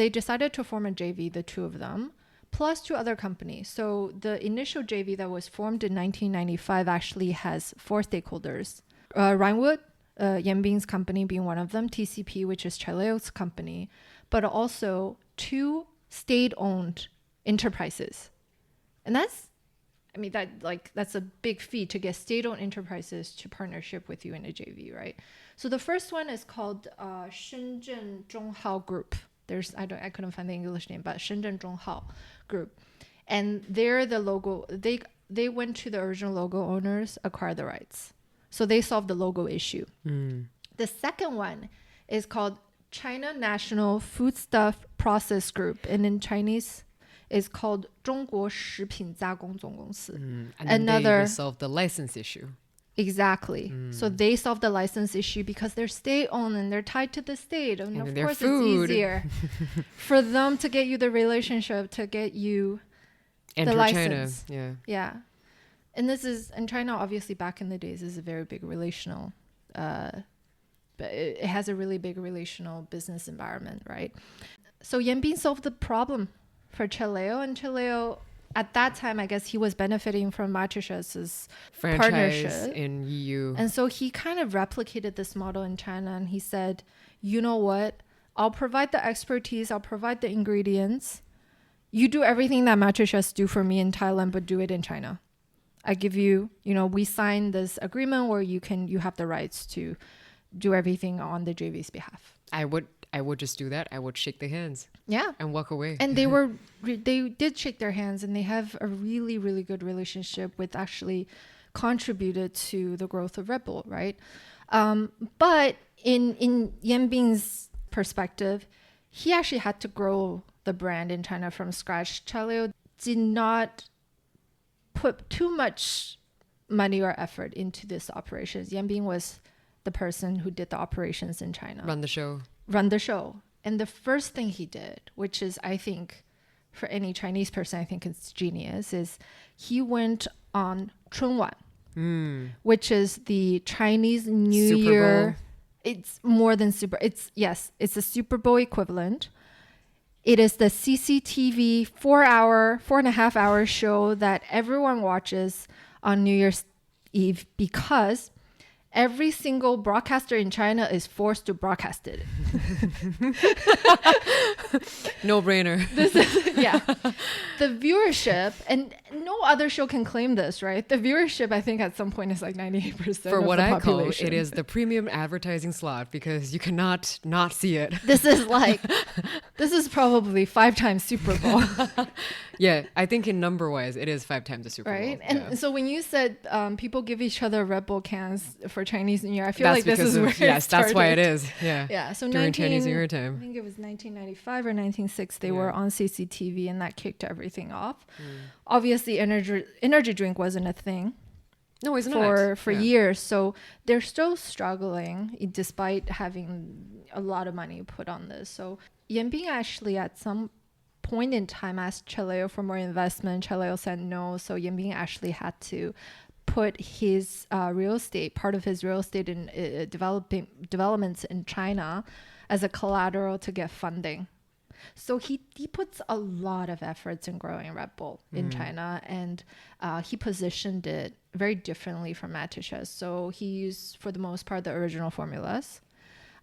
S2: decided to form a JV, the two of them, plus two other companies. So the initial JV that was formed in 1995 actually has four stakeholders. Rhinewood, Yanbing's company being one of them, TCP, which is Chaleo's company, but also two state-owned enterprises. And that's a big feat to get state-owned enterprises to partnership with you in a JV, right? So the first one is called Shenzhen Zhonghao Group. I couldn't find the English name, but Shenzhen Zhonghao Group. And they're the logo. They went to the original logo owners, acquired the rights. So they solved the logo issue. The second one is called China National Foodstuff Process Group, and in Chinese is called 中国食品加工总公司.
S1: And then they resolved the license issue.
S2: Exactly. So they solved the license issue because they're state-owned and they're tied to the state. And of course, it's easier for them to get you the relationship, to get you the license.
S1: China.
S2: Yeah. And this is, in China, obviously, back in the days, is a very big relational, but it has a really big relational business environment, right? So Yanbing solved the problem for Chaleo, and Chaleo, at that time, I guess he was benefiting from Mateschitz' partnership
S1: in EU.
S2: And so he kind of replicated this model in China, and he said, you know what? I'll provide the expertise. I'll provide the ingredients. You do everything that Mateschitz do for me in Thailand, but do it in China. I give you, we signed this agreement where you have the rights to do everything on the JV's behalf.
S1: I would just do that. I would shake their hands.
S2: Yeah.
S1: And walk away.
S2: And they did shake their hands, and they have a really, really good relationship, with actually contributed to the growth of Red Bull, right? But in Yanbing's perspective, he actually had to grow the brand in China from scratch. Chaleo did not put too much money or effort into this operations. Yanbing was the person who did the operations in China.
S1: Run the show. And the first thing he did, which is, I think, for any Chinese person, I think it's genius, is he went on Chunwan, which is the Chinese New Super
S2: Year.
S1: Bowl.
S2: It's more than it's a Super Bowl equivalent. It is the CCTV 4.5 hour show that everyone watches on New Year's Eve, because every single broadcaster in China is forced to broadcast it.
S1: No brainer.
S2: The viewership, and no other show can claim this, right? The viewership, I think, at some point is like 98%
S1: For what
S2: of the
S1: I call
S2: population.
S1: it is the premium advertising slot, because you cannot not see it.
S2: This is probably 5 times Super Bowl.
S1: Yeah, I think in number wise, it is 5 times the Super Bowl.
S2: Right? And so when you said people give each other Red Bull cans for Chinese New Year, I feel
S1: that's
S2: like this is where it
S1: yes,
S2: started.
S1: that's why it is. Yeah.
S2: Yeah. So
S1: during Chinese New Year time.
S2: I think it was 1995 or 1996. They were on CCTV, and that kicked everything off. Obviously, energy drink wasn't a thing.
S1: No, it's not.
S2: For years. So they're still struggling despite having a lot of money put on this. So Yanbing actually at some point in time asked Chaleo for more investment. Chaleo said no. So Yanbing actually had to put his part of his real estate in developments in China as a collateral to get funding. So he puts a lot of efforts in growing Red Bull in China, and he positioned it very differently from Mateschitz. So he used, for the most part, the original formulas,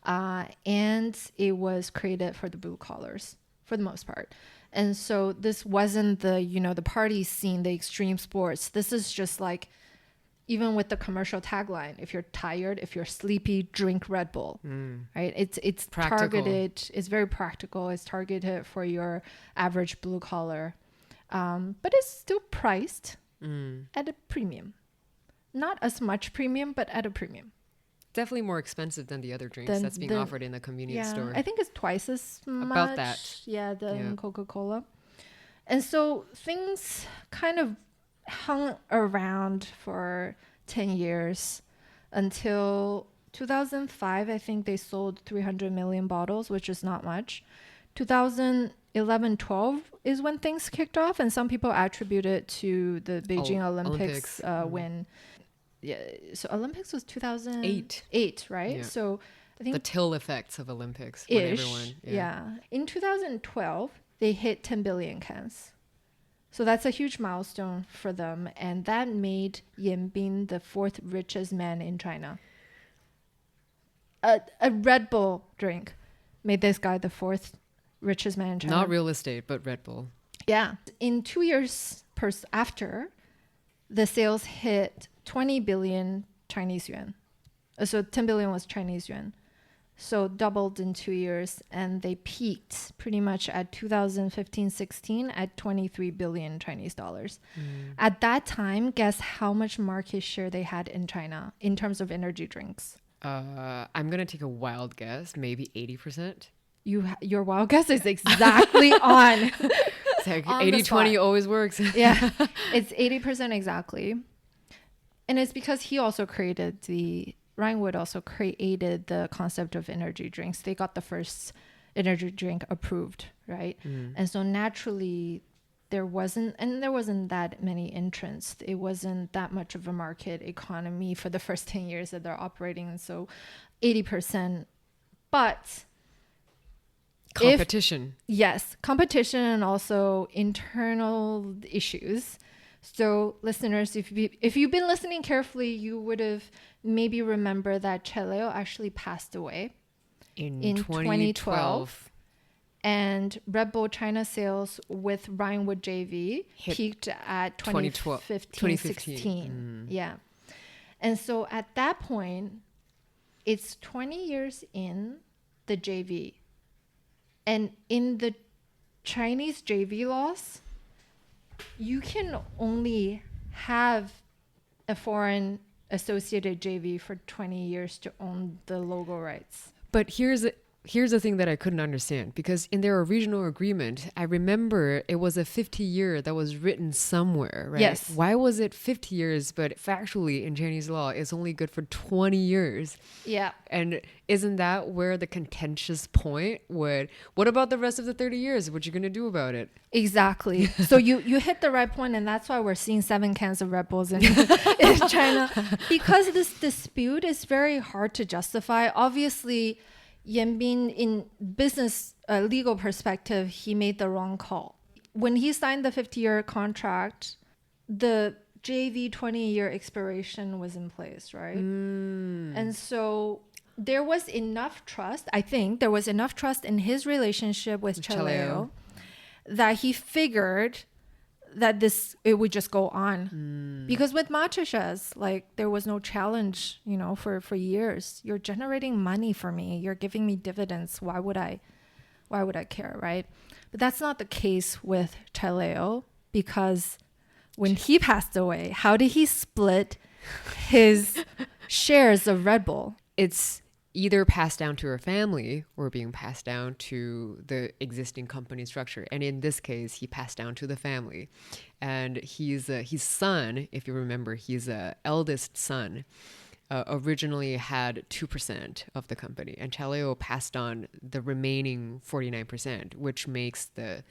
S2: and it was created for the blue collars for the most part. And so this wasn't the party scene, the extreme sports. This is just like, even with the commercial tagline, if you're tired, if you're sleepy, drink Red Bull, right? It's targeted. It's very practical. It's targeted for your average blue collar, but it's still priced at a premium. Not as much premium, but at a premium.
S1: Definitely more expensive than the other drinks that's being offered in the convenience store.
S2: I think it's twice as much.
S1: About that.
S2: Than Coca-Cola. And so things kind of hung around for 10 years until 2005. I think they sold 300 million bottles, which is not much. 2011-12 is when things kicked off, and some people attribute it to the Beijing Olympics when. Yeah, so Olympics was 2008, right?
S1: Yeah.
S2: So I think
S1: the till effects of Olympics. When everyone,
S2: in 2012 they hit 10 billion cans. So that's a huge milestone for them, and that made Yanbing the 4th richest man in China. A Red Bull drink made this guy the 4th richest man in China.
S1: Not real estate, but Red Bull.
S2: Yeah. In 2 years after, the sales hit 20 billion Chinese yuan. So 10 billion was Chinese yuan. So doubled in 2 years, and they peaked pretty much at 2015-16 at 23 billion Chinese dollars. At that time, guess how much market share they had in China in terms of energy drinks?
S1: I'm going to take a wild guess, maybe 80%.
S2: Your wild guess is exactly on.
S1: It's like 80-20 always works.
S2: Yeah, it's 80% exactly. And it's because Rhinewood also created the concept of energy drinks. They got the first energy drink approved, right? And so naturally there wasn't that many entrants. It wasn't that much of a market economy for the first 10 years that they're operating. And so 80%, but
S1: competition.
S2: Yes, competition and also internal issues. So listeners, if you've been listening carefully, you would have maybe remember that Chaleo actually passed away in 2012. And Red Bull China sales with Rhinewood JV peaked at 2015. Yeah. And so at that point, it's 20 years in the JV. And in the Chinese JV laws, you can only have a foreign associated JV for 20 years to own the logo rights.
S1: But here's the thing that I couldn't understand, because in their original agreement, I remember it was a 50-year that was written somewhere, right?
S2: Yes.
S1: Why was it 50 years, but factually in Chinese law, it's only good for 20 years?
S2: Yeah.
S1: And isn't that where the contentious point would, what about the rest of the 30 years? What you going to do about it?
S2: Exactly. So you hit the right point, and that's why we're seeing 7 cans of Red Bulls in China. Because this dispute is very hard to justify. Obviously, Yanbin, in business legal perspective, he made the wrong call. When he signed the 50-year contract, the JV 20-year expiration was in place, right? And so there was enough trust, I think, there was enough trust in his relationship with Chaleo that he figured that it would just go on. Because with Mateschitz, like, there was no challenge, for years. You're generating money for me. You're giving me dividends. Why would I care, right? But that's not the case with Chaleo, because when he passed away, how did he split his shares of Red Bull?
S1: It's either passed down to her family or being passed down to the existing company structure. And in this case, he passed down to the family. And his son, if you remember, his eldest son, originally had 2% of the company. And Chaleo passed on the remaining 49%, which makes the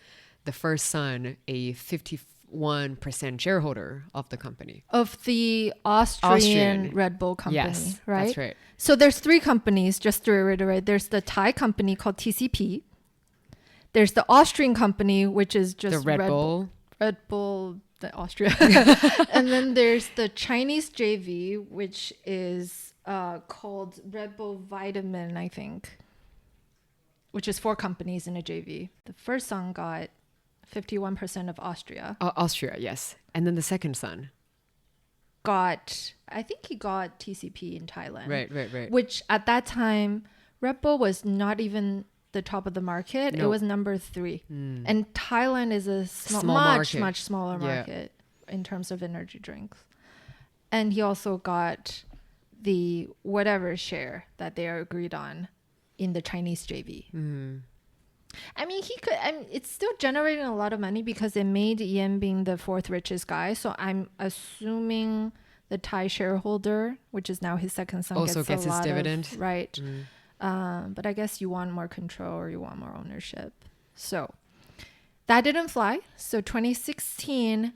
S1: first son a 51% shareholder of the company.
S2: Of the Austrian Red Bull company,
S1: yes,
S2: right?
S1: That's right.
S2: So there's 3 companies, just to reiterate. There's the Thai company called TCP. There's the Austrian company, which is just
S1: the Red Bull.
S2: Red Bull, the Austria. And then there's the Chinese JV, which is called Red Bull Vitamin, I think, which is 4 companies in a JV. The first son got 51% of Austria.
S1: Austria, yes. And then the second son
S2: I think he got TCP in Thailand.
S1: Right.
S2: Which at that time, Red Bull was not even the top of the market. Nope. It was number 3. And Thailand is a much smaller market in terms of energy drinks. And he also got the whatever share that they are agreed on in the Chinese JV. I mean, it's still generating a lot of money because it made Yen being the 4th richest guy. So I'm assuming the Thai shareholder, which is now his second son,
S1: also gets his dividend.
S2: Right. But I guess you want more control or you want more ownership. So that didn't fly. So 2016,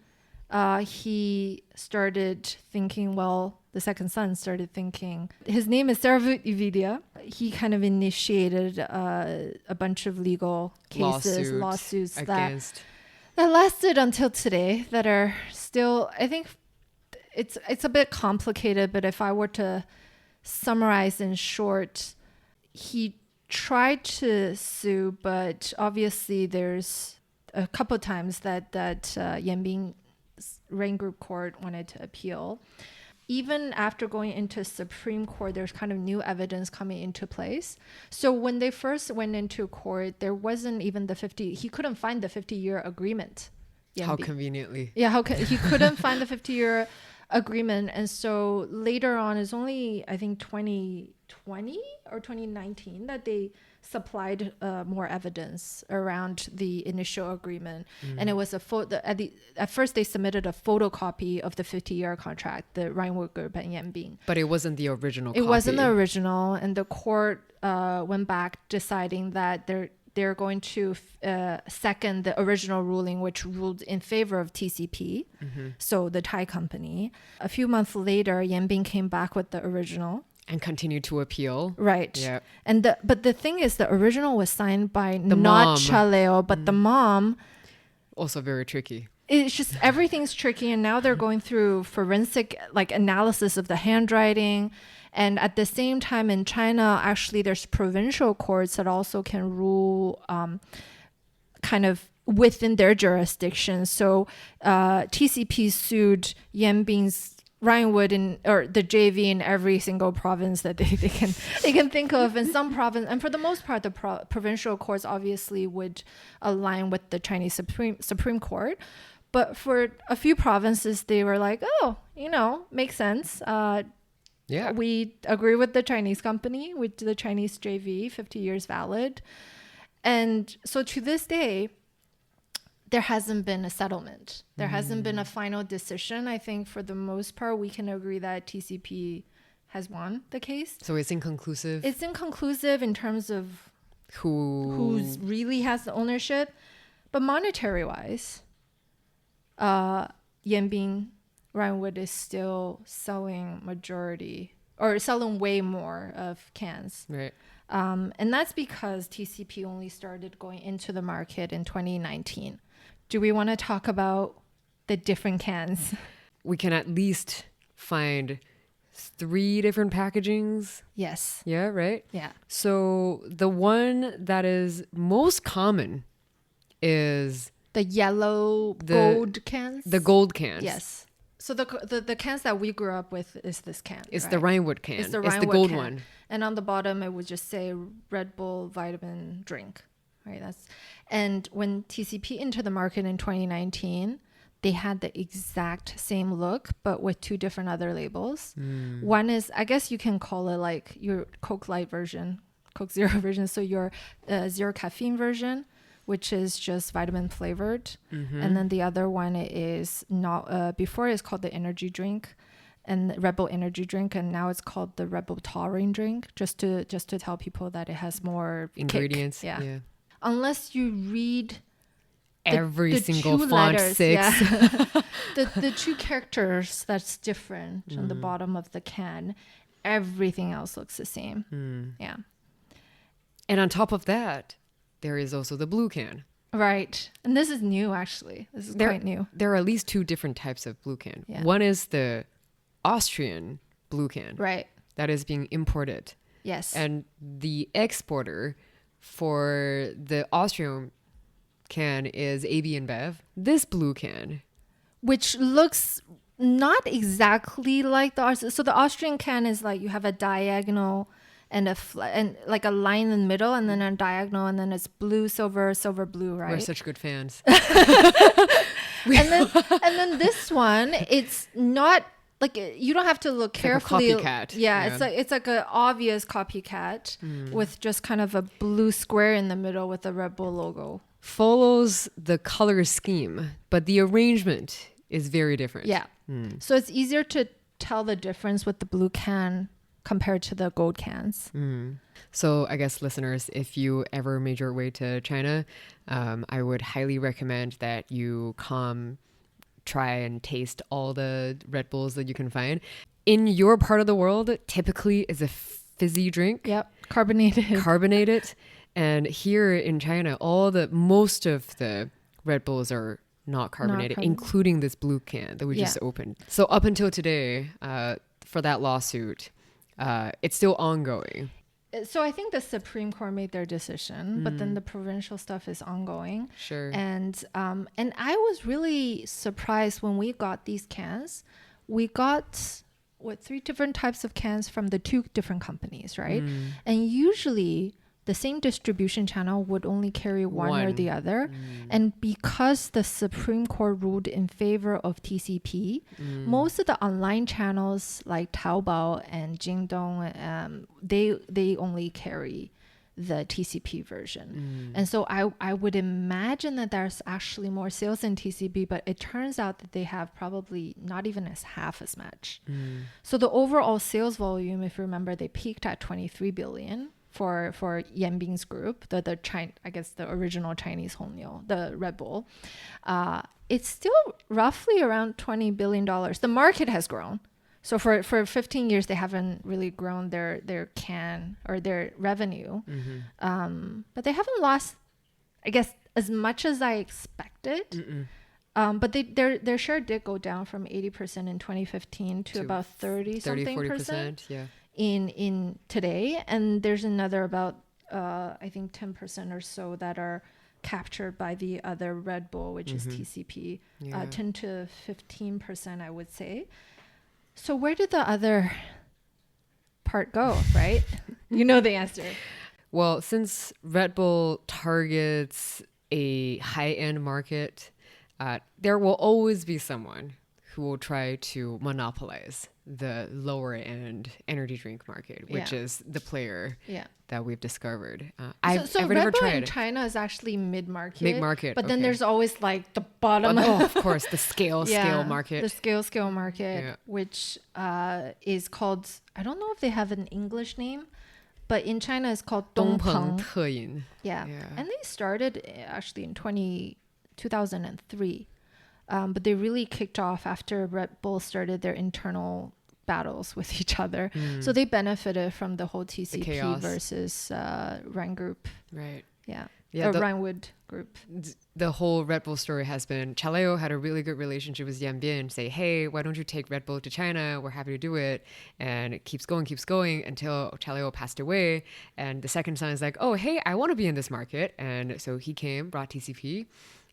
S2: he started thinking, the second son started thinking, his name is Yoovidhya. He kind of initiated a bunch of legal cases, lawsuits that lasted until today, that are still, I think it's a bit complicated, but if I were to summarize in short, he tried to sue, but obviously there's a couple times that Yanbing Rain Group Court wanted to appeal. Even after going into Supreme Court, there's kind of new evidence coming into place. So when they first went into court, there wasn't even he couldn't find the 50-year agreement.
S1: How conveniently.
S2: Yeah, he couldn't find the 50-year agreement. And so later on, it's only, I think, 20 2020 or 2019 that they supplied more evidence around the initial agreement. And it was at first they submitted a photocopy of the 50-year contract, the Reinwood Group and Yanbing.
S1: But it wasn't the original copy.
S2: It wasn't the original, and the court went back deciding that they're going to second the original ruling, which ruled in favor of TCP, so the Thai company. A few months later, Yanbing came back with the original.
S1: And continued to appeal.
S2: Right.
S1: Yeah.
S2: But the thing is, the original was signed by
S1: The
S2: not
S1: mom.
S2: Chaleo, but the mom.
S1: Also very tricky.
S2: It's just everything's tricky, and now they're going through forensic analysis of the handwriting. And at the same time in China, actually there's provincial courts that also can rule kind of within their jurisdiction. So TCP sued Yanbing's Reinwood or the JV in every single province that they can think of. In some province, and for the most part, the provincial courts obviously would align with the Chinese Supreme Court. But for a few provinces, they were like, oh, makes sense.
S1: Yeah.
S2: We agree with the Chinese company, with the Chinese JV, 50 years valid. And so to this day, there hasn't been a settlement. There hasn't been a final decision. I think for the most part, we can agree that TCP has won the case.
S1: So it's inconclusive?
S2: It's inconclusive in terms of
S1: who
S2: really has the ownership. But monetary-wise, Yanbing Reinwood is still selling way more of cans.
S1: Right.
S2: And that's because TCP only started going into the market in 2019. Do we want to talk about the different cans?
S1: We can at least find 3 different packagings.
S2: Yes.
S1: Yeah, right?
S2: Yeah.
S1: So the one that is most common is
S2: the yellow gold cans?
S1: The gold cans.
S2: Yes. So the cans that we grew up with is this can.
S1: It's
S2: right?
S1: the Reinwood can.
S2: It's the
S1: gold
S2: can.
S1: one.
S2: And on the bottom, it would just say Red Bull vitamin drink. Right. And when TCP entered the market in 2019, they had the exact same look, but with 2 different other labels. One is, I guess you can call it like your Coke Light version, Coke Zero version. So your zero caffeine version, which is just vitamin flavored. And then the other one is not, before it's called the energy drink and Red Bull energy drink. And now it's called the Red Bull taurine drink, just to tell people that it has more
S1: ingredients.
S2: Kick. Yeah. Unless you read
S1: every single font
S2: letters,
S1: 6.
S2: Yeah. the 2 characters that's different on the bottom of the can, everything else looks the same. Yeah.
S1: And on top of that, there is also the blue can.
S2: Right. And this is new, actually. This is quite new.
S1: There are at least 2 different types of blue can.
S2: Yeah.
S1: One is the Austrian blue can.
S2: Right.
S1: That is being imported.
S2: Yes.
S1: And the exporter for the Austrian can is AB InBev. This blue can,
S2: which looks not exactly like the Austrian. So the Austrian can is like you have a diagonal and and like a line in the middle, and then a diagonal, and then it's blue, silver, silver, blue, right?
S1: We're such good fans.
S2: and then this one, it's not like, you don't have to look carefully.
S1: Like a copycat.
S2: Yeah, it's like an obvious copycat with just kind of a blue square in the middle with the Red Bull logo.
S1: Follows the color scheme, but the arrangement is very different.
S2: Yeah. So it's easier to tell the difference with the blue can compared to the gold cans.
S1: So I guess listeners, if you ever made your way to China, I would highly recommend that you come try and taste all the Red Bulls that you can find. In your part of the world, typically is a fizzy drink.
S2: Yep, carbonated.
S1: And here in China, most of the Red Bulls are not carbonated, including this blue can that we just opened. So up until today, for that lawsuit, it's still ongoing.
S2: So I think the Supreme Court made their decision, but then the provincial stuff is ongoing.
S1: Sure.
S2: And I was really surprised when we got these cans. We got 3 different types of cans from the 2 different companies, right? And usually the same distribution channel would only carry one or the other. And because the Supreme Court ruled in favor of TCP, most of the online channels like Taobao and Jingdong, they only carry the TCP version. And so I would imagine that there's actually more sales in TCP, but it turns out that they have probably not even half as much. So the overall sales volume, if you remember, they peaked at 23 billion for Yanbing's group, I guess the original Chinese Hongniu, the Red Bull. It's still roughly around $20 billion. The market has grown. So for 15 years, they haven't really grown their can or their revenue. But they haven't lost, I guess, as much as I expected. But their share did go down from 80% in 2015 to about 30-40%.
S1: Yeah.
S2: In today. And there's another about, I think 10% or so that are captured by the other Red Bull, which is TCP. 10 to 15%, I would say. So where did the other part go, right? You know the answer.
S1: Well, since Red Bull targets a high-end market, there will always be someone who will try to monopolize the lower-end energy drink market, which is the player that we've discovered. I've
S2: Red
S1: never
S2: Bull
S1: tried
S2: in China is actually mid-market.
S1: Mid-market,
S2: but then there's always like the bottom.
S1: Of course, the scale market.
S2: The scale market, which is called, I don't know if they have an English name, but in China it's called
S1: Dongpeng Teyin.
S2: Yeah. And they started actually in 2003. But they really kicked off after Red Bull started their internal battles with each other. So they benefited from the whole TCP versus Rhine group.
S1: Right.
S2: Yeah.
S1: Yeah,
S2: or Rhinewood group.
S1: The whole Red Bull story has been Chaleo had a really good relationship with Yanbian, say, hey, why don't you take Red Bull to China? We're happy to do it. And it keeps going until Chaleo passed away. And the second son is like, oh, hey, I want to be in this market. And so he came, brought TCP.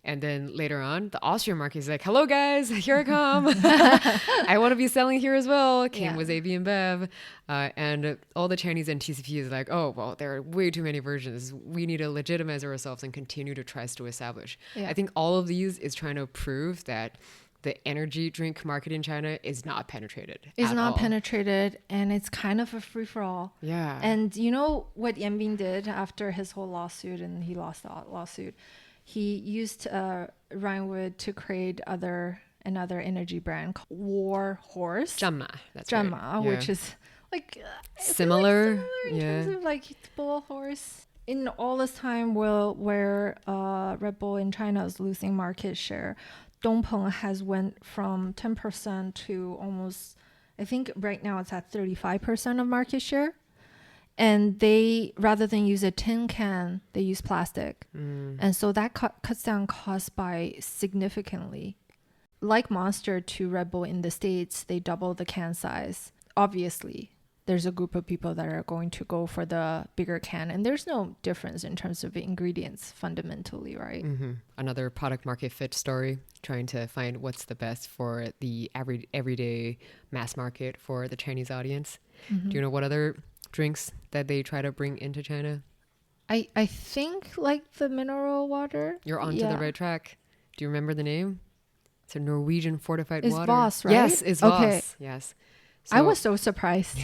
S1: And then later on, the Austrian market is like, hello, guys, here I come. I want to be selling here as well. Came with AB InBev. And all the Chinese and TCP is like, oh, well, there are way too many versions. We need to legitimize ourselves and continue to try to establish. I think all of these is trying to prove that the energy drink market in China is not penetrated.
S2: It's not penetrated, and it's kind of a free-for-all.
S1: Yeah.
S2: And you know what Yanbing did after his whole lawsuit, and he lost the lawsuit? He used Rhinewood to create another energy brand called War Horse.
S1: Zhanma, that's
S2: Zhanma,
S1: right.
S2: which is like
S1: similar
S2: in terms of like bull horse. In all this time where Red Bull in China is losing market share, Dongpeng has went from 10% to almost, I think right now it's at 35% of market share. And they, rather than use a tin can, they use plastic. And so that cuts down costs by significantly. Like Monster to Red Bull in the States, they double the can size. Obviously, there's a group of people that are going to go for the bigger can. And there's no difference in terms of ingredients fundamentally, right?
S1: Another product market fit story, trying to find what's the best for the everyday mass market for the Chinese audience. Do you know what other drinks that they try to bring into China?
S2: I think like the mineral water.
S1: You're onto the right track. Do you remember the name? It's a Norwegian fortified
S2: it's
S1: water.
S2: Voss, right?
S1: Yes, it's Voss.
S2: Okay.
S1: Yes.
S2: So, I was so surprised.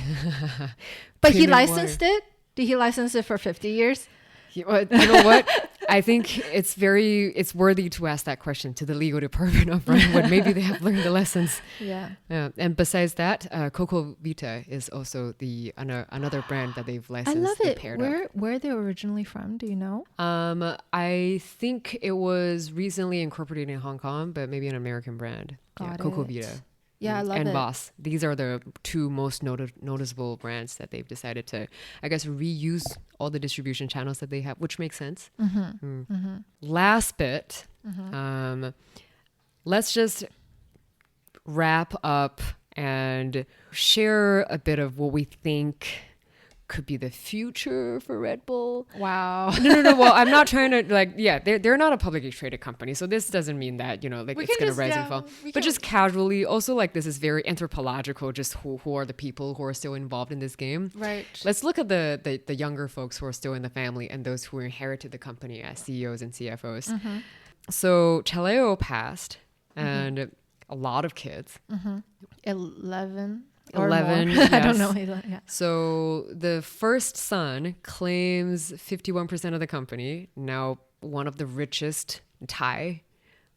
S2: But he licensed it? Did he license it for 50 years?
S1: You know what? I think it's worthy to ask that question to the legal department of Rhinewood. Maybe they have learned the lessons.
S2: Yeah.
S1: And besides that, Yoovidhya is also another brand that they've licensed.
S2: I love it.
S1: Paired
S2: Where are they originally from? Do you know?
S1: I think it was recently incorporated in Hong Kong, but maybe an American brand.
S2: Got it.
S1: Yoovidhya.
S2: Yeah, I love it.
S1: And Voss. These are the two most noticeable brands that they've decided to, I guess, reuse all the distribution channels that they have, which makes sense. Last bit, let's just wrap up and share a bit of what we think could be the future for Red Bull.
S2: Wow.
S1: No. Well, I'm not trying to they're not a publicly traded company, so this doesn't mean that it's gonna rise and fall. But just casually, also this is very anthropological. Just who are the people who are still involved in this game?
S2: Right.
S1: Let's look at the younger folks who are still in the family and those who inherited the company as CEOs and CFOs. So Chaleo passed, and a lot of kids.
S2: 11.
S1: 11,
S2: yes. I don't know. Yeah.
S1: So the first son claims 51% of the company. Now one of the richest Thai,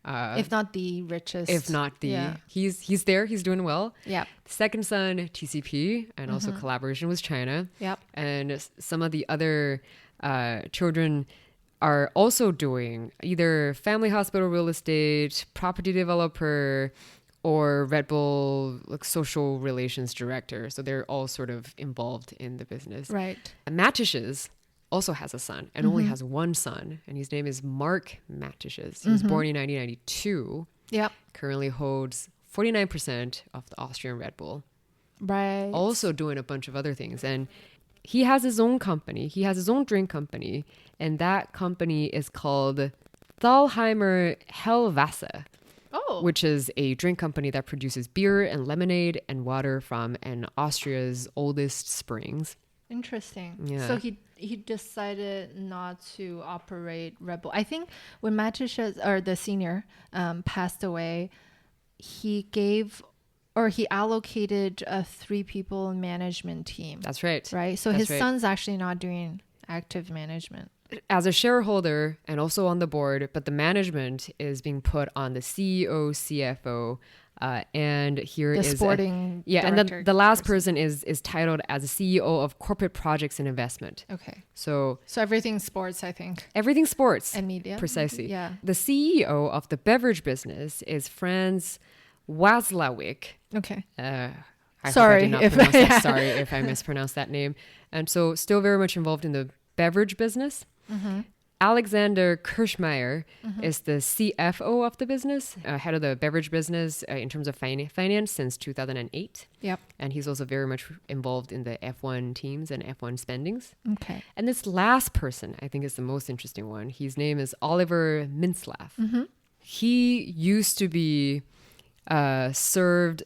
S2: if not the richest.
S1: If not the, he's there. He's doing well.
S2: Yeah.
S1: Second son, TCP, and also collaboration with China.
S2: Yep.
S1: And some of the other children are also doing either family hospital real estate, property developer, or Red Bull social relations director. So they're all sort of involved in the business.
S2: Right.
S1: And Mateschitz also has a son and only has one son. And his name is Mark Mateschitz. He was born in 1992.
S2: Yep.
S1: Currently holds 49% of the Austrian Red Bull.
S2: Right.
S1: Also doing a bunch of other things. And he has his own company. He has his own drink company. And that company is called Thalheimer Hellwasser.
S2: Oh.
S1: Which is a drink company that produces beer and lemonade and water from Austria's oldest springs.
S2: Interesting.
S1: Yeah.
S2: So he decided not to operate Red Bull. I think when Mateschitz, or the senior, passed away, he allocated a 3-people management team.
S1: That's right.
S2: Right. So his son's actually not doing active management.
S1: As a shareholder and also on the board, but the management is being put on the CEO, CFO, and here is
S2: the sporting
S1: and
S2: director
S1: the last person is titled as a CEO of corporate projects and investment.
S2: Okay.
S1: So
S2: everything sports, I think.
S1: Everything sports
S2: and media.
S1: Precisely.
S2: Yeah.
S1: The CEO of the beverage business is Franz Waslawik.
S2: Okay.
S1: Sorry if I mispronounced that name. And so still very much involved in the beverage business. Alexander Kirschmeyer is the CFO of the business, head of the beverage business in terms of finance since 2008.
S2: Yep.
S1: And he's also very much involved in the F1 teams and F1 spendings.
S2: Okay.
S1: And this last person, I think, is the most interesting one. His name is Oliver Mintzlaff. He used to be served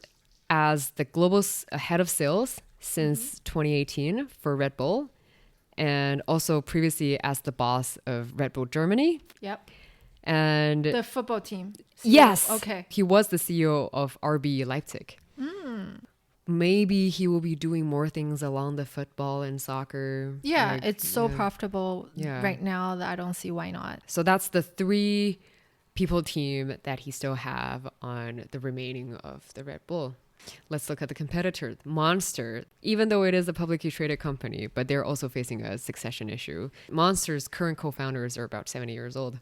S1: as the global head of sales since 2018 for Red Bull. And also previously as the boss of Red Bull Germany.
S2: Yep.
S1: And
S2: the football team. CEO.
S1: Yes.
S2: Okay.
S1: He was the CEO of RB Leipzig. Maybe he will be doing more things along the football and soccer.
S2: Yeah, it's so profitable right now that I don't see why not.
S1: So that's the 3-people team that he still have on the remaining of the Red Bull. Let's look at the competitor, Monster. Even though it is a publicly traded company, but they're also facing a succession issue. Monster's current co-founders are about 70 years old.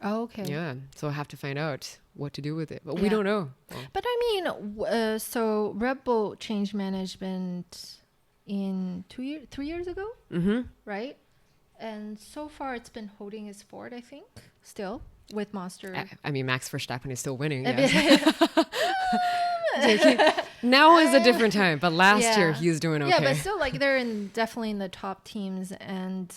S2: Oh, okay.
S1: Yeah, so I have to find out what to do with it. But we don't know. Well.
S2: But I mean, so Red Bull changed management in 3 years ago, right? And so far it's been holding its fort, I think, still with Monster.
S1: I mean, Max Verstappen is still winning. Now is a different time, but last year he was doing okay.
S2: Yeah, but still, they're definitely in the top teams, and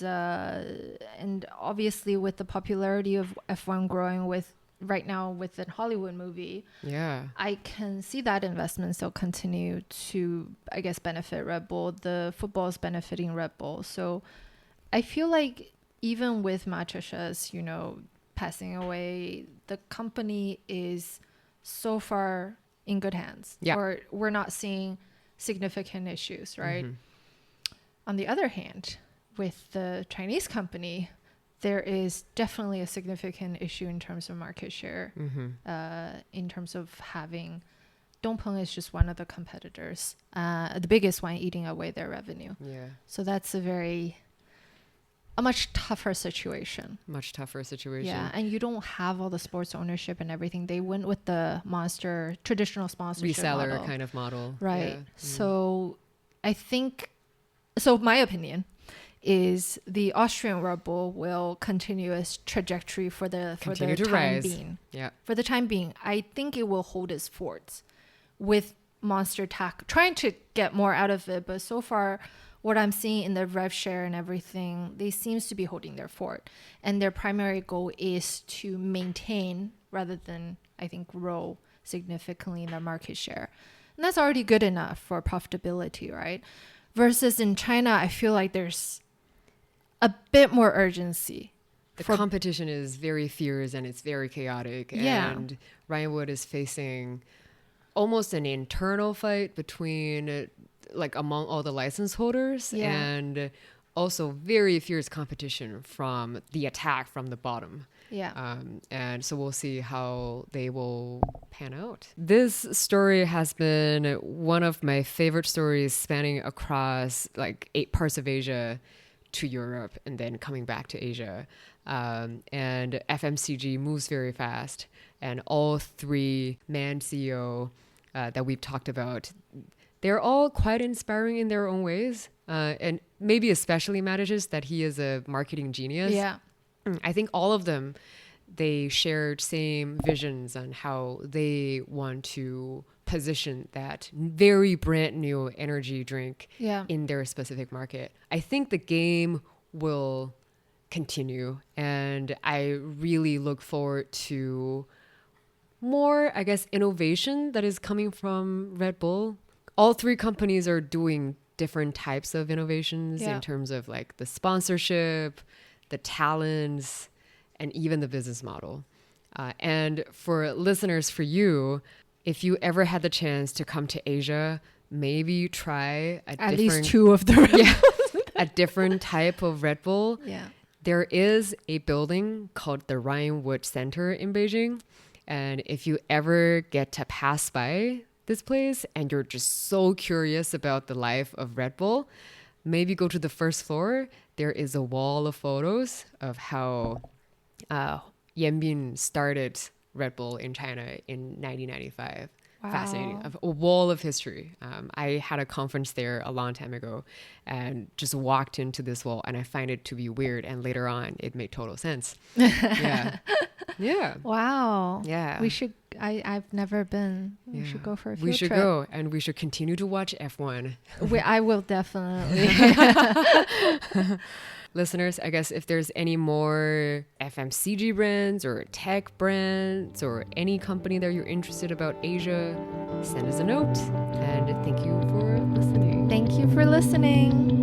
S2: obviously with the popularity of F1 growing right now with the Hollywood movie, I can see that investment still continue to, I guess, benefit Red Bull. The football is benefiting Red Bull, so I feel like even with Mateschitz, passing away, the company is so far in good hands. Or we're not seeing significant issues, right? On the other hand, with the Chinese company, there is definitely a significant issue in terms of market share, in terms of having Dongpeng is just one of the competitors, the biggest one, eating away their revenue. So that's a much tougher situation. Yeah, and you don't have all the sports ownership and everything. They went with the Monster traditional sponsorship
S1: reseller
S2: model.
S1: kind of model,
S2: right? So I think, so my opinion is the Austrian Red Bull will continue its trajectory for the time being. For the time being, I think it will hold its fort with Monster trying to get more out of it, but so far what I'm seeing in the rev share and everything, they seems to be holding their fort. And their primary goal is to maintain rather than, I think, grow significantly in their market share. And that's already good enough for profitability, right? Versus in China, I feel like there's a bit more urgency.
S1: The competition is very fierce and it's very chaotic.
S2: Yeah.
S1: And Ryan Wood is facing almost an internal fight between like among all the license holders, and also very fierce competition from the attack from the bottom.
S2: Yeah.
S1: And so we'll see how they will pan out. This story has been one of my favorite stories, spanning across like 8 parts of Asia to Europe and then coming back to Asia. And FMCG moves very fast. And all 3 man CEO that we've talked about, they're all quite inspiring in their own ways. And maybe especially Mateschitz, that he is a marketing genius.
S2: Yeah.
S1: I think all of them, they shared same visions on how they want to position that very brand new energy drink in their specific market. I think the game will continue, and I really look forward to more, I guess, innovation that is coming from Red Bull. All 3 companies are doing different types of innovations in terms of like the sponsorship, the talents, and even the business model. And for listeners, for you, if you ever had the chance to come to Asia, maybe try
S2: at least 2 of the
S1: a different type of Red Bull.
S2: Yeah.
S1: There is a building called the Ryan Wood Center in Beijing. And if you ever get to pass by this place and you're just so curious about the life of Red Bull, maybe go to the first floor. There is a wall of photos of how Yanbin started Red Bull in China in 1995.
S2: Wow.
S1: Fascinating. A wall of history. I had a conference there a long time ago and just walked into this wall, and I find it to be weird. And later on, it made total sense. Yeah. Yeah.
S2: Wow.
S1: Yeah.
S2: We should. I've never been. We should go for a field
S1: We should
S2: trip.
S1: go, and we should continue to watch F1.
S2: I will definitely.
S1: Listeners, I guess if there's any more FMCG brands or tech brands or any company that you're interested about Asia, send us a note. And thank you for listening.
S2: Thank you for listening.